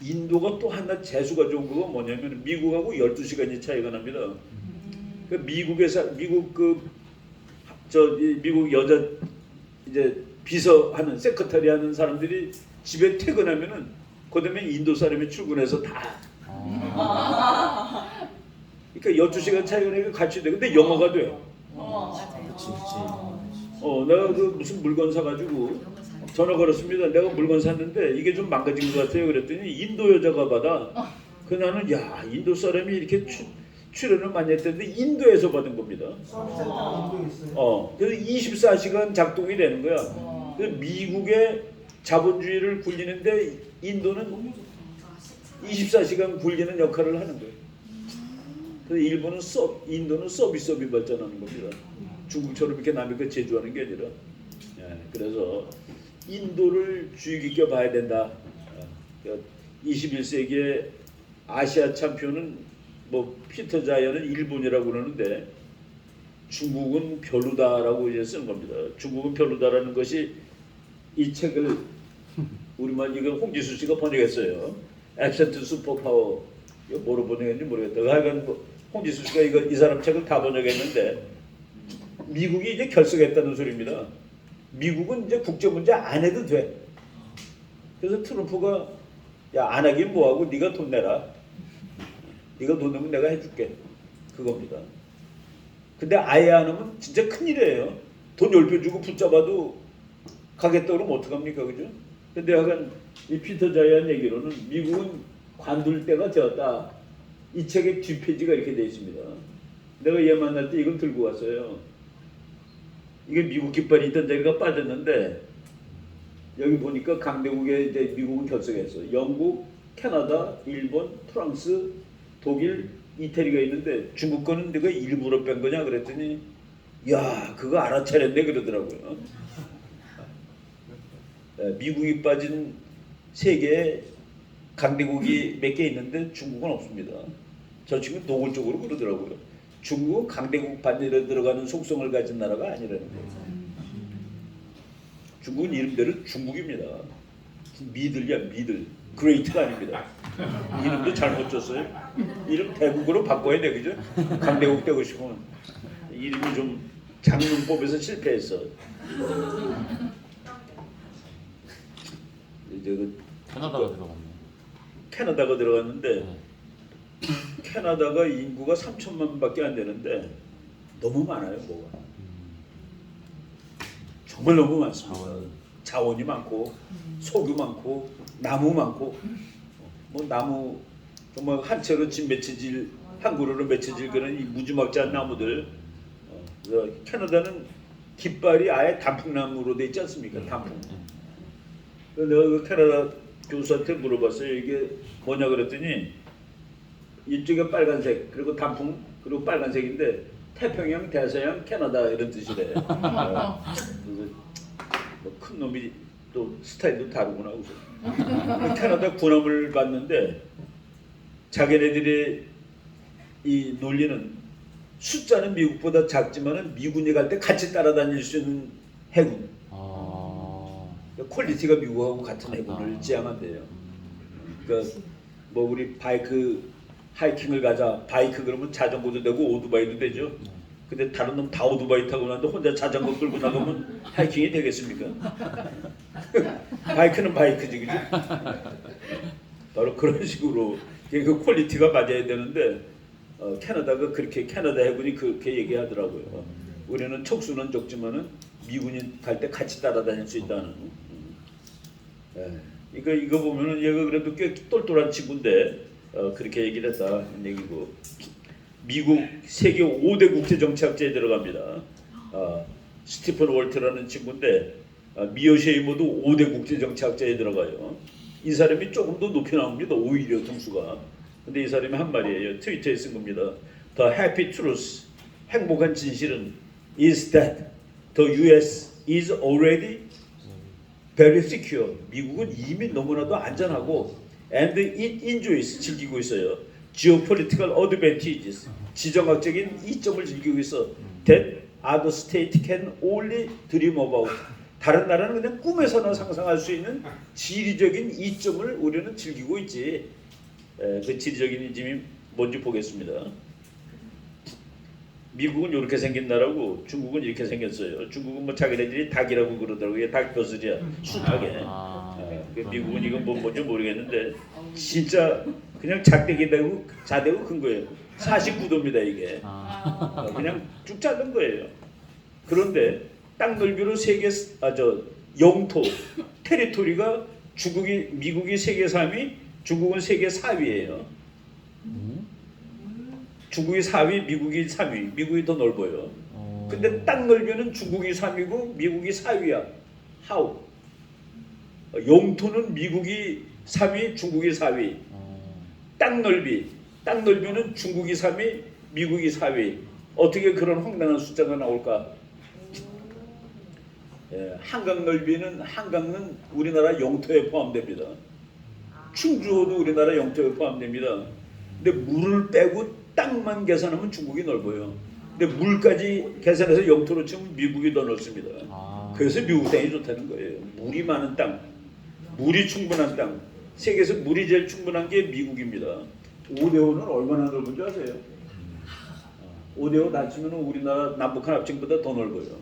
인도가 또 하나 재수가 좋은 거가 뭐냐면 미국하고 12시간이 차이가 납니다. 그 미국 여자 이제 비서하는 세크터리 하는 사람들이 집에 퇴근하면은 그다음에 인도 사람이 출근해서 다. 그러니까 12시간 차이가 나니까 같이 돼. 근데 영어가 돼. 내가 그 무슨 물건 사가지고 전화 걸었습니다. 내가 물건 샀는데 이게 좀 망가진 것 같아요. 그랬더니 인도 여자가 받아. 그 나는 야 인도 사람이 이렇게 출연을 많이 했는데 인도에서 받은 겁니다. 그래서 24시간 작동이 되는 거야. 그래서 미국의 자본주의를 굴리는데 인도는 24시간 굴리는 역할을 하는 거예요. 그래서 인도는 서비스업이 발전하는 겁니다. 중국처럼 이렇게 남의 거 제조하는 게 아니라. 그래서 인도를 주의 깊게 봐야 된다. 21세기의 아시아 챔피언은 뭐 피터 자이언은 일본이라고 그러는데 중국은 별로다라고 이제 쓰는 겁니다. 중국은 별로다라는 것이 이 책을 우리만 이거 홍지수 씨가 번역했어요. 액센트 슈퍼파워 이거 뭐로 번역했는지 모르겠다. 하여간 뭐 홍지수 씨가 이거 이 사람 책을 다 번역했는데 미국이 이제 결석했다는 소리입니다. 미국은 이제 국제 문제 안 해도 돼. 그래서 트럼프가 야 안 하긴 뭐하고 네가 돈 내라. 네가 돈 내면 내가 해줄게. 그겁니다. 근데 아예 안 하면 진짜 큰일이에요. 돈 10배 주고 붙잡아도 가겠다 그러면 어떡합니까, 그죠? 근데 약간 이 피터 자이언 얘기로는 미국은 관둘 때가 되었다. 이 책의 뒷페이지가 이렇게 되어 있습니다. 내가 얘 만날 때 이걸 들고 왔어요. 이게 미국 깃발이 있던 자리가 빠졌는데 여기 보니까 강대국에 이제 미국은 결석했어. 영국, 캐나다, 일본, 프랑스, 독일, 이태리가 있는데 중국 거는 내가 일부러 뺀 거냐 그랬더니 야 그거 알아차렸네 그러더라고요. 미국이 빠진 세계에 강대국이 몇 개 있는데 중국은 없습니다. 저 친구 노골적으로 그러더라고요. 중국은 강대국 반열에 들어가는 속성을 가진 나라가 아니라는 거예요. 중국은 이름대로 중국입니다. 미들이야 미들. 그레이트가 아닙니다. 이름도 잘못 줬어요. 이름 대국으로 바꿔야 돼, 그죠? 강대국 되고 싶으면 이름이 좀 장문법에서 실패했어. 이제 그 캐나다가 들어갔네. 캐나다가 들어갔는데 캐나다가 인구가 3천만밖에 안 되는데 너무 많아요, 뭐가. 정말 너무 많습니다. 자원이 많고 석유 많고 나무 많고 뭐 나무 정말 한 채로 집 맺혀질 한 그루로 맺혀질 그런 이 무지막지한 나무들. 그래서 캐나다는 깃발이 아예 단풍나무로 돼 있지 않습니까? 단풍. 그래서 내가 그 캐나다 교수한테 물어봤어요. 이게 뭐냐 그랬더니 이쪽에 빨간색 그리고 단풍 그리고 빨간색인데 태평양, 대서양, 캐나다 이런 뜻이래요. 큰 놈이 또 스타일도 다르구나. 캐나다 군함을 봤는데 자기네들의 이 논리는 숫자는 미국보다 작지만은 미군이 갈 때 같이 따라다닐 수 있는 해군. 퀄리티가 미국하고 같은 해군을 지향한대요. 그러니까 뭐 우리 바이크 하이킹을 가자. 바이크 그러면 자전거도 되고 오토바이도 되죠. 근데 다른 놈 다 오토바이 타고 나는데 혼자 자전거 끌고 나가면 하이킹이 되겠습니까? 바이크는 바이크지, 그죠? 바로 그런 식으로 그 퀄리티가 맞아야 되는데 캐나다가 그렇게 캐나다 해군이 그렇게 얘기하더라고요. 우리는 척수는 적지만은 미군이 갈 때 같이 따라다닐 수 있다는. 이거 보면은 얘가 그래도 꽤 똘똘한 친구인데 그렇게 얘기를 했다는 얘기고. 미국 세계 5대 국제정치학자에 들어갑니다. 스티픈 월트라는 친구인데 미어쉐이머도 5대 국제정치학자에 들어가요. 이 사람이 조금 더 높이 나옵니다. 오히려 등수가. 근데 이 사람이 한 말이에요. 트위터에 쓴 겁니다. The happy truth, 행복한 진실은 is that the US is already very secure. 미국은 이미 너무나도 안전하고 and it enjoys, 즐기고 있어요. geopolitical advantages, 지정학적인 이점을 즐기고 있어. that other state can only dream about. 다른 나라는 그냥 꿈에서나 상상할 수 있는 지리적인 이점을 우리는 즐기고 있지. 그 지리적인 이점이 뭔지 보겠습니다. 미국은 이렇게 생긴 나라고 중국은 이렇게 생겼어요. 중국은 뭐 자기네들이 닭이라고 그러더라고요. 닭 벼슬이야. 숱하게. 미국은 이건 뭔지 모르겠는데 진짜 그냥 작대기되고 자대고 큰 거예요. 49도입니다 이게. 그냥 쭉 자른 거예요. 그런데 땅 넓이로 세계 영토 테리토리가 미국이 세계 3위, 중국은 세계 4위예요. 중국이 4위, 미국이 3위. 미국이 더 넓어요. 근데 땅 넓이는 중국이 3위고 미국이 4위야. How? 영토는 미국이 3위, 중국이 4위. 땅 넓이는 중국이 3위, 미국이 4위. 어떻게 그런 황당한 숫자가 나올까? 예, 한강 넓이는 한강은 우리나라 영토에 포함됩니다. 충주호도 우리나라 영토에 포함됩니다. 근데 물을 빼고 땅만 계산하면 중국이 넓어요. 근데 물까지 계산해서 영토로 치면 미국이 더 넓습니다. 그래서 미국 땅이 좋다는 거예요. 물이 많은 땅, 물이 충분한 땅. 세계에서 물이 제일 충분한 게 미국입니다. 오대오는 얼마나 넓은 줄 아세요? 오대오 다 치면 우리나라 남북한 합층보다 더 넓어요.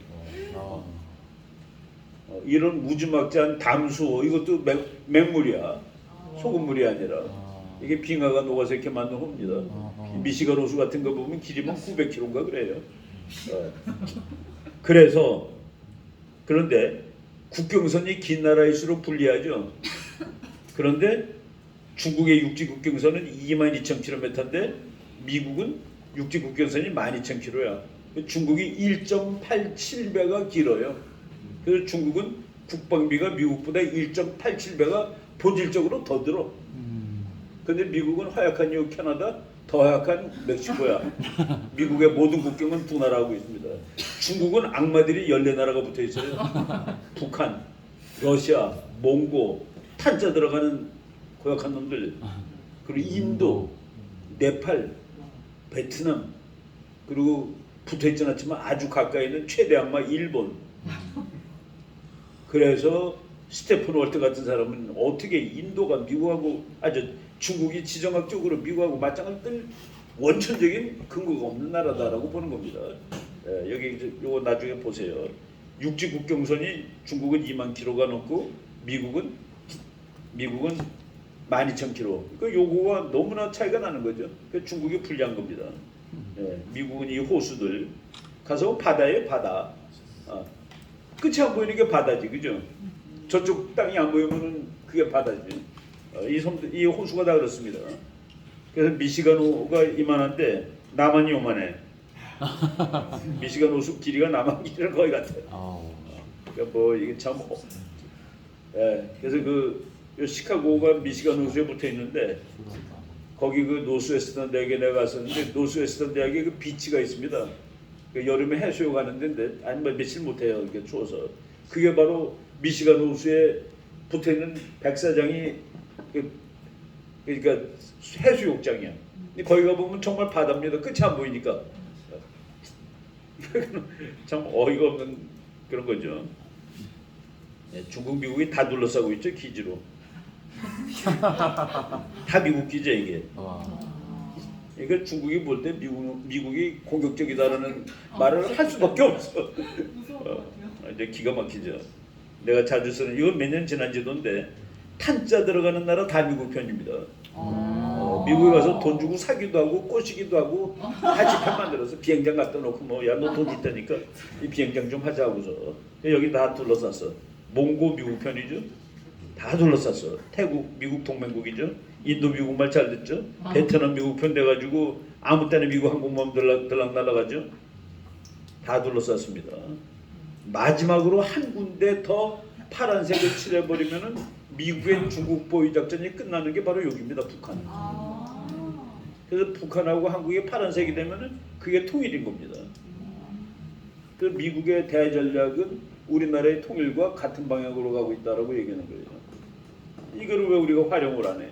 이런 무지막지한 담수호, 이것도 맹물이야. 소금물이 아니라. 이게 빙하가 녹아서 이렇게 만든 호입니다. 미시간 호수 같은 거 보면 길이면 900km인가 그래요. 그래서 그런데 국경선이 긴 나라일수록 불리하죠. 그런데 중국의 육지 국경선은 22,000km인데 미국은 육지 국경선이 12,000km야. 중국이 1.87배가 길어요. 그래서 중국은 국방비가 미국보다 1.87배가 본질적으로 더 들어. 근데 미국은 허약한 이후 캐나다, 더 허약한 멕시코야. 미국의 모든 국경은 두 나라 하고 있습니다. 중국은 악마들이 14나라가 붙어 있어요. 북한, 러시아, 몽고, 탄자 들어가는 고약한 놈들, 그리고 인도, 네팔, 베트남, 그리고 붙어 있지는 않지만 아주 가까이 있는 최대 악마 일본. 그래서 스테픈 월트 같은 사람은 어떻게 인도가 미국하고 중국이 지정학적으로 미국하고 맞짱을 뜰 원천적인 근거가 없는 나라다라고 보는 겁니다. 예, 여기 요거 나중에 보세요. 육지 국경선이 중국은 2만 킬로가 넘고 미국은 12,000km. 그 요거가 너무나 차이가 나는 거죠. 그 중국이 불리한 겁니다. 예, 미국은 이 호수들 가서 바다에 바다. 끝이 안 보이는 게 바다지, 그죠? 저쪽 땅이 안 보이면은 그게 바다지. 이 호수가 다 그렇습니다. 그래서 미시간호가 이만한데 남한이 요만해. 미시간 호수 길이가 남한 길이랑 거의 같아요. 그러니까 뭐 이게 참. 예, 그래서 요 시카고가 미시간 호수에 붙어 있는데 거기 그 노스웨스턴 대학에 내가 갔었는데 노스웨스턴 대학에 그 비치가 있습니다. 그 여름에 해수욕 가는 데인데 아니 며칠 못 해요. 이렇게 추워서. 그게 바로 미시간 호수에 붙어 있는 백사장이 그러니까 해수욕장이야. 근데 거기 가 보면 정말 바다입니다. 끝이 안 보이니까. 참 어이가 없는 그런 거죠. 네, 중국, 미국이 다 둘러싸고 있죠, 기지로. 다 미국 기지야 이게. 그러니까 중국이 볼 때 미국이 공격적이다라는 말을 할 수밖에 없어. 이제 기가 막히죠. 내가 자주 쓰는 이건 몇 년 지난 지도인데 탄자 들어가는 나라 다 미국 편입니다. 미국에 가서 돈 주고 사기도 하고 꼬시기도 하고 다 집편 만들어서 비행장 갖다 놓고 뭐 야 너 돈 있다니까 이 비행장 좀 하자 하고서 여기 다 둘러쌌어. 몽고 미국 편이죠. 다 둘러쌌어. 태국 미국 동맹국이죠. 인도 미국 말 잘 듣죠. 베트남 미국 편 돼가지고 아무 때나 미국 항공모함 들락 날아가죠. 다 둘러쌌습니다. 마지막으로 한 군데 더 파란색을 칠해버리면은 미국의 중국 보위 작전이 끝나는 게 바로 여기입니다. 북한. 그래서 북한하고 한국이 파란색이 되면은 그게 통일인 겁니다. 그 미국의 대전략은 우리나라의 통일과 같은 방향으로 가고 있다라고 얘기하는 거예요. 이거를 왜 우리가 활용을 안 해?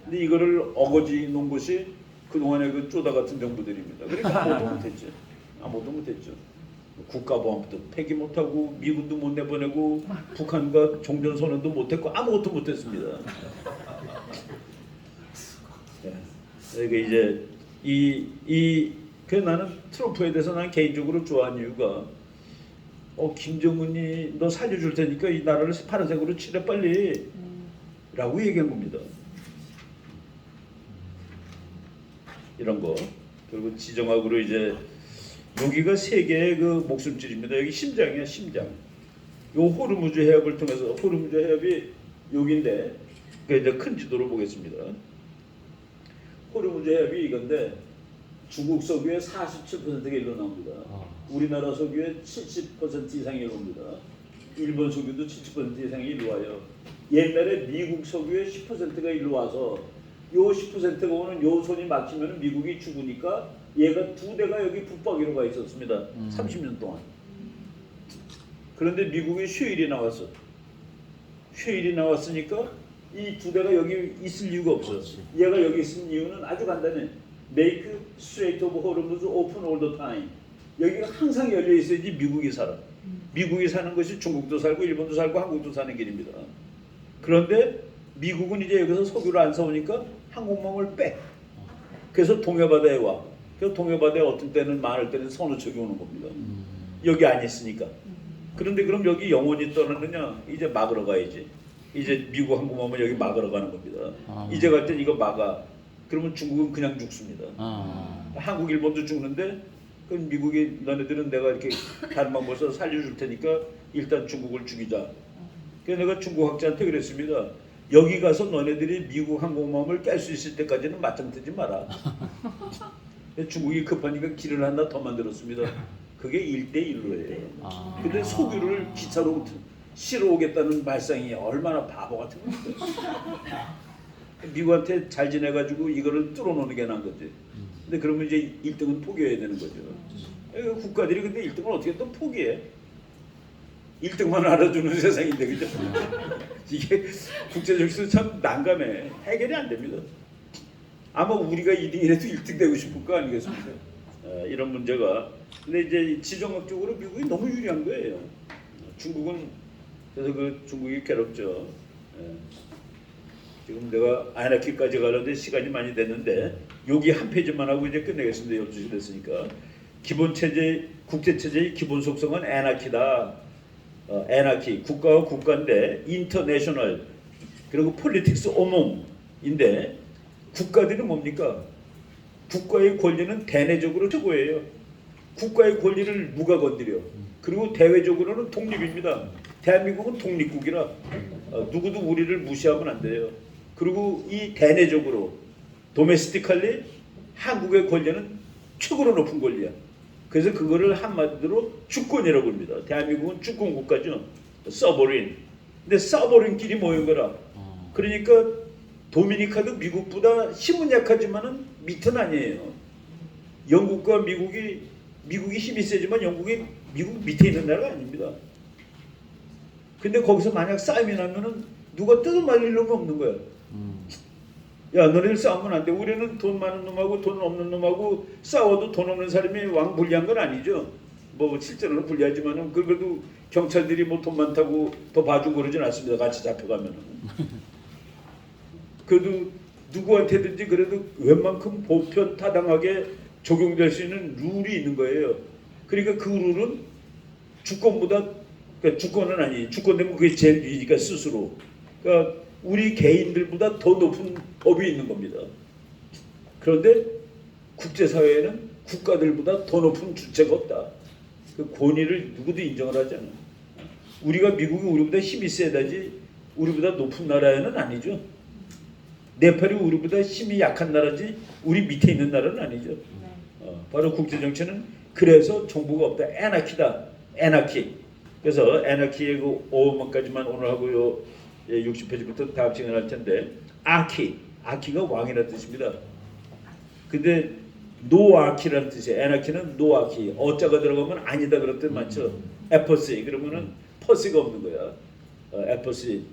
근데 이거를 어거지 놓은 것이 그동안의 그 쪼다 같은 정부들입니다. 그러니까 아무것도 못했죠. 아무것도 못했죠. 국가보안부터 폐기 못하고 미군도 못 내보내고 북한과 종전선언도 못했고 아무것도 못했습니다. 그러니까 이제 그 나는 트럼프에 대해서 난 개인적으로 좋아하는 이유가 김정은이 너 살려줄 테니까 이 나라를 파란색으로 칠해 빨리 라고 얘기한 겁니다. 이런 거. 그리고 지정학으로 이제 여기가 세계의 그 목숨줄입니다. 여기 심장이야, 심장. 요 호르무즈 해협을 통해서 호르무즈 해협이 여기인데 그 이제 큰 지도로 보겠습니다. 호르무즈 해협이 이건데 중국 석유의 47%가 일로 나옵니다. 우리나라 석유의 70% 이상이 일로 옵니다. 일본 석유도 70% 이상이 일로 와요. 옛날에 미국 석유의 10%가 일로 와서 요 10%가 오는 요 손이 막히면 미국이 죽으니까 얘가 두 대가 여기 붙박이로 가 있었습니다. 30년 동안. 그런데 미국에 쉐일이 나왔어. 쉐일이 나왔으니까 이 두 대가 여기 있을 이유가 없어. 얘가 여기 있는 이유는 아주 간단해. Make Strait of Hormuz open all the time. 여기가 항상 열려 있어야지 미국이 살아. 미국이 사는 것이 중국도 살고 일본도 살고 한국도 사는 길입니다. 그런데 미국은 이제 여기서 석유를 안 사오니까 항공모함을 빼. 그래서 동해바다에 와. 그래서 동해바다에 어떤 때는 많을 때는 서너 척이 오는 겁니다. 여기 안 있으니까. 그런데 그럼 여기 영원히 떠나느냐? 이제 막으러 가야지. 이제 미국 항공모함은 여기 막으러 가는 겁니다. 이제 갈 땐 이거 막아. 그러면 중국은 그냥 죽습니다. 한국, 일본도 죽는데 그럼 미국이 너네들은 내가 이렇게 다른 방법을 써서 살려줄 테니까 일단 중국을 죽이자. 그래서 내가 중국 학자한테 그랬습니다. 여기 가서 너네들이 미국 항공모함을 깰 수 있을 때까지는 맞짱 뜨지 마라. 중국이 급하니까 길을 하나 더 만들었습니다. 그게 1대1로예요. 근데 석유를 기차로 실어 오겠다는 발상이 얼마나 바보 같은 겁니까? 미국한테 잘 지내가지고 이거를 뚫어놓는 게 나은 거지. 근데 그러면 이제 1등은 포기해야 되는 거죠. 국가들이 근데 1등을 어떻게 또 포기해? 1등만 알아주는 세상인데 그죠? 이게 국제적으로 참 난감해. 해결이 안 됩니다. 아마 우리가 2등이라도 1등 되고 싶을 거 아니겠습니까? 이런 문제가. 근데 이제 지정학적으로 미국이 너무 유리한 거예요. 중국은 그래서 그 중국이 괴롭죠. 지금 내가 아나키까지 가려는데 시간이 많이 됐는데 여기 한 페이지만 하고 이제 끝내겠습니다. 12시 됐으니까. 기본 체제, 국제 체제의 기본 속성은 애나키다. 애나키, 국가와 국가인데 인터내셔널 그리고 폴리틱스 오몽인데 국가들은 뭡니까? 국가의 권리는 대내적으로 최고예요. 국가의 권리를 누가 건드려? 그리고 대외적으로는 독립입니다. 대한민국은 독립국이라 누구도 우리를 무시하면 안 돼요. 그리고 이 대내적으로 도메스티컬리 한국의 권리는 최고로 높은 권리야. 그래서 그거를 한마디로 주권이라고 합니다. 대한민국은 주권 국가죠. 서버린. 근데 서버린끼리 모인 거라. 그러니까 도미니카도 미국보다 힘은 약하지만은 밑은 아니에요. 영국과 미국이 힘이 세지만 영국이 미국 밑에 있는 나라가 아닙니다. 근데 거기서 만약 싸움이 나면은 누가 뜯어말릴 놈이 없는 거야. 야, 너네들 싸우면 안 돼. 우리는 돈 많은 놈하고 돈 없는 놈하고 싸워도 돈 없는 사람이 왕 불리한 건 아니죠. 뭐 실제로는 불리하지만은 그래도 경찰들이 뭐 돈 많다고 더 봐주고 그러진 않습니다. 같이 잡혀가면은. 그래도 누구한테든지 그래도 웬만큼 보편타당하게 적용될 수 있는 룰이 있는 거예요. 그러니까 그 룰은 주권보다, 그러니까 주권은 아니, 주권 되면 그게 제일 위니까 스스로. 그러니까 우리 개인들보다 더 높은 법이 있는 겁니다. 그런데 국제사회에는 국가들보다 더 높은 주체가 없다. 그 권위를 누구도 인정을 하지 않아요. 우리가 미국이 우리보다 힘이 세다지 우리보다 높은 나라는 아니죠. 네팔이 우리보다 힘이 약한 나라지 우리 밑에 있는 나라는 아니죠. 바로 국제정치는 그래서 정부가 없다. 애나키다. 애나키. 그래서 애나키의 그 5번까지만 오늘 하고요. 60페이지부터 다음 시간에 할 텐데 아키. 아키가 왕이라는 뜻입니다. 근데 노아키라는 뜻이에요. 애나키는 노아키. 어자가 들어가면 아니다 그런 뜻 많죠. 에퍼시 그러면은 퍼시가 없는 거야. 에퍼시.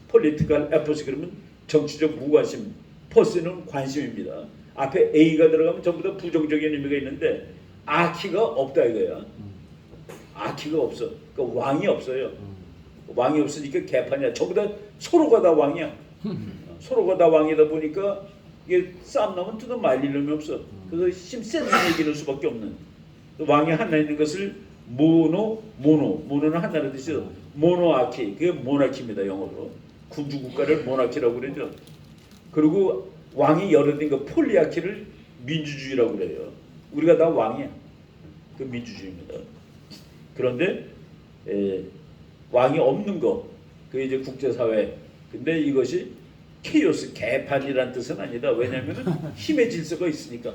폴리티컬 에퍼시 그러면 정치적 무관심. 퍼시는 관심입니다. 앞에 A가 들어가면 전부 다 부정적인 의미가 있는데 아키가 없다 이거야. 아키가 없어. 그러니까 왕이 없어요. 왕이 없으니까 개판이야. 전부 다 서로가 다 왕이야. 서로가 다 왕이다 보니까 이게 싸움 나면 뜯어 말릴 놈이 없어. 그래서 힘센 놈이 이기는 수밖에 없는. 왕이 하나 있는 것을 모노는 하나라는 뜻이죠. 모노아키. 그게 모나키입니다. 영어로. 군주 국가를 모나키라고 그러죠. 그리고 왕이 여러 인 거 폴리아키를 민주주의라고 그래요. 우리가 다 왕이야. 그 민주주의입니다. 그런데 왕이 없는 거, 그게 이제 국제사회. 근데 이것이 케이오스, 개판이란 뜻은 아니다. 왜냐하면 힘의 질서가 있으니까.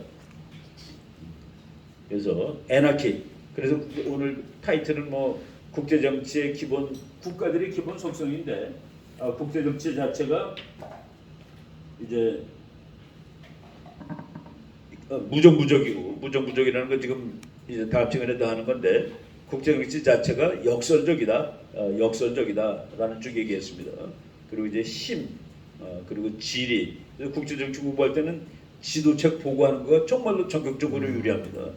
그래서 애나키. 그래서 오늘 타이틀은 뭐 국제정치의 기본, 국가들의 기본 속성인데 국제정치 자체가 이제 무정부적이고 무정부적이라는 건 지금 이제 다음 시간에 더 하는 건데 국제정치 자체가 역설적이다라는 쪽 얘기했습니다. 그리고 이제 그리고 지리. 그래서 국제정치 공부할 때는 지도책 보고하는 거가 정말로 전격적으로 유리합니다.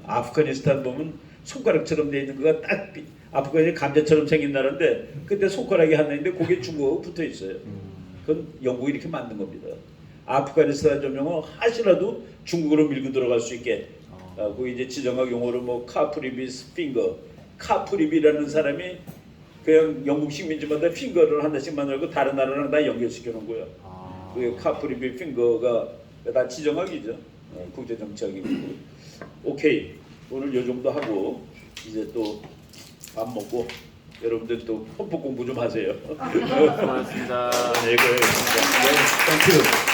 아프가니스탄 보면 손가락처럼 돼 있는 거가 딱 아프가니스탄이 감자처럼 생긴 나라인데 그때 손가락이 하나 있는데 거기에 중국어가 붙어 있어요. 그건 영국이 이렇게 만든 겁니다. 아프가니스탄 점령을 하시라도 중국으로 밀고 들어갈 수 있게. 거기 이제 지정학 용어로 뭐 카프리비스 핑거, 카프리비라는 사람이 그냥 영국 식민지마다 핑거를 하나씩 만들고 다른 나라랑 다 연결시켜 놓은 거예요. 그게 카프리비 핑거가 다 지정학이죠. 국제정치학이고. 오케이, 오늘 요 정도 하고 이제 또 밥 먹고 여러분들 또 헌법 공부 좀 하세요. 고맙습니다. 네, 그래요. 네, 땡큐.